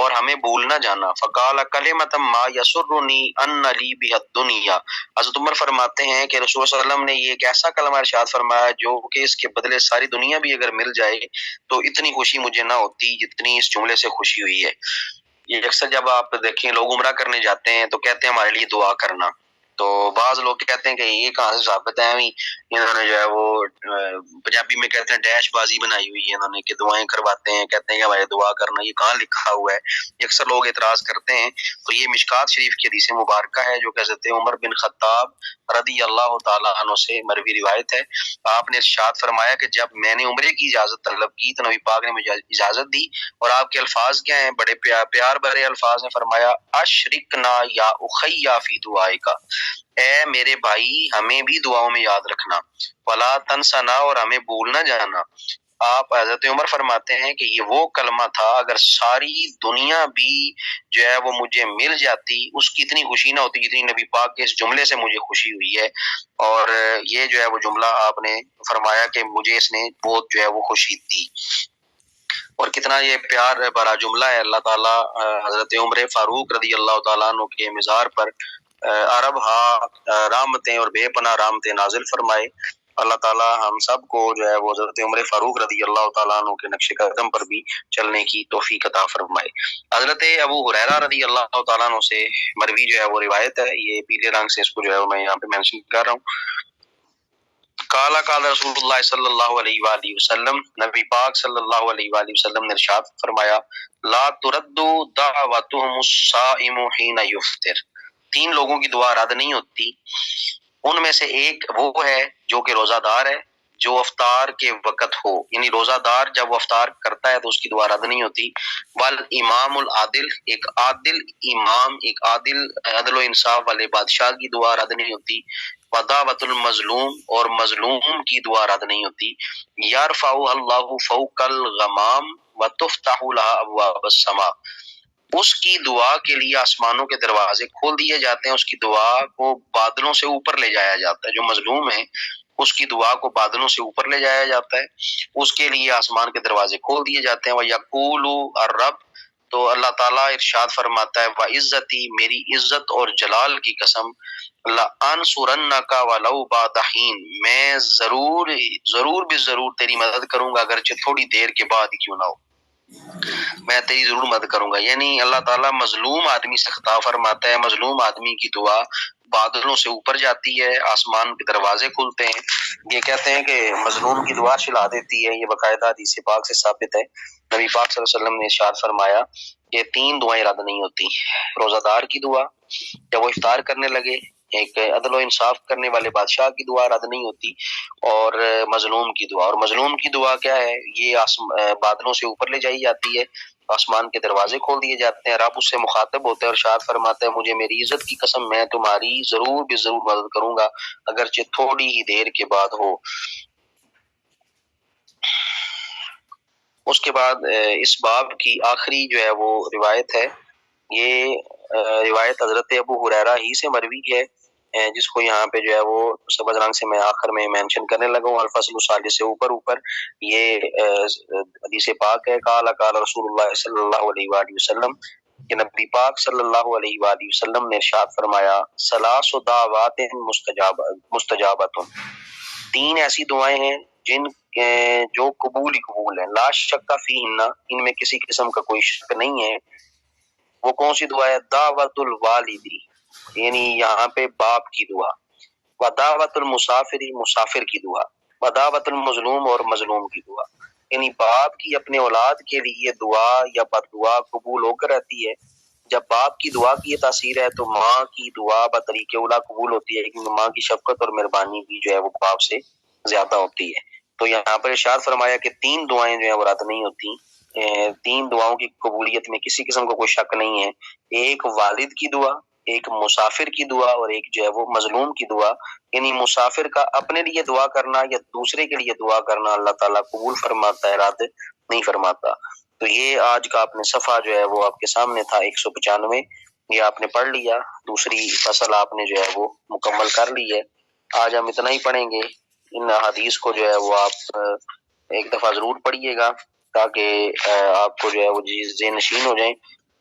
اور ہمیں بھول نہ جانا، فقال کلمۃ ما یسرنی ان لی بها الدنیا، حضرت عمر فرماتے ہیں کہ رسول صلی اللہ علیہ وسلم نے یہ ایک ایسا کلمہ ارشاد فرمایا جو کہ اس کے بدلے ساری دنیا بھی اگر مل جائے تو اتنی خوشی مجھے نہ ہوتی جتنی اس جملے سے خوشی ہوئی ہے۔ یہ اکثر جب آپ دیکھیں لوگ عمرہ کرنے جاتے ہیں تو کہتے ہیں ہمارے لیے دعا کرنا، تو بعض لوگ کہتے ہیں کہ یہ کہاں سے ثابت ہے، انہوں نے جو ہے وہ پنجابی میں کہتے ہیں ڈیش بازی بنائی ہوئی ہے انہوں نے، کہ دعائیں کرواتے ہیں، کہتے ہیں کہ ہمارے دعا کرنا، یہ کہاں لکھا ہوا ہے؟ یہ اکثر لوگ اعتراض کرتے ہیں، تو یہ مشکات شریف کی حدیث مبارکہ ہے جو کہ حضرت عمر بن خطاب رضی اللہ تعالیٰ عنہ سے مروی روایت ہے۔ آپ نے ارشاد فرمایا کہ جب میں نے عمرے کی اجازت طلب کی تو نبی پاک نے مجھے اجازت دی، اور آپ کے الفاظ کیا ہیں؟ بڑے پیار بھرے الفاظ ہیں، فرمایا اشرکنا یا اخیا فی دعائے کا، اے میرے بھائی ہمیں بھی دعاؤں میں یاد رکھنا، ولا تنسنا، اور ہمیں بھول نہ جانا۔ آپ حضرت عمر فرماتے ہیں کہ یہ وہ کلمہ تھا اگر ساری دنیا بھی جو ہے وہ مجھے مل جاتی اس کی اتنی خوشی نہ ہوتی جتنی نبی پاک کے اس جملے سے مجھے خوشی ہوئی ہے، اور یہ جو ہے وہ جملہ آپ نے فرمایا کہ مجھے اس نے بہت جو ہے وہ خوشی دی، اور کتنا یہ پیار بھرا جملہ ہے۔ اللہ تعالیٰ حضرت عمر فاروق رضی اللہ تعالیٰ عنہ کے مزار پر عرب رحمتیں اور بے پناہ رحمتیں نازل فرمائے۔ اللہ تعالیٰ ہم سب کو جو ہے وہ حضرت عمر فاروق رضی اللہ تعالیٰ عنہ کے نقش قدم پر بھی چلنے کی توفیق عطا فرمائے۔ حضرت ابو ہریرہ رضی اللہ تعالیٰ عنہ سے مروی جو ہے وہ روایت ہے، یہ پیلے رنگ سے اس کو جو ہے میں یہاں پہ مینشن کر رہا ہوں۔ قال رسول اللہ صلی اللہ علیہ وآلہ وسلم، نبی پاک صلی اللہ علیہ وآلہ وسلم نے ارشاد فرمایا، لا ترد دعوتهم الصائم حين يفطر، 3 لوگوں کی دعا رد نہیں ہوتی، ان میں سے ایک وہ ہے جو کہ روزہ دار ہے، جو افطار کے وقت ہو، یعنی روزہ دار جب وہ افطار کرتا ہے تو اس کی دعا رد نہیں ہوتی۔ والامام العادل، ایک عادل امام، ایک عدل و انصاف والے بادشاہ کی دعا رد نہیں ہوتی۔ ودعوت المظلوم، اور مظلوم کی دعا رد نہیں ہوتی۔ یرفع اللہ فوق الغمام وتفتح لها ابواب السماء، اس کی دعا کے لیے آسمانوں کے دروازے کھول دیے جاتے ہیں، اس کی دعا کو بادلوں سے اوپر لے جایا جاتا ہے۔ جو مظلوم ہے اس کی دعا کو بادلوں سے اوپر لے جایا جاتا ہے، اس کے لیے آسمان کے دروازے کھول دیے جاتے ہیں۔ وَيَقُولُ الرب، تو اللہ تعالیٰ ارشاد فرماتا ہے وَعِزَّتِي، میری عزت اور جلال کی قسم، لَأَنصُرَنَّكَ وَلَوْ بَعْدَ حِينٍ، میں ضرور بھی ضرور تیری مدد کروں گا اگرچہ تھوڑی دیر کے بعد کیوں نہ ہو، میں تیری ضرور مدد کروں گا۔ یعنی اللہ تعالیٰ مظلوم آدمی سے خطاب فرماتا ہے، مظلوم آدمی کی دعا بادلوں سے اوپر جاتی ہے، آسمان کے دروازے کھلتے ہیں۔ یہ کہتے ہیں کہ مظلوم کی دعا چلا دیتی ہے، یہ باقاعدہ حدیث پاک سے ثابت ہے۔ نبی پاک صلی اللہ علیہ وسلم نے ارشاد فرمایا کہ 3 دعائیں رد نہیں ہوتی، روزہ دار کی دعا جب وہ افطار کرنے لگے، ایک عدل و انصاف کرنے والے بادشاہ کی دعا رد نہیں ہوتی، اور مظلوم کی دعا۔ اور مظلوم کی دعا کیا ہے؟ یہ بادلوں سے اوپر لے جائی جاتی ہے، آسمان کے دروازے کھول دیے جاتے ہیں، رب اس سے مخاطب ہوتے ہیں اور ارشاد فرماتے ہیں مجھے میری عزت کی قسم میں تمہاری ضرور بھی ضرور مدد کروں گا اگرچہ تھوڑی ہی دیر کے بعد ہو۔ اس کے بعد اس باب کی آخری جو ہے وہ روایت ہے، یہ روایت حضرت ابو ہریرہ ہی سے مروی ہے، جس کو یہاں پہ جو ہے وہ سبز رنگ سے میں آخر میں مینشن کرنے لگا ہوں، الفصل الثالث سے اوپر یہ حدیث پاک ہے۔ قال قال رسول اللہ صلی اللہ علیہ وآلہ وسلم، کہ نبی پاک صلی اللہ علیہ وآلہ وسلم نے ارشاد فرمایا ثلاث دعوات مستجابۃ، 3 ایسی دعائیں ہیں جن جو قبول ہی قبول ہیں، لا شک فیہن، ان میں کسی قسم کا کوئی شک نہیں ہے۔ وہ کون سی دعا ہے؟ دعوت الوالدی، یعنی یہاں پہ باپ کی دعا، ودعوت المسافری، مسافر کی دعا، ودعوت المظلوم، اور مظلوم کی دعا۔ یعنی باپ کی اپنے اولاد کے لیے دعا یا بد دعا قبول ہو کر رہتی ہے۔ جب باپ کی دعا کی یہ تاثیر ہے تو ماں کی دعا بطریق اولا قبول ہوتی ہے، کیونکہ ماں کی شفقت اور مہربانی بھی جو ہے وہ باپ سے زیادہ ہوتی ہے۔ تو یہاں پر ارشاد فرمایا کہ 3 دعائیں جو ہیں وہ رد نہیں ہوتی، 3 دعاؤں کی قبولیت میں کسی قسم کا کوئی شک نہیں ہے۔ ایک والد کی دعا، ایک مسافر کی دعا، اور ایک جو ہے وہ مظلوم کی دعا۔ یعنی مسافر کا اپنے لیے دعا کرنا یا دوسرے کے لیے دعا کرنا اللہ تعالیٰ قبول فرماتا ہے، رد نہیں فرماتا۔ تو یہ آج کا اپنے صفحہ جو ہے وہ آپ کے سامنے تھا 195، یہ آپ نے پڑھ لیا، دوسری فصل آپ نے جو ہے وہ مکمل کر لی ہے۔ آج ہم اتنا ہی پڑھیں گے، ان حدیث کو جو ہے وہ آپ ایک دفعہ ضرور پڑھیے گا تاکہ آپ کو جو ہے وہ ذہن نشین ہو جائیں۔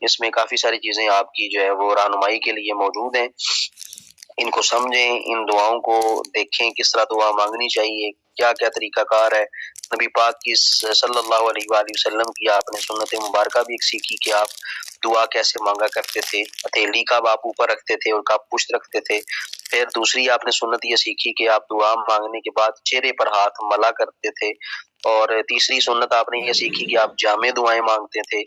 اس میں کافی ساری چیزیں آپ کی جو ہے وہ رہنمائی کے لیے موجود ہیں، ان کو سمجھیں، ان دعاؤں کو دیکھیں کس طرح دعا مانگنی چاہیے، کیا کیا طریقہ کار ہے۔ نبی پاک کی صلی اللہ علیہ وآلہ وسلم کی آپ نے سنت مبارکہ بھی ایک سیکھی کہ آپ دعا کیسے مانگا کرتے تھے، ہتھیلی کب آپ اوپر رکھتے تھے اور کب پشت رکھتے تھے۔ پھر دوسری آپ نے سنت یہ سیکھی کہ آپ دعا مانگنے کے بعد چہرے پر ہاتھ ملا کرتے تھے، اور تیسری سنت آپ نے یہ سیکھی کہ آپ جامع دعائیں مانگتے تھے۔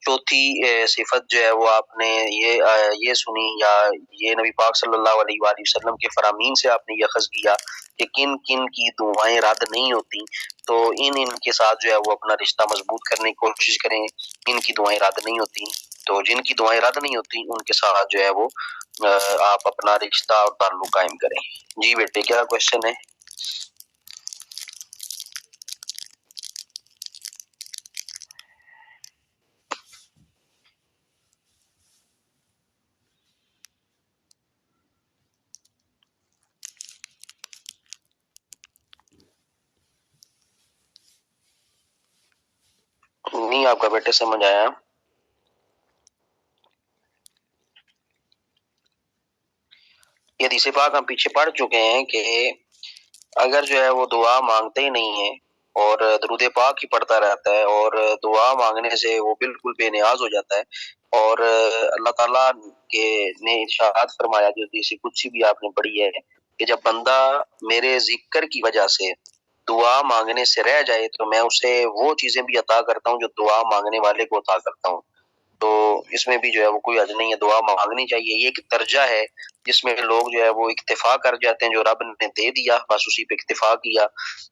چوتھی صفت جو ہے وہ آپ نے یہ سنی، یا یہ نبی پاک صلی اللہ علیہ وآلہ وسلم کے فرامین سے آپ نے یہ اخذ کیا کہ کن کن کی دعائیں رد نہیں ہوتی، تو ان کے ساتھ جو ہے وہ اپنا رشتہ مضبوط کرنے کی کوشش کریں، ان کی دعائیں رد نہیں ہوتی۔ تو جن کی دعائیں رد نہیں ہوتی ان کے ساتھ جو ہے وہ آپ اپنا رشتہ اور تعلق قائم کریں۔ جی بیٹے، کیا کوشچن ہے؟ نہیں آپ کا بیٹے سمجھ آیا؟ یہ حدیث پاک ہم پیچھے پڑھ چکے ہیں کہ اگر جو ہے وہ دعا مانگتے ہی نہیں ہے اور درود پاک ہی پڑھتا رہتا ہے اور دعا مانگنے سے وہ بالکل بے نیاز ہو جاتا ہے، اور اللہ تعالیٰ کے نے ارشاد فرمایا جو حدیث قدسی بھی آپ نے پڑھی ہے کہ جب بندہ میرے ذکر کی وجہ سے دعا مانگنے سے رہ جائے تو میں اسے وہ چیزیں بھی عطا کرتا ہوں جو دعا مانگنے والے کو عطا کرتا ہوں۔ تو اس میں بھی جو ہے وہ کوئی حرج نہیں ہے، دعا مانگنی چاہیے۔ یہ ایک درجہ ہے جس میں لوگ جو ہے وہ اکتفا کر جاتے ہیں، جو رب نے دے دیا بس اسی پہ اکتفا کیا،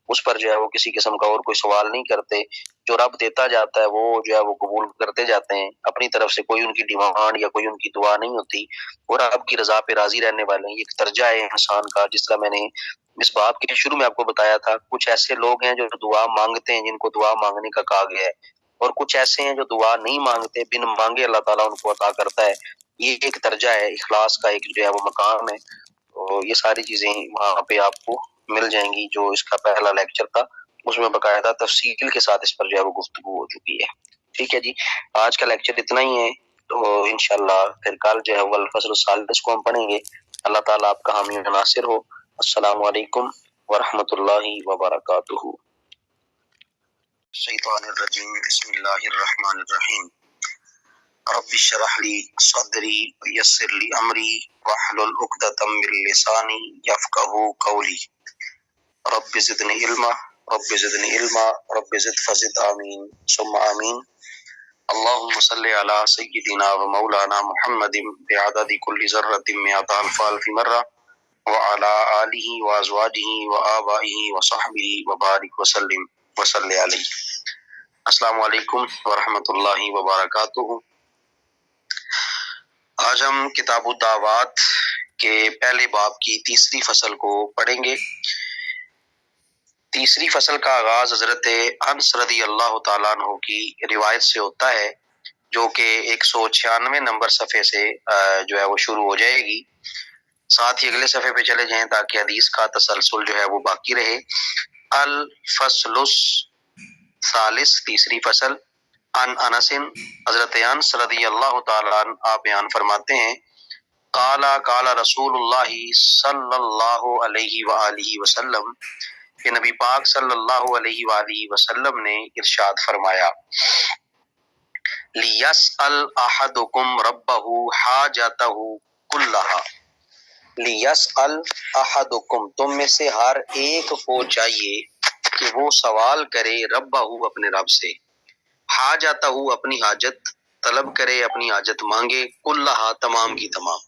اس پر جو ہے وہ کسی قسم کا اور کوئی سوال نہیں کرتے۔ جو رب دیتا جاتا ہے وہ جو ہے وہ قبول کرتے جاتے ہیں، اپنی طرف سے کوئی ان کی ڈیمانڈ یا کوئی ان کی دعا نہیں ہوتی، اور رب کی رضا پہ راضی رہنے والے ہیں۔ یہ ایک درجہ ہے انسان کا، جس کا میں نے اس باب کے شروع میں آپ کو بتایا تھا۔ کچھ ایسے لوگ ہیں جو دعا مانگتے ہیں، جن کو دعا مانگنے کا کہا گیا ہے، اور کچھ ایسے ہیں جو دعا نہیں مانگتے، بن مانگے اللہ تعالیٰ ان کو عطا کرتا ہے۔ یہ ایک درجہ ہے، اخلاص کا ایک جو ہے وہ مقام ہے۔ تو یہ ساری چیزیں وہاں پہ آپ کو مل جائیں گی۔ جو اس کا پہلا لیکچر تھا اس میں باقاعدہ تفصیل کے ساتھ اس پر جو ہے وہ گفتگو ہو چکی ہے۔ ٹھیک ہے جی، آج کا لیکچر اتنا ہی ہے، تو انشاءاللہ پھر کل جو ہے وہ الفصل الثالث کو ہم پڑھیں گے۔ اللہ تعالیٰ آپ کا حامی و ناصر ہو۔ السلام علیکم ورحمۃ اللہ وبرکاتہ۔ الشیطان الرجیم، بسم اللہ الرحمن الرحیم۔ رب اشرح لی صدری ویسر لی امری واحلل عقدۃ من لسانی یفقہوا قولی۔ رب زدنی علما، رب زدنی علما، رب زد فزد، آمین ثم آمین۔ اللهم صل على سيدنا ومولانا محمد بعدد كل ذرة مئة ألف ألف مرة، وعلى آله وأزواجه وآبائه وصحبه وبارك وسلم وصل عليه۔ السلام علیکم ورحمۃ اللہ وبرکاتہ۔ آج ہم کتاب الدعوات کے پہلے باب کی تیسری فصل کو پڑھیں گے۔ تیسری فصل کا آغاز حضرت انس رضی اللہ تعالیٰ عنہ کی روایت سے ہوتا ہے، جو کہ 196 نمبر صفحے سے جو ہے وہ شروع ہو جائے گی۔ ساتھ ہی اگلے صفحے پہ چلے جائیں تاکہ حدیث کا تسلسل جو ہے وہ باقی رہے۔ الفصل الثالث، تیسری فصل۔ عن انس، حضرت انس رضی اللہ تعالیٰ عنہ آپ بیان فرماتے ہیں، قال قال رسول اللہ صلی اللہ علیہ وآلہ وسلم، کہ نبی پاک صلی اللہ علیہ وآلہ وسلم نے ارشاد فرمایا، لیسأل احدکم ربہ حاجتہ کلہا۔ لیسأل احدکم، تم میں سے ہر ایک کو چاہیے کہ وہ سوال کرے ربہ، اپنے رب سے، حاجتہ، اپنی حاجت طلب کرے، اپنی حاجت مانگے، کلہا، تمام کی تمام۔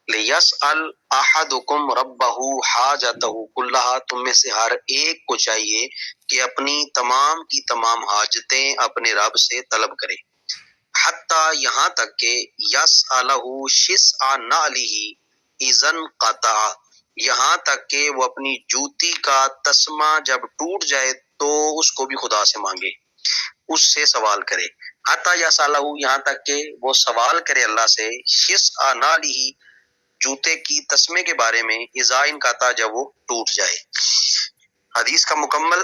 لیسأل احدکم ربہ حاجتہ کلہا، تم میں سے ہر ایک کو چاہیے کہ اپنی تمام کی تمام حاجتیں اپنے رب سے طلب کرے، حتیٰ یہاں تک کہ یسألہ شسع نعلہ اذا انقطع، یہاں تک کہ وہ اپنی جوتی کا تسمہ جب ٹوٹ جائے تو اس کو بھی خدا سے مانگے، اس سے سوال کرے۔ حتیٰ یسألہ، یہاں تک کہ وہ سوال کرے اللہ سے، شسع نعلہ، جوتے کی تسمے کے بارے میں، اذا انقطع، جب وہ ٹوٹ جائے۔ حدیث کا مکمل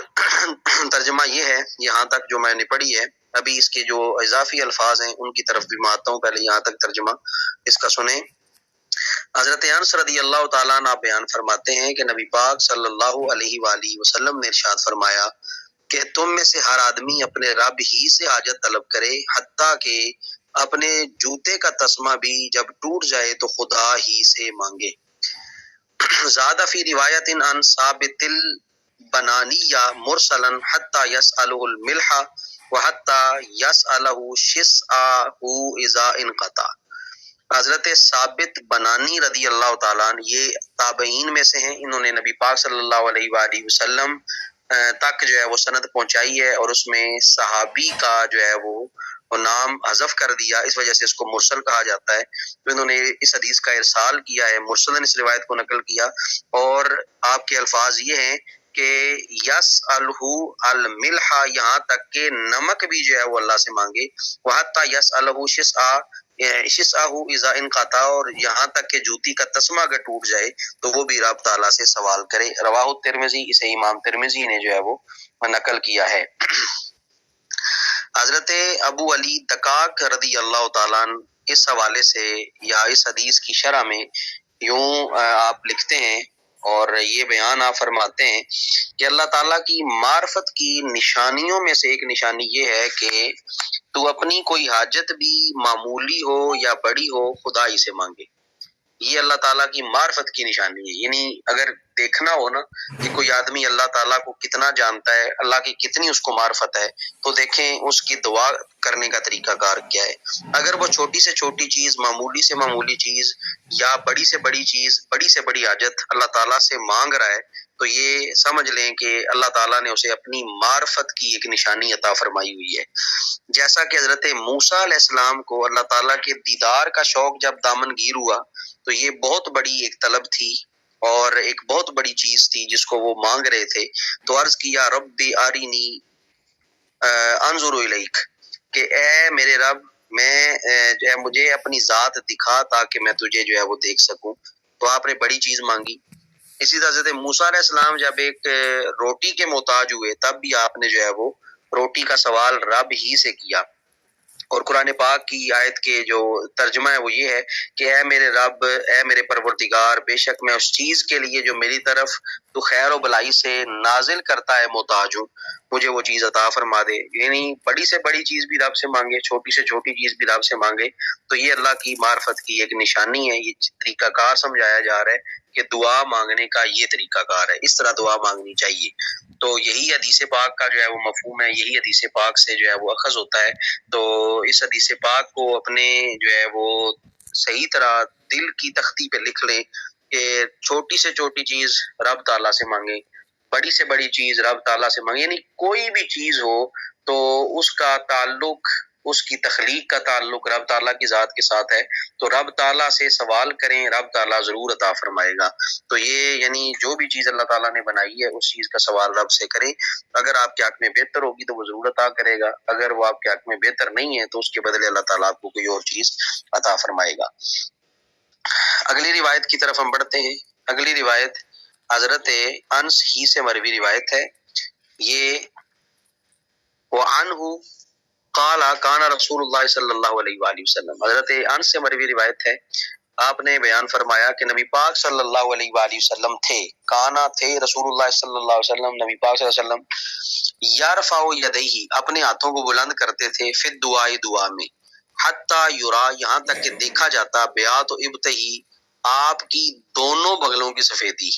ترجمہ یہ ہے، یہاں تک جو میں نے پڑھی ہے۔ ابھی اس کے جو اضافی الفاظ ہیں ان کی طرف بھی میں آتا ہوں، پہلے یہاں تک ترجمہ اس کا سنیں۔ حضرت انس رضی اللہ تعالیٰ عنہ بیان فرماتے ہیں کہ نبی پاک صلی اللہ علیہ وآلہ وسلم نے ارشاد فرمایا کہ تم میں سے ہر آدمی اپنے رب ہی سے حاجت طلب کرے، حتیٰ کہ اپنے جوتے کا تسمہ بھی جب ٹوٹ جائے تو خدا ہی سے مانگے۔ زاد فی روایت عن ثابت البنانیہ مرسلا حتی یسألہ الملح وحتی یسألہ شسعہ اذا انقطع۔ حضرت ثابت بنانی رضی اللہ تعالیٰ عنہ یہ تابعین میں سے ہیں، انہوں نے نبی پاک صلی اللہ علیہ وآلہ وسلم تک جو ہے وہ سند پہنچائی ہے، اور اس میں صحابی کا جو ہے وہ نام حذف کر دیا، اس وجہ سے اس کو مرسل کہا جاتا ہے۔ تو انہوں نے اس حدیث کا ارسال کیا ہے، مرسلن اس روایت کو نقل کیا، اور آپ کے الفاظ یہ ہیں کہ یسألہ الملح، یہاں تک کہ نمک بھی جو ہے وہ اللہ سے مانگے، وحتی یسألہ شسعہ اذا انقطع، اور یہاں تک کہ جوتی کا تسمہ اگر ٹوٹ جائے تو وہ بھی رب تعالیٰ سے سوال کرے۔ رواہ الترمذی، اسے امام ترمذی نے جو ہے وہ نقل کیا ہے۔ حضرت ابو علی دقاق رضی اللہ تعالیٰ عنہ اس حوالے سے یا اس حدیث کی شرح میں یوں آپ لکھتے ہیں اور یہ بیان آپ فرماتے ہیں کہ اللہ تعالیٰ کی معرفت کی نشانیوں میں سے ایک نشانی یہ ہے کہ تو اپنی کوئی حاجت بھی معمولی ہو یا بڑی ہو خدا ہی سے مانگے۔ یہ اللہ تعالیٰ کی معرفت کی نشانی ہے. یعنی اگر دیکھنا ہو نا کہ کوئی آدمی اللہ تعالیٰ کو کتنا جانتا ہے، اللہ کی کتنی اس کو معرفت ہے، تو دیکھیں اس کی دعا کرنے کا طریقہ کار کیا ہے. اگر وہ چھوٹی سے چھوٹی چیز، معمولی سے معمولی چیز یا بڑی سے بڑی چیز، بڑی سے بڑی حاجت اللہ تعالیٰ سے مانگ رہا ہے، تو یہ سمجھ لیں کہ اللہ تعالیٰ نے اسے اپنی معرفت کی ایک نشانی عطا فرمائی ہوئی ہے. جیسا کہ حضرت موسیٰ علیہ السلام کو اللہ تعالیٰ کے دیدار کا شوق جب دامن گیر ہوا، تو یہ بہت بڑی ایک طلب تھی اور ایک بہت بڑی چیز تھی جس کو وہ مانگ رہے تھے. تو عرض کیا رب آرینی انظر الیک، کہ اے میرے رب میں جو ہے مجھے اپنی ذات دکھا تاکہ میں تجھے جو ہے وہ دیکھ سکوں. تو آپ نے بڑی چیز مانگی. اسی طرح حضرت موسیٰ علیہ السلام جب ایک روٹی کے محتاج ہوئے، تب بھی آپ نے جو ہے وہ روٹی کا سوال رب ہی سے کیا. اور قرآن پاک کی آیت کے جو ترجمہ ہے وہ یہ ہے کہ اے میرے رب، اے میرے پروردگار، بے شک میں اس چیز کے لیے جو میری طرف تو خیر و بلائی سے نازل کرتا ہے محتاج ہوں، مجھے وہ چیز عطا فرما دے. یعنی بڑی سے بڑی چیز بھی رب سے مانگے، چھوٹی سے چھوٹی چیز بھی رب سے مانگے. تو یہ اللہ کی معرفت کی ایک نشانی ہے. یہ طریقہ کار سمجھایا جا رہا ہے کہ دعا مانگنے کا یہ طریقہ کار ہے، اس طرح دعا مانگنی چاہیے. تو یہی حدیث پاک کا جو ہے وہ مفہوم ہے، یہی حدیث پاک سے جو ہے وہ اخذ ہوتا ہے. تو اس حدیث پاک کو اپنے جو ہے وہ صحیح طرح دل کی تختی پہ لکھ لیں کہ چھوٹی سے چھوٹی چیز رب تعالیٰ سے مانگیں، بڑی سے بڑی چیز رب تعالیٰ سے مانگیں. یعنی کوئی بھی چیز ہو تو اس کا تعلق، اس کی تخلیق کا تعلق رب تعالیٰ کی ذات کے ساتھ ہے. تو رب تعالیٰ سے سوال کریں، رب تعالیٰ ضرور عطا فرمائے گا. تو یہ یعنی جو بھی چیز اللہ تعالیٰ نے بنائی ہے اس چیز کا سوال رب سے کریں. اگر آپ کے حق میں بہتر ہوگی تو وہ ضرور عطا کرے گا، اگر وہ آپ کے حق میں بہتر نہیں ہے تو اس کے بدلے اللہ تعالیٰ آپ کو کوئی اور چیز عطا فرمائے گا. اگلی روایت کی طرف ہم بڑھتے ہیں. اگلی روایت حضرت انس ہی سے مروی روایت ہے. یہ وعنہ قال کان رسول اللہ صلی اللہ علیہ وآلہ وسلم، حضرت انس سے مروی روایت ہے. آپ نے بیان فرمایا کہ نبی پاک صلی اللہ علیہ وآلہ وسلم تھے، کانا تھے رسول اللہ صلی اللہ علیہ وسلم، نبی پاک صلی اللہ علیہ وسلم یرفع یدیہ، اپنے ہاتھوں کو بلند کرتے تھے، فی الدعاء، دعا میں، حتی یرا، یہاں تک کہ دیکھا جاتا، بیات و ابطہی، آپ کی دونوں بغلوں کی سفیدی.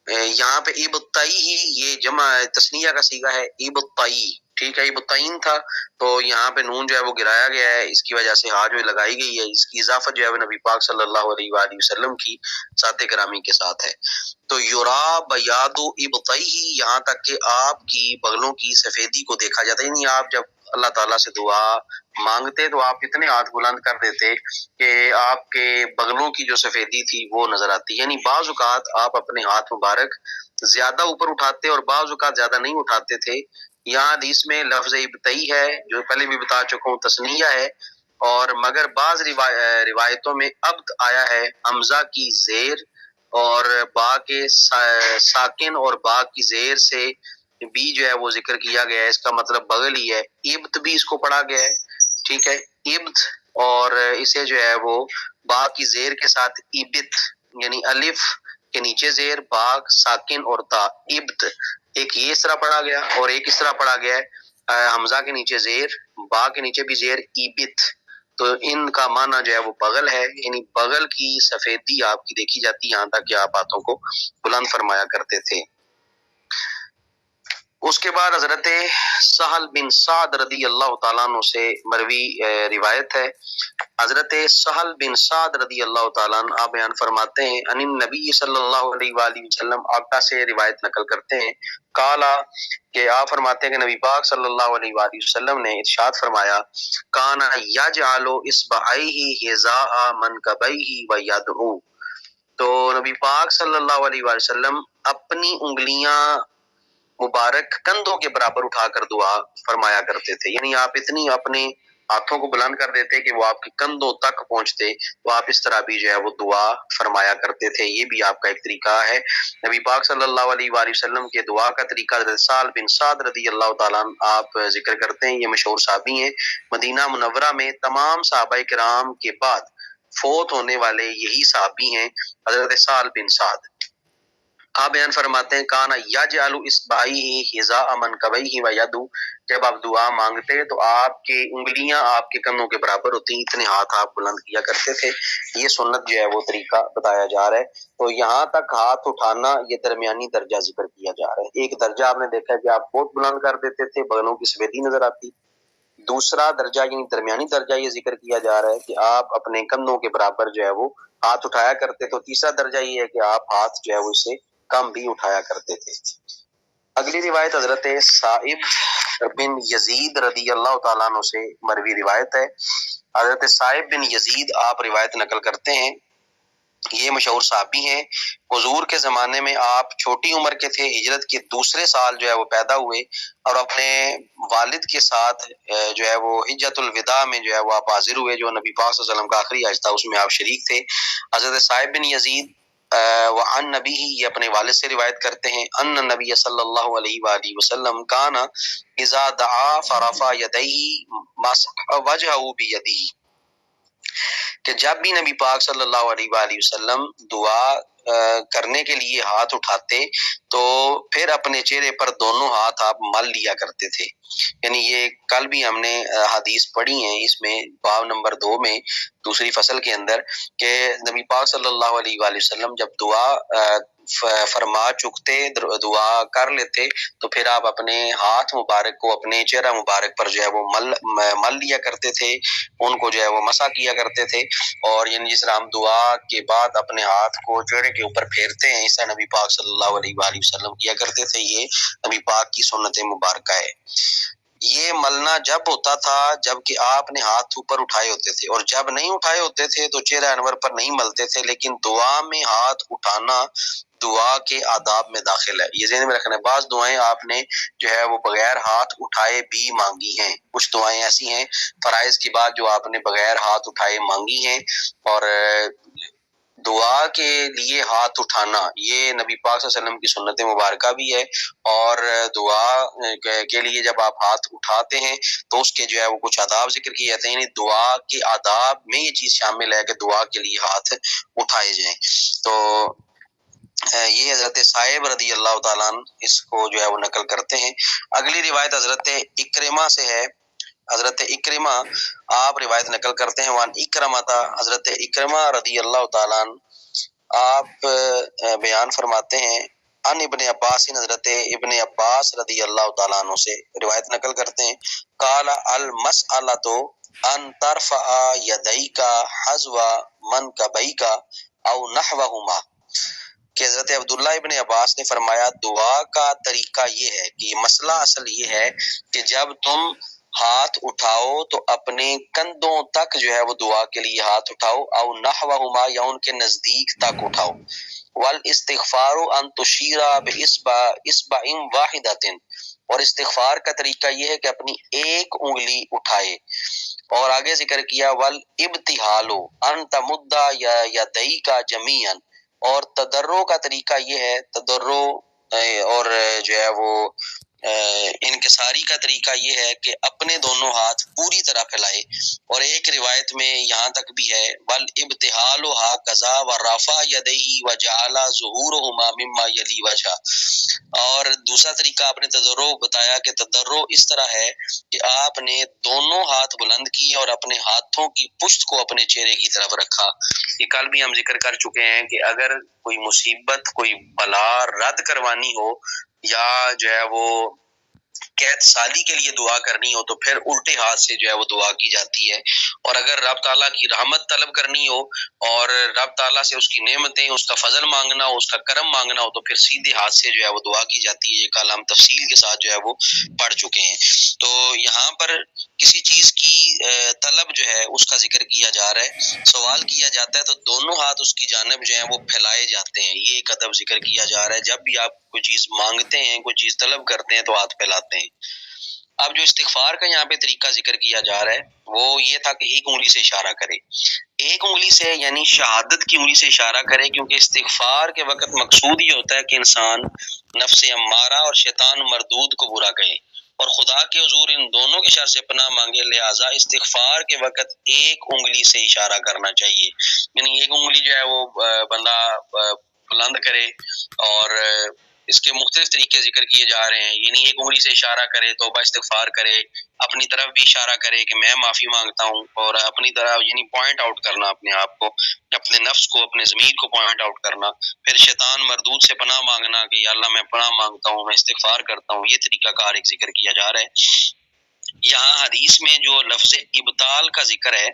یہاں پہ ابطئی ہی یہ جمع تسنیہ کا صیغہ ہے، ابطئی، ٹھیک ہے. ابطئین تھا تو یہاں پہ نون جو ہے وہ گرایا گیا ہے، اس کی وجہ سے ہا جو لگائی گئی ہے. اس کی اضافت جو ہے وہ نبی پاک صلی اللہ علیہ وآلہ وسلم کی ذات گرامی کے ساتھ ہے. تو یرا بیاض ابطئی ہی، یہاں تک کہ آپ کی بغلوں کی سفیدی کو دیکھا جاتا ہے. یعنی آپ جب اللہ تعالیٰ سے دعا مانگتے تو آپ اتنے ہاتھ بلند کر دیتے کہ آپ کے بغلوں کی جو سفیدی تھی وہ نظر آتی. یعنی بعض اوقات آپ اپنے ہاتھ مبارک زیادہ اوپر اٹھاتے اور بعض اوقات زیادہ نہیں اٹھاتے تھے. یہاں حدیث میں لفظ ابتئی ہے جو پہلے بھی بتا چکا ہوں، تسنیہ ہے، اور مگر بعض روایتوں میں ابت آیا ہے حمزہ کی زیر اور با کے ساکن اور با کی زیر سے بھی جو ہے وہ ذکر کیا گیا ہے. اس کا مطلب بغل ہی ہے. ابت بھی اس کو پڑھا گیا ہے، ٹھیک ہے، ابت، اور اسے جو ہے وہ با کی زیر کے ساتھ ابت، یعنی الف کے نیچے زیر، با ساکن اور تا، ابت. ایک یہ اس طرح پڑھا گیا اور ایک اس طرح پڑھا گیا ہے، حمزہ کے نیچے زیر، با کے نیچے بھی زیر، ابت. تو ان کا معنی جو ہے وہ بغل ہے. یعنی بغل کی سفیدی آپ کی دیکھی جاتی یہاں تک کہ آپ ہاتھوں کو بلند فرمایا کرتے تھے. اس کے بعد حضرت سہل بن سعد رضی اللہ تعالیٰ عنہ سے مروی روایت ہے. حضرت سہل بن سعد رضی اللہ تعالیٰ عنہ آپ بیان فرماتے ہیں، ان نبی صلی اللہ علیہ وآلہ وسلم، آقا سے روایت نقل کرتے ہیں، کالا، کہ آپ فرماتے ہیں کہ نبی پاک صلی اللہ علیہ وآلہ وسلم نے ارشاد فرمایا، کانا یجعل اصبعیہ حذاء منکبیہ ویدعو. تو نبی پاک صلی اللہ علیہ وآلہ وسلم اپنی انگلیاں مبارک کندھوں کے برابر اٹھا کر دعا فرمایا کرتے تھے. یعنی آپ اتنی اپنے ہاتھوں کو بلند کر دیتے کہ وہ آپ کے کندھوں تک پہنچتے، تو آپ اس طرح بھی جو ہے وہ دعا فرمایا کرتے تھے. یہ بھی آپ کا ایک طریقہ ہے. نبی پاک صلی اللہ علیہ وآلہ وسلم کے دعا کا طریقہ حضرت سہل بن سعد رضی اللہ تعالیٰ عنہ آپ ذکر کرتے ہیں. یہ مشہور صحابی ہیں. مدینہ منورہ میں تمام صحابہ کرام کے بعد فوت ہونے والے یہی صحابی ہیں، حضرت سہل بن سعد. آپ بیان فرماتے ہیں کانا یجعل اصبعیہ حذاء منکبیہ ویدہ، جب آپ دعا مانگتے تو آپ کی انگلیاں آپ کے کندھوں کے برابر ہوتی، اتنے ہاتھ آپ بلند کیا کرتے تھے۔ یہ سنت جو ہے وہ طریقہ بتایا جا رہا ہے۔ تو یہاں تک ہاتھ اٹھانا یہ درمیانی درجہ ذکر کیا جا رہا ہے۔ ایک درجہ آپ نے دیکھا کہ آپ بہت بلند کر دیتے تھے، بغلوں کی سفیدی نظر آتی۔ دوسرا درجہ یعنی درمیانی درجہ یہ ذکر کیا جا رہا ہے کہ آپ اپنے کندھوں کے برابر جو ہے وہ ہاتھ اٹھایا کرتے۔ تو تیسرا درجہ یہ ہے کہ آپ ہاتھ جو ہے وہ اس سے کم بھی اٹھایا کرتے تھے۔ اگلی روایت حضرت صائب بن یزید رضی اللہ تعالیٰ عنہ سے مروی روایت ہے۔ حضرت صائب بن یزید آپ روایت نقل کرتے ہیں، یہ مشہور صحابی ہیں۔ حضور کے زمانے میں آپ چھوٹی عمر کے تھے، ہجرت کے دوسرے سال جو ہے وہ پیدا ہوئے اور اپنے والد کے ساتھ جو ہے وہ حجۃ الوداع میں جو ہے وہ آپ حاضر ہوئے، جو نبی پاک صلی اللہ علیہ وسلم کا آخری حج تھا، اس میں آپ شریک تھے۔ حضرت صائب بن یزید وعن نبی ہی، یہ اپنے والد سے روایت کرتے ہیں، ان نبی صلی اللہ علیہ وآلہ وسلم کانا اذا دعا فرفع یدیہ مسح وجہہ بیدہ، کہ جب بھی نبی پاک صلی اللہ علیہ وآلہ وسلم دعا کرنے کے لیے ہاتھ اٹھاتے تو پھر اپنے چہرے پر دونوں ہاتھ آپ مل لیا کرتے تھے۔ یعنی یہ کل بھی ہم نے حدیث پڑھی ہیں، اس میں باب نمبر 2 میں دوسری فصل کے اندر، کہ نبی پاک صلی اللہ علیہ وآلہ وسلم جب دعا فرما چکتے، دعا کر لیتے تو پھر آپ اپنے ہاتھ مبارک کو اپنے چہرہ مبارک پر جو ہے وہ مل لیا کرتے تھے، ان کو جو ہے وہ مسح کیا کرتے تھے۔ اور یعنی جس طرح ہم دعا کے بعد اپنے ہاتھ کو چہرے کے اوپر پھیرتے ہیں، ایسا نبی پاک صلی اللہ علیہ وآلہ وسلم کیا کرتے تھے۔ یہ نبی پاک کی سنت مبارکہ ہے۔ یہ ملنا جب ہوتا تھا جب کہ آپ نے ہاتھ اوپر اٹھائے ہوتے تھے، اور جب نہیں اٹھائے ہوتے تھے تو چہرہ انور پر نہیں ملتے تھے، لیکن دعا میں ہاتھ اٹھانا دعا کے آداب میں داخل ہے۔ یہ ذہن میں رکھنا ہے، بعض دعائیں آپ نے جو ہے وہ بغیر ہاتھ اٹھائے بھی مانگی ہیں، کچھ دعائیں ایسی ہیں فرائض کی بات جو آپ نے بغیر ہاتھ اٹھائے مانگی ہیں، اور دعا کے لیے ہاتھ اٹھانا یہ نبی پاک صلی اللہ علیہ وسلم کی سنت مبارکہ بھی ہے۔ اور دعا کے لیے جب آپ ہاتھ اٹھاتے ہیں تو اس کے جو ہے وہ کچھ آداب ذکر کیے جاتے ہیں، یعنی دعا کے آداب میں یہ چیز شامل ہے کہ دعا کے لیے ہاتھ اٹھائے جائیں۔ تو یہ حضرت صائب رضی اللہ تعالیٰ عنہ اس کو جو ہے وہ نقل کرتے ہیں۔ اگلی روایت حضرت اکرمہ سے ہے۔ حضرت اکرمہ آپ روایت نقل کرتے ہیں، وان اکرمہ تھا، حضرت اکرمہ رضی اللہ تعالیٰ عنہ آپ بیان فرماتے ہیں، ان ابن عباس، حضرت ابن عباس رضی اللہ تعالیٰ عنہ سے روایت نقل کرتے ہیں، قال المسألۃ ان ترفع یدیک حذو منکبیک او نحوہما، کہ حضرت عبداللہ ابن عباس نے فرمایا دعا کا طریقہ یہ ہے کہ یہ مسئلہ اصل یہ ہے کہ جب تم ہاتھ اٹھاؤ تو اپنے کندھوں تک جو ہے وہ دعا کے لیے ہاتھ اٹھاؤ، او نحوہما، یا ان کے نزدیک تک اٹھاؤ، والاستغفار ان تشیر باصبع واحدۃ، اور استغفار کا طریقہ یہ ہے کہ اپنی ایک انگلی اٹھائے۔ اور آگے ذکر کیا والابتہال ان تمد یدیک جمیعا، اور تضرع کا طریقہ یہ ہے، تضرع اور جو ہے وہ انکساری کا طریقہ یہ ہے کہ اپنے دونوں ہاتھ پوری طرح پھیلائے۔ اور ایک روایت میں یہاں تک بھی ہے والابتہال ہکذا ورفع یدیہ وجعل ظہورہما مما یلی وجہ، اور دوسرا طریقہ آپ نے تضرع بتایا کہ تضرع اس طرح ہے کہ آپ نے دونوں ہاتھ بلند کیے اور اپنے ہاتھوں کی پشت کو اپنے چہرے کی طرف رکھا۔ یہ کل بھی ہم ذکر کر چکے ہیں کہ اگر کوئی مصیبت، کوئی بلا رد کروانی ہو یا جو ہے وہ قحط سالی کے لیے دعا کرنی ہو تو پھر الٹے ہاتھ سے جو ہے وہ دعا کی جاتی ہے، اور اگر رب تعالیٰ کی رحمت طلب کرنی ہو اور رب تعالیٰ سے اس کی نعمتیں، اس کا فضل مانگنا ہو، اس کا کرم مانگنا ہو تو پھر سیدھے ہاتھ سے جو ہے وہ دعا کی جاتی ہے۔ یہ کل ہم تفصیل کے ساتھ جو ہے وہ پڑھ چکے ہیں۔ تو یہاں پر کسی چیز کی طلب جو ہے اس کا ذکر کیا جا رہا ہے، سوال کیا جاتا ہے تو دونوں ہاتھ اس کی جانب جو ہیں وہ پھیلائے جاتے ہیں، یہ ایک ادب ذکر کیا جا رہا ہے۔ جب بھی آپ کوئی چیز مانگتے ہیں، کوئی چیز طلب کرتے ہیں تو ہاتھ پھیلاتے ہیں۔ اب جو استغفار کا یہاں پہ طریقہ ذکر کیا جا رہا ہے وہ یہ تھا کہ ایک انگلی سے اشارہ کرے، ایک انگلی سے یعنی شہادت کی انگلی سے اشارہ کرے، کیونکہ استغفار کے وقت مقصود یہ ہوتا ہے کہ انسان نفس امارہ اور شیطان مردود کو برا کہے اور خدا کے حضور ان دونوں کے شر سے پناہ مانگے، لہٰذا استغفار کے وقت ایک انگلی سے اشارہ کرنا چاہیے۔ یعنی ایک انگلی جو ہے وہ بندہ بلند کرے، اور اس کے مختلف طریقے ذکر کیے جا رہے ہیں، یعنی ایک انگلی سے اشارہ کرے، توبہ استغفار کرے، اپنی طرف بھی اشارہ کرے کہ میں معافی مانگتا ہوں، اور اپنی طرف یعنی پوائنٹ آؤٹ کرنا اپنے آپ کو، اپنے نفس کو، اپنے ضمیر کو پوائنٹ آؤٹ کرنا، پھر شیطان مردود سے پناہ مانگنا کہ یا اللہ میں پناہ مانگتا ہوں، میں استغفار کرتا ہوں، یہ طریقہ کار ایک ذکر کیا جا رہا ہے۔ یہاں حدیث میں جو لفظ ابتال کا ذکر ہے،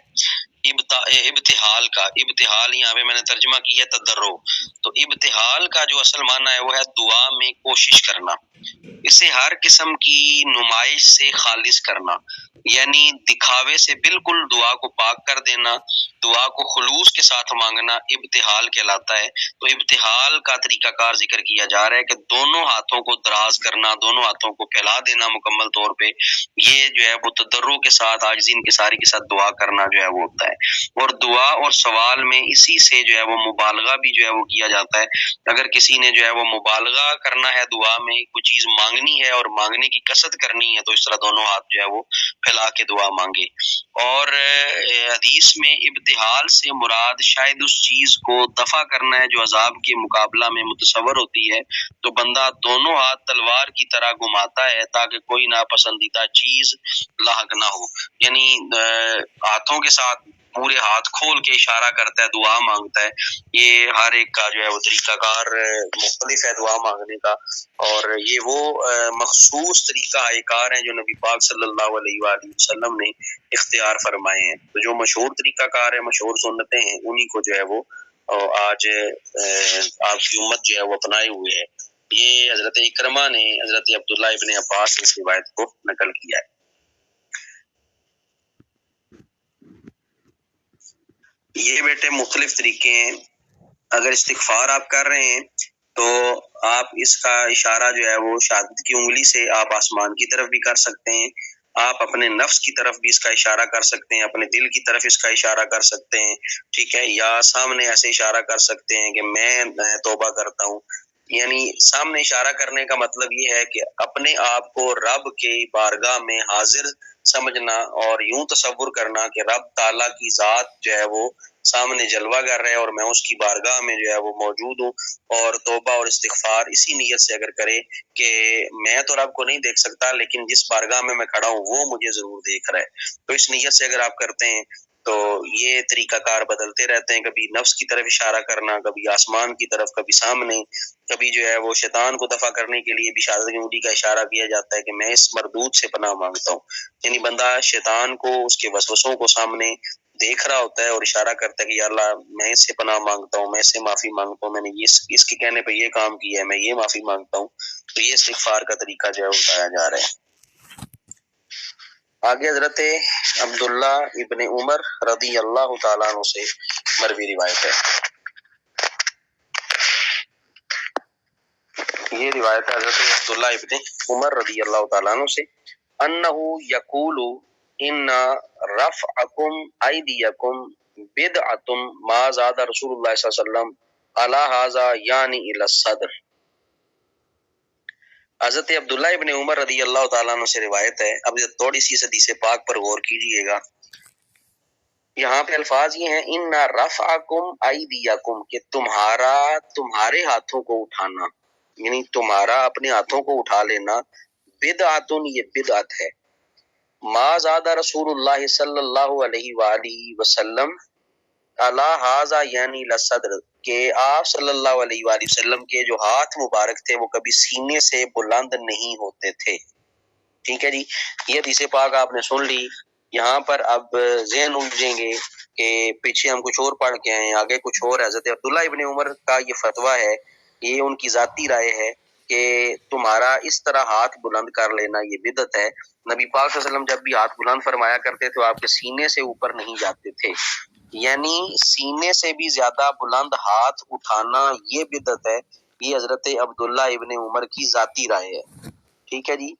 ابتحال یہاں پہ میں نے ترجمہ کیا تدرو، تو ابتحال کا جو اصل معنی ہے وہ ہے دعا میں کوشش کرنا، اسے ہر قسم کی نمائش سے خالص کرنا، یعنی دکھاوے سے بالکل دعا کو پاک کر دینا، دعا کو خلوص کے ساتھ مانگنا ابتحال کہلاتا ہے۔ تو ابتحال کا طریقہ کار ذکر کیا جا رہا ہے کہ دونوں ہاتھوں کو دراز کرنا، دونوں ہاتھوں کو پھیلا دینا مکمل طور پہ، یہ جو ہے وہ تضرع کے ساتھ، عاجزی انکساری کے ساتھ دعا کرنا جو ہے وہ ہوتا ہے۔ اور دعا اور سوال میں اسی سے جو ہے وہ مبالغہ بھی جو ہے وہ کیا جاتا ہے۔ اگر کسی نے جو ہے وہ مبالغہ کرنا ہے دعا میں، کوئی چیز مانگنی ہے اور مانگنے کی قصد کرنی ہے، تو اس طرح دونوں ہاتھ جو ہے وہ پھیلا کے دعا مانگے۔ اور حدیث میں ابتحال سے مراد شاید اس چیز کو دفع کرنا ہے جو عذاب کے مقابلہ میں متصور ہوتی ہے، تو بندہ دونوں ہاتھ تلوار کی طرح گھماتا ہے تاکہ کوئی ناپسندیدہ چیز لاحق نہ ہو، یعنی ہاتھوں کے ساتھ پورے ہاتھ کھول کے اشارہ کرتا ہے، دعا مانگتا ہے۔ یہ ہر ایک کا جو ہے وہ طریقہ کار مختلف ہے دعا مانگنے کا، اور یہ وہ مخصوص طریقہ کار ہیں جو نبی پاک صلی اللہ علیہ وآلہ وسلم نے اختیار فرمائے ہیں۔ تو جو مشہور طریقہ کار ہے، مشہور سنتیں ہیں، انہی کو جو ہے وہ آج آپ کی امت جو ہے وہ اپنائے ہوئے ہے۔ یہ حضرت اکرمہ نے حضرت عبداللہ ابن عباس سے اس روایت کو نقل کیا ہے۔ یہ بیٹے مختلف طریقے ہیں۔ اگر استغفار آپ کر رہے ہیں تو آپ اس کا اشارہ جو ہے وہ شہادت کی انگلی سے آپ آسمان کی طرف بھی کر سکتے ہیں، آپ اپنے نفس کی طرف بھی اس کا اشارہ کر سکتے ہیں، اپنے دل کی طرف اس کا اشارہ کر سکتے ہیں، ٹھیک ہے، یا سامنے ایسے اشارہ کر سکتے ہیں کہ میں توبہ کرتا ہوں۔ یعنی سامنے اشارہ کرنے کا مطلب یہ ہے کہ اپنے آپ کو رب کے بارگاہ میں حاضر سمجھنا، اور یوں تصور کرنا کہ رب تعالیٰ کی ذات جو ہے وہ سامنے جلوہ کر رہے اور میں اس کی بارگاہ میں جو ہے وہ موجود ہوں، اور توبہ اور استغفار اسی نیت سے اگر کرے کہ میں تو رب کو نہیں دیکھ سکتا، لیکن جس بارگاہ میں کھڑا ہوں وہ مجھے ضرور دیکھ رہا ہے، تو اس نیت سے اگر آپ کرتے ہیں تو یہ طریقہ کار بدلتے رہتے ہیں، کبھی نفس کی طرف اشارہ کرنا، کبھی آسمان کی طرف، کبھی سامنے، کبھی جو ہے وہ شیطان کو دفع کرنے کے لیے بھی شہادت کی انگلی کا اشارہ کیا جاتا ہے کہ میں اس مردود سے پناہ مانگتا ہوں، یعنی بندہ شیطان کو، اس کے وسوسوں کو سامنے دیکھ رہا ہوتا ہے اور اشارہ کرتا ہے کہ یا اللہ میں اس سے پناہ مانگتا ہوں، میں اس سے معافی مانگتا ہوں، میں نے اس کے کہنے پہ یہ کام کیا ہے، میں یہ معافی مانگتا ہوں۔ تو یہ استغفار کا طریقہ جو ہے بتایا جا رہا ہے۔ آگے حضرت عبداللہ ابن عمر رضی اللہ تعالیٰ عنہ سے مروی روایت ہے۔ یہ روایت ہے حضرت عبداللہ ابن عمر رضی اللہ تعالیٰ عنہ سے، انہ یقول ان رفعکم ایدیکم بدعۃ ما زاد رسول اللہ صلی اللہ علیہ وسلم علی ھذا یعنی الی الصدر۔ حضرت عبداللہ ابن عمر رضی اللہ تعالیٰ عنہ سے روایت ہے۔ اب تھوڑی سی حدیث پاک پر غور کیجئے گا، یہاں پہ الفاظ یہ ہیں ان رفعکم ایدیکم، کہ تمہارے ہاتھوں کو اٹھانا، یعنی تمہارا اپنے ہاتھوں کو اٹھا لینا، بدعۃ، یہ بدعت ہے، ما زاد رسول اللہ صلی اللہ علیہ وآلہ وسلم علی ھذا یعنی لصدر، کہ آپ صلی اللہ علیہ وآلہ وسلم کے جو ہاتھ مبارک تھے وہ کبھی سینے سے بلند نہیں ہوتے تھے۔ ٹھیک ہے جی، یہ حدیث پاک آپ نے سن لی۔ یہاں پر اب ذہن الجھیں گے کہ پیچھے ہم کچھ اور پڑھ کے آئے، آگے کچھ اور ہے۔ حضرت عبداللہ ابن عمر کا یہ فتویٰ ہے، یہ ان کی ذاتی رائے ہے کہ تمہارا اس طرح ہاتھ بلند کر لینا یہ بدعت ہے۔ نبی پاک صلی اللہ علیہ وسلم جب بھی ہاتھ بلند فرمایا کرتے تو آپ کے سینے سے اوپر نہیں جاتے تھے، یعنی سینے سے بھی زیادہ بلند ہاتھ اٹھانا یہ بدعت ہے۔ یہ حضرت عبداللہ ابن عمر کی ذاتی رائے ہے، ٹھیک ہے جی۔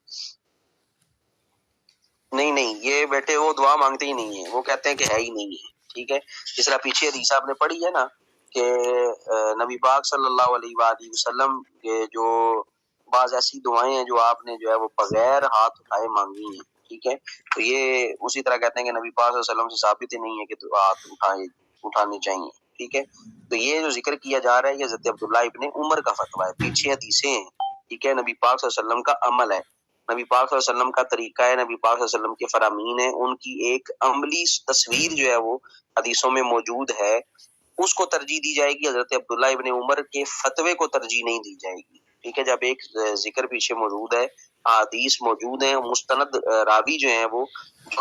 نہیں، یہ بیٹے وہ دعا مانگتے ہی نہیں ہیں، وہ کہتے ہیں کہ ہے ہی نہیں ہے، ٹھیک ہے۔ جس طرح پیچھے حدیث آپ نے پڑھی ہے نا کہ نبی پاک صلی اللہ علیہ وآلہ وسلم کے جو بعض ایسی دعائیں ہیں جو آپ نے جو ہے وہ بغیر ہاتھ اٹھائے مانگی ہیں، ٹھیک ہے، تو یہ اسی طرح کہتے ہیں کہ نبی پاک صلی اللہ علیہ وسلم سے ثابت ہی نہیں ہے کہ ہاتھ اٹھانے چاہیے۔ ٹھیک ہے. تو یہ جو ذکر کیا جا رہا ہے یہ حضرت عبداللہ ابن عمر کا فتویٰ ہے. پیچھے حدیثیں ہیں, ٹھیک ہے, نبی پاک صلی اللہ علیہ وسلم کا عمل ہے, نبی پاک صلی اللہ علیہ وسلم کا طریقہ ہے, نبی پاک صلی اللہ علیہ وسلم کے فرامین ہیں, ان کی ایک عملی تصویر جو ہے وہ حدیثوں میں موجود ہے, اس کو ترجیح دی جائے گی. حضرت عبداللہ ابن عمر کے فتوے کو ترجیح نہیں دی جائے گی. ٹھیک ہے, جب ایک ذکر پیچھے موجود ہے, حدیث موجود ہیں, مستند راوی جو ہیں وہ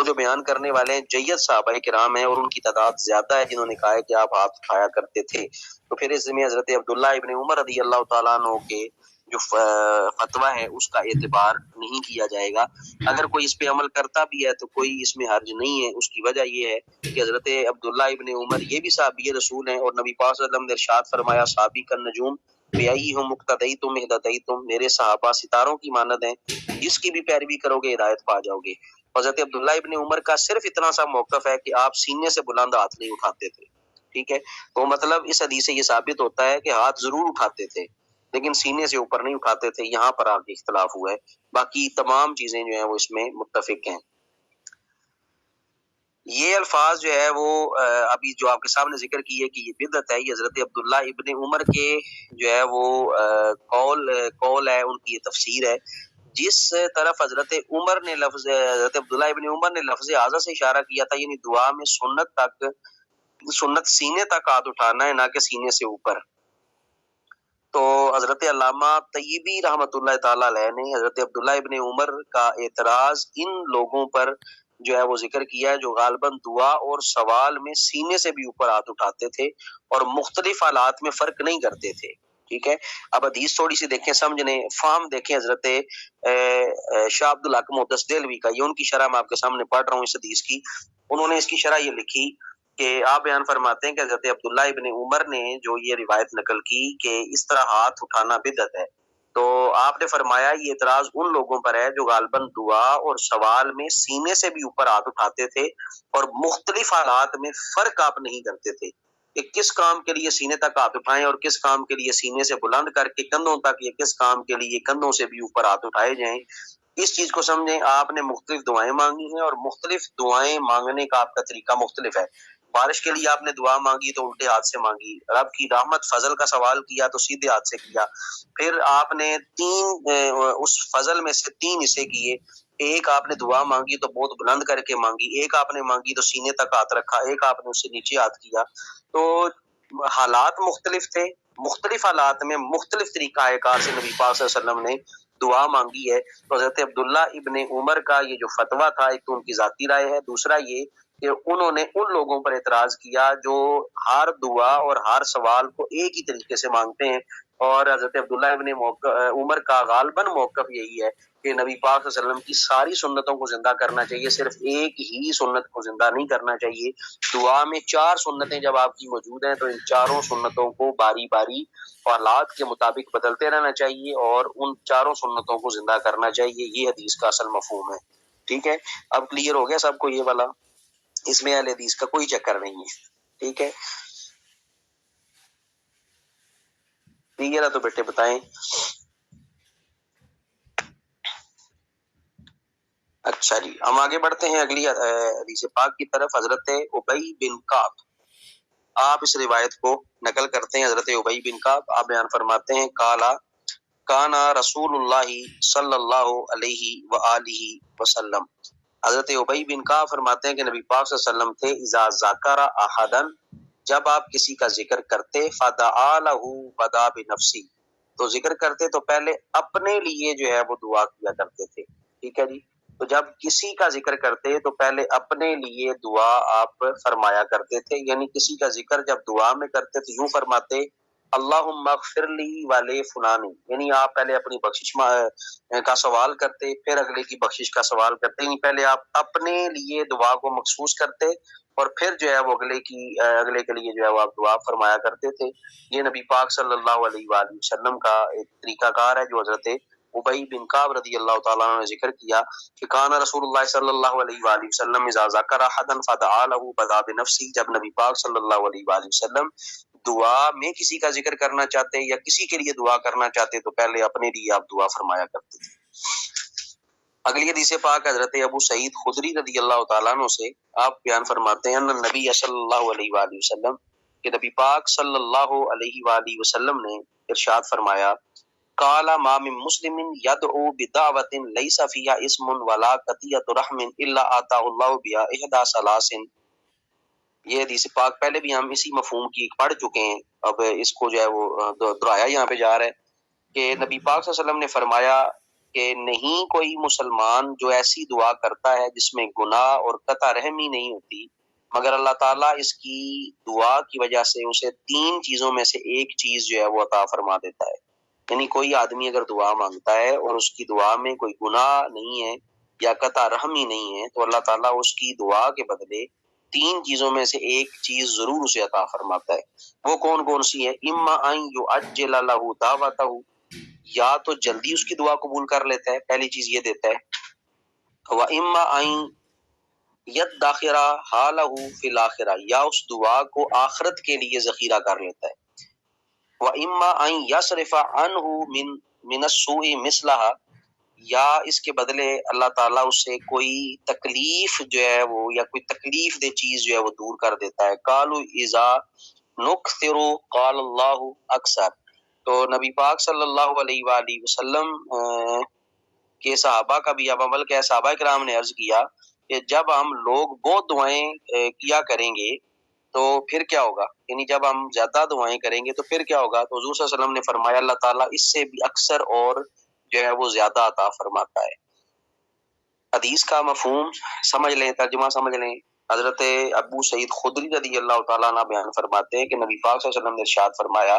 جو بیان کرنے والے ہیں جید صحابہ کرام ہیں, اور ان کی تعداد زیادہ ہے جنہوں نے کہا ہے کہ آپ ہاتھ اٹھایا کرتے تھے, تو پھر اس میں حضرت عبداللہ ابن عمر رضی اللہ تعالیٰ عنہ کے جو فتویٰ ہے اس کا اعتبار نہیں کیا جائے گا. اگر کوئی اس پہ عمل کرتا بھی ہے تو کوئی اس میں حرج نہیں ہے. اس کی وجہ یہ ہے کہ حضرت عبداللہ ابن عمر یہ بھی صحابی رسول ہیں, اور نبی پاک صلی اللہ علیہ وسلم نے ارشاد فرمایا صحابی کا نجوم بیائیہم مقتدیتم اہتدیتم, میرے صحابہ ستاروں کی مانند ہیں, جس کی بھی پیروی کرو گے ہدایت پا جاؤ گے. حضرت عبداللہ ابن عمر کا صرف اتنا سا موقف ہے کہ آپ سینے سے بلند ہاتھ نہیں اٹھاتے تھے. ٹھیک ہے, تو مطلب اس حدیث سے یہ ثابت ہوتا ہے کہ ہاتھ ضرور اٹھاتے تھے لیکن سینے سے اوپر نہیں اٹھاتے تھے. یہاں پر آپ اختلاف ہوا ہے, باقی تمام چیزیں جو ہیں وہ اس میں متفق ہیں. یہ الفاظ جو ہے وہ ابھی جو آپ کے سامنے ذکر کی ہے کہ یہ بدعت ہے, یہ حضرت عبداللہ ابن عمر کے جو ہے وہ قول ہے, ان کی یہ تفسیر ہے. جس طرف حضرت عبداللہ ابن عمر نے لفظ اعضا سے اشارہ کیا تھا, یعنی دعا میں سنت سینے تک ہاتھ اٹھانا ہے, نہ کہ سینے سے اوپر. تو حضرت علامہ طیبی رحمۃ اللہ تعالی علیہ نے حضرت عبداللہ ابن عمر کا اعتراض ان لوگوں پر جو ہے وہ ذکر کیا ہے جو غالباً دعا اور سوال میں سینے سے بھی اوپر ہاتھ اٹھاتے تھے اور مختلف حالات میں فرق نہیں کرتے تھے. ٹھیک ہے, اب حدیث تھوڑی سی دیکھیں, سمجھنے فہم دیکھیں. حضرت شاہ عبد الحق محدث دہلوی کا, یہ ان کی شرح میں آپ کے سامنے پڑھ رہا ہوں اس حدیث کی. انہوں نے اس کی شرح یہ لکھی کہ آپ بیان فرماتے ہیں کہ حضرت عبداللہ ابن عمر نے جو یہ روایت نقل کی کہ اس طرح ہاتھ اٹھانا بدعت ہے, تو آپ نے فرمایا یہ اعتراض ان لوگوں پر ہے جو غالباً دعا اور سوال میں سینے سے بھی اوپر ہاتھ اٹھاتے تھے اور مختلف حالات میں فرق آپ نہیں کرتے تھے کہ کس کام کے لیے سینے تک ہاتھ اٹھائیں اور کس کام کے لیے سینے سے بلند کر کے کندھوں تک, یا کس کام کے لیے کندھوں سے بھی اوپر ہاتھ اٹھائے جائیں. اس چیز کو سمجھیں, آپ نے مختلف دعائیں مانگی ہیں اور مختلف دعائیں مانگنے کا آپ کا طریقہ مختلف ہے. بارش کے لیے آپ نے دعا مانگی تو الٹے ہاتھ سے مانگی, رب کی رحمت فضل کا سوال کیا تو سیدھے ہاتھ سے کیا. پھر آپ نے اس فضل میں سے 3 حصے کیے, ایک آپ نے دعا مانگی تو بہت بلند کر کے مانگی, ایک آپ نے مانگی تو سینے تک ہاتھ رکھا, ایک آپ نے اس سے نیچے ہاتھ کیا. تو حالات مختلف تھے, مختلف حالات میں مختلف طریقہ کار سے نبی پاک صلی اللہ علیہ وسلم نے دعا مانگی ہے. تو حضرت عبداللہ ابن عمر کا یہ جو فتویٰ تھا, ایک تو ان کی ذاتی رائے ہے, دوسرا یہ کہ انہوں نے ان لوگوں پر اعتراض کیا جو ہر دعا اور ہر سوال کو ایک ہی طریقے سے مانگتے ہیں. اور حضرت عبداللہ ابن عمر کا غالباً موقف یہی ہے کہ نبی پاک صلی اللہ علیہ وسلم کی ساری سنتوں کو زندہ کرنا چاہیے, صرف ایک ہی سنت کو زندہ نہیں کرنا چاہیے. دعا میں 4 سنتیں جب آپ کی موجود ہیں تو ان 4 سنتوں کو باری باری حالات کے مطابق بدلتے رہنا چاہیے اور ان 4 سنتوں کو زندہ کرنا چاہیے. یہ حدیث کا اصل مفہوم ہے. ٹھیک ہے, اب کلیئر ہو گیا سب کو یہ والا, اس میں اہل حدیث کا کوئی چکر نہیں ہے. ٹھیک ہے, کلیئر ہے تو بیٹے بتائیں. اچھا جی, ہم آگے بڑھتے ہیں اگلی حدیث پاک کی طرف. حضرت ابی بن کعب, آپ اس روایت کو نقل کرتے ہیں. حضرت ابی بن کعب آپ بیان فرماتے ہیں کالا کانا رسول اللہ صلی اللہ علیہ وآلہ وسلم. حضرت ابی بن کعب فرماتے ہیں کہ نبی پاک صلی اللہ علیہ وسلم تھے, اذا ذکر احدا, جب آپ کسی کا ذکر کرتے, فدعا لہ بدا بنفسی, تو ذکر کرتے تو پہلے اپنے لیے جو ہے وہ دعا کیا کرتے تھے. ٹھیک ہے جی, تو جب کسی کا ذکر کرتے تو پہلے اپنے لیے دعا آپ فرمایا کرتے تھے, یعنی کسی کا ذکر جب دعا میں کرتے تو یوں فرماتے اللہم اغفر لی ولی فلانی, یعنی آپ پہلے اپنی بخشش کا سوال کرتے پھر اگلے کی بخشش کا سوال کرتے, یعنی پہلے آپ اپنے لیے دعا کو مخصوص کرتے اور پھر جو ہے وہ اگلے کے لیے جو ہے وہ آپ دعا فرمایا کرتے تھے. یہ نبی پاک صلی اللہ علیہ وآلہ وسلم کا ایک طریقہ کار ہے جو حضرت ابی بن کعب رضی اللہ تعالیٰ عنہ نے ذکر کیا کہ کان رسول اللہ صلی اللہ علیہ وآلہ وسلم اذا ذکر احدا فدعا له بدا بنفسی, جب نبی پاک صلی اللہ علیہ وآلہ وسلم دعا میں کسی کا ذکر کرنا چاہتے یا کسی کے لیے دعا کرنا چاہتے تو پہلے اپنے لیے آپ دعا فرمایا کرتے تھے. اگلی حدیث پاک حضرت ابو سعید خدری رضی اللہ تعالیٰ عنہ سے آپ بیان فرماتے ہیں ان نبی صلی اللہ علیہ وآلہ وسلم کہ نبی پاک صلی اللہ علیہ وآلہ وسلم نے ارشاد فرمایا قال ما من مسلم يدعو بدعوة ليس فيها اسم ولا قطيعة رحم الا آتاه الله بها احدى ثلاث. یہ حدیث پاک پہلے بھی ہم اسی مفہوم کی پڑھ چکے ہیں، اب اس کو جو ہے وہ دہرایا یہاں پہ جا رہا ہے کہ نبی پاک صلی اللہ علیہ وسلم نے فرمایا کہ نہیں کوئی مسلمان جو ایسی دعا کرتا ہے جس میں گناہ اور قطع رحمی نہیں ہوتی مگر اللہ تعالیٰ اس کی دعا کی وجہ سے اسے 3 چیزوں میں سے ایک چیز جو ہے وہ عطا فرما دیتا ہے. یعنی کوئی آدمی اگر دعا مانگتا ہے اور اس کی دعا میں کوئی گناہ نہیں ہے یا قطع رحمی نہیں ہے تو اللہ تعالیٰ اس کی دعا کے بدلے 3 چیزوں میں سے ایک چیز ضرور اسے عطا فرماتا ہے. وہ کون کون سی ہے؟ اما ان یعجل لہ دعوتہ، یا تو جلدی اس کی دعا قبول کر لیتا ہے، پہلی چیز یہ دیتا ہے. و اما ان یدخر حالہ فی الاخرہ، یا اس دعا کو آخرت کے لیے ذخیرہ کر لیتا ہے. وَإِمَّا أَن يَصْرِفَ عَنْهُ مِنَ السُّوءِ مِثْلَهَا، یا اس کے بدلے اللہ تعالیٰ اسے کوئی تکلیف جو ہے وہ یا کوئی تکلیف دہ چیز جو ہے وہ دور کر دیتا ہے. قالوا اذا نکثر قال اللہ اکثر. تو نبی پاک صلی اللہ علیہ وآلہ وسلم کے صحابہ کا بھی اب عمل کیا، صحابہ کرام نے عرض کیا کہ جب ہم لوگ بہت دعائیں کیا کریں گے تو پھر کیا ہوگا، یعنی جب ہم زیادہ دعائیں کریں گے تو پھر کیا ہوگا؟ تو حضور صلی اللہ علیہ وسلم نے فرمایا اللہ تعالیٰ اس سے بھی اکثر اور جو ہے وہ زیادہ عطا فرماتا ہے. حدیث کا مفہوم سمجھ لیں، ترجمہ سمجھ لیں. حضرت ابو سعید خدری رضی اللہ تعالیٰ عنہ بیان فرماتے ہیں کہ نبی پاک صلی اللہ علیہ وسلم نے ارشاد فرمایا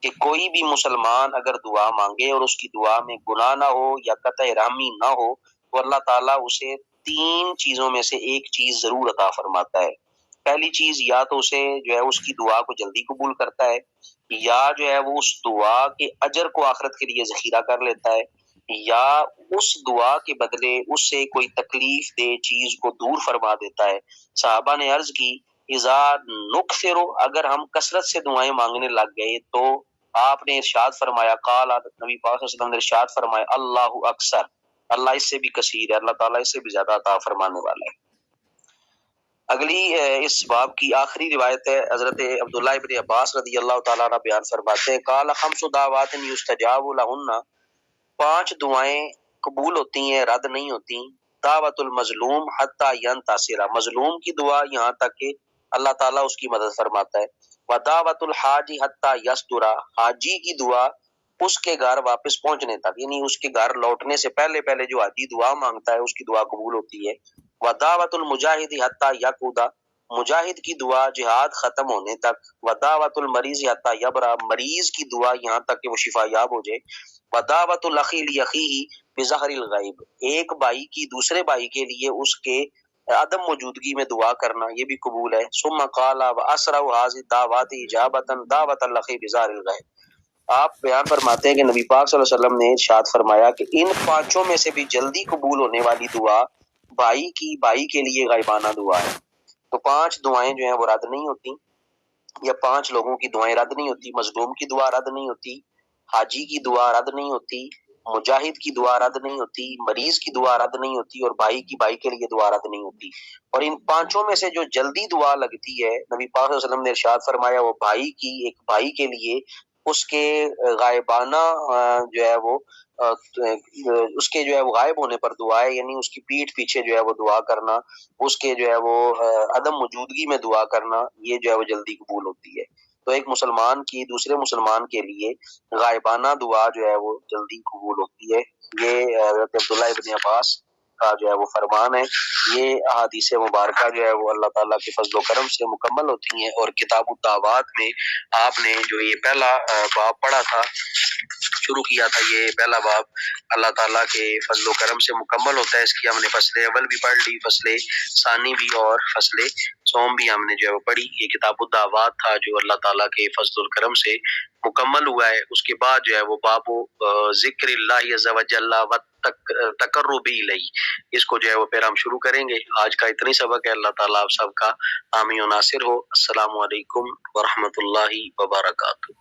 کہ کوئی بھی مسلمان اگر دعا مانگے اور اس کی دعا میں گناہ نہ ہو یا قطع رحمی نہ ہو تو اللہ تعالیٰ اسے 3 چیزوں میں سے ایک چیز ضرور عطا فرماتا ہے. پہلی چیز، یا تو اسے جو ہے اس کی دعا کو جلدی قبول کرتا ہے، یا جو ہے وہ اس دعا کے اجر کو آخرت کے لیے ذخیرہ کر لیتا ہے، یا اس دعا کے بدلے اس سے کوئی تکلیف دہ چیز کو دور فرما دیتا ہے. صحابہ نے عرض کی اذا نکثر، اگر ہم کثرت سے دعائیں مانگنے لگ گئے تو آپ نے ارشاد فرمایا قال، نبی پاک صلی اللہ علیہ وسلم نے ارشاد فرمایا اللہ اکثر، اللہ اس سے بھی کثیر ہے، اللہ تعالیٰ اس سے بھی زیادہ عطا فرمانے والا ہے. اگلی اس باب کی آخری روایت ہے حضرت عبداللہ ابن عباس رضی اللہ تعالیٰ عنہ بیان فرماتے ہیں قال خمس دعوات یستجاب لہن، 5 دعائیں قبول ہوتی ہیں رد نہیں ہوتی. دعوت المظلوم حتی ینتصر، مظلوم کی دعا یہاں تک کہ اللہ تعالیٰ اس کی مدد فرماتا ہے. ودعوت الحاج حتی یستر، حاجی کی دعا اس کے گھر واپس پہنچنے تک، یعنی اس کے گھر لوٹنے سے پہلے جو حاجی دعا مانگتا ہے اس کی دعا قبول ہوتی ہے. ودعوت المجاہد حتی یقود، مجاہد کی دعا جہاد ختم ہونے تک. ودعوت المریض حتی یبرأ، مریض کی دعا یہاں تک کہ وہ شفا یاب ہو جائے. ودعوت الاخی لاخیہ بظہر الغیب، ایک بھائی کی دوسرے بھائی کے لیے اس کے عدم موجودگی میں دعا کرنا، یہ بھی قبول ہے. ثم قال واسرع هذه الدعوات اجابۃ دعوت الاخی بظہر الغیب. آپ بیان فرماتے ہیں کہ نبی پاک صلی اللہ علیہ وسلم نے ارشاد فرمایا کہ ان 5 میں سے بھی جلدی قبول ہونے والی دعا بھائی کے لیے غائبانہ دعا ہے. تو 5 دعائیں جو ہیں وہ رد نہیں ہوتی، یا 5 لوگوں کی دعائیں رد نہیں ہوتی. مظلوم کی دعا رد نہیں ہوتی، حاجی کی دعا رد نہیں ہوتی، مجاہد کی دعا رد نہیں ہوتی، مریض کی دعا رد نہیں ہوتی، اور بھائی کے لیے دعا رد نہیں ہوتی. اور ان 5 میں سے جو جلدی دعا لگتی ہے نبی پاک صلی اللہ علیہ وسلم نے ارشاد فرمایا وہ ایک بھائی کے لیے اس کے غائبانہ جو ہے وہ اس کے جو ہے وہ غائب ہونے پر دعا ہے، یعنی اس کی پیٹھ پیچھے جو ہے وہ دعا کرنا، اس کے جو ہے وہ عدم موجودگی میں دعا کرنا، یہ جو ہے وہ جلدی قبول ہوتی ہے. تو ایک مسلمان کی دوسرے مسلمان کے لیے غائبانہ دعا جو ہے وہ جلدی قبول ہوتی ہے. یہ حضرت عبداللہ ابن عباس کا جو ہے وہ فرمان ہے. یہ احادیث مبارکہ جو ہے وہ اللہ تعالیٰ کے فضل و کرم سے مکمل ہوتی ہیں. اور کتاب الدعوات میں آپ نے جو یہ پہلا باب پڑھا تھا، شروع کیا تھا، یہ پہلا باب اللہ تعالیٰ کے فضل و کرم سے مکمل ہوتا ہے. اس کی ہم نے فصل اول بھی پڑھ لی، فصل ثانی بھی، اور فصل سوم بھی ہم نے جو ہے وہ پڑھی. یہ کتاب الدعوات تھا جو اللہ تعالیٰ کے فضل و کرم سے مکمل ہوا ہے. اس کے بعد جو ہے وہ باب ذکر اللہ عز و جل و تقرب الیہ، اس کو جو ہے وہ پھر ہم شروع کریں گے. آج کا اتنی سبق ہے. اللہ تعالیٰ آپ سب کا حامی و ناصر ہو. السلام علیکم ورحمۃ اللہ وبرکاتہ.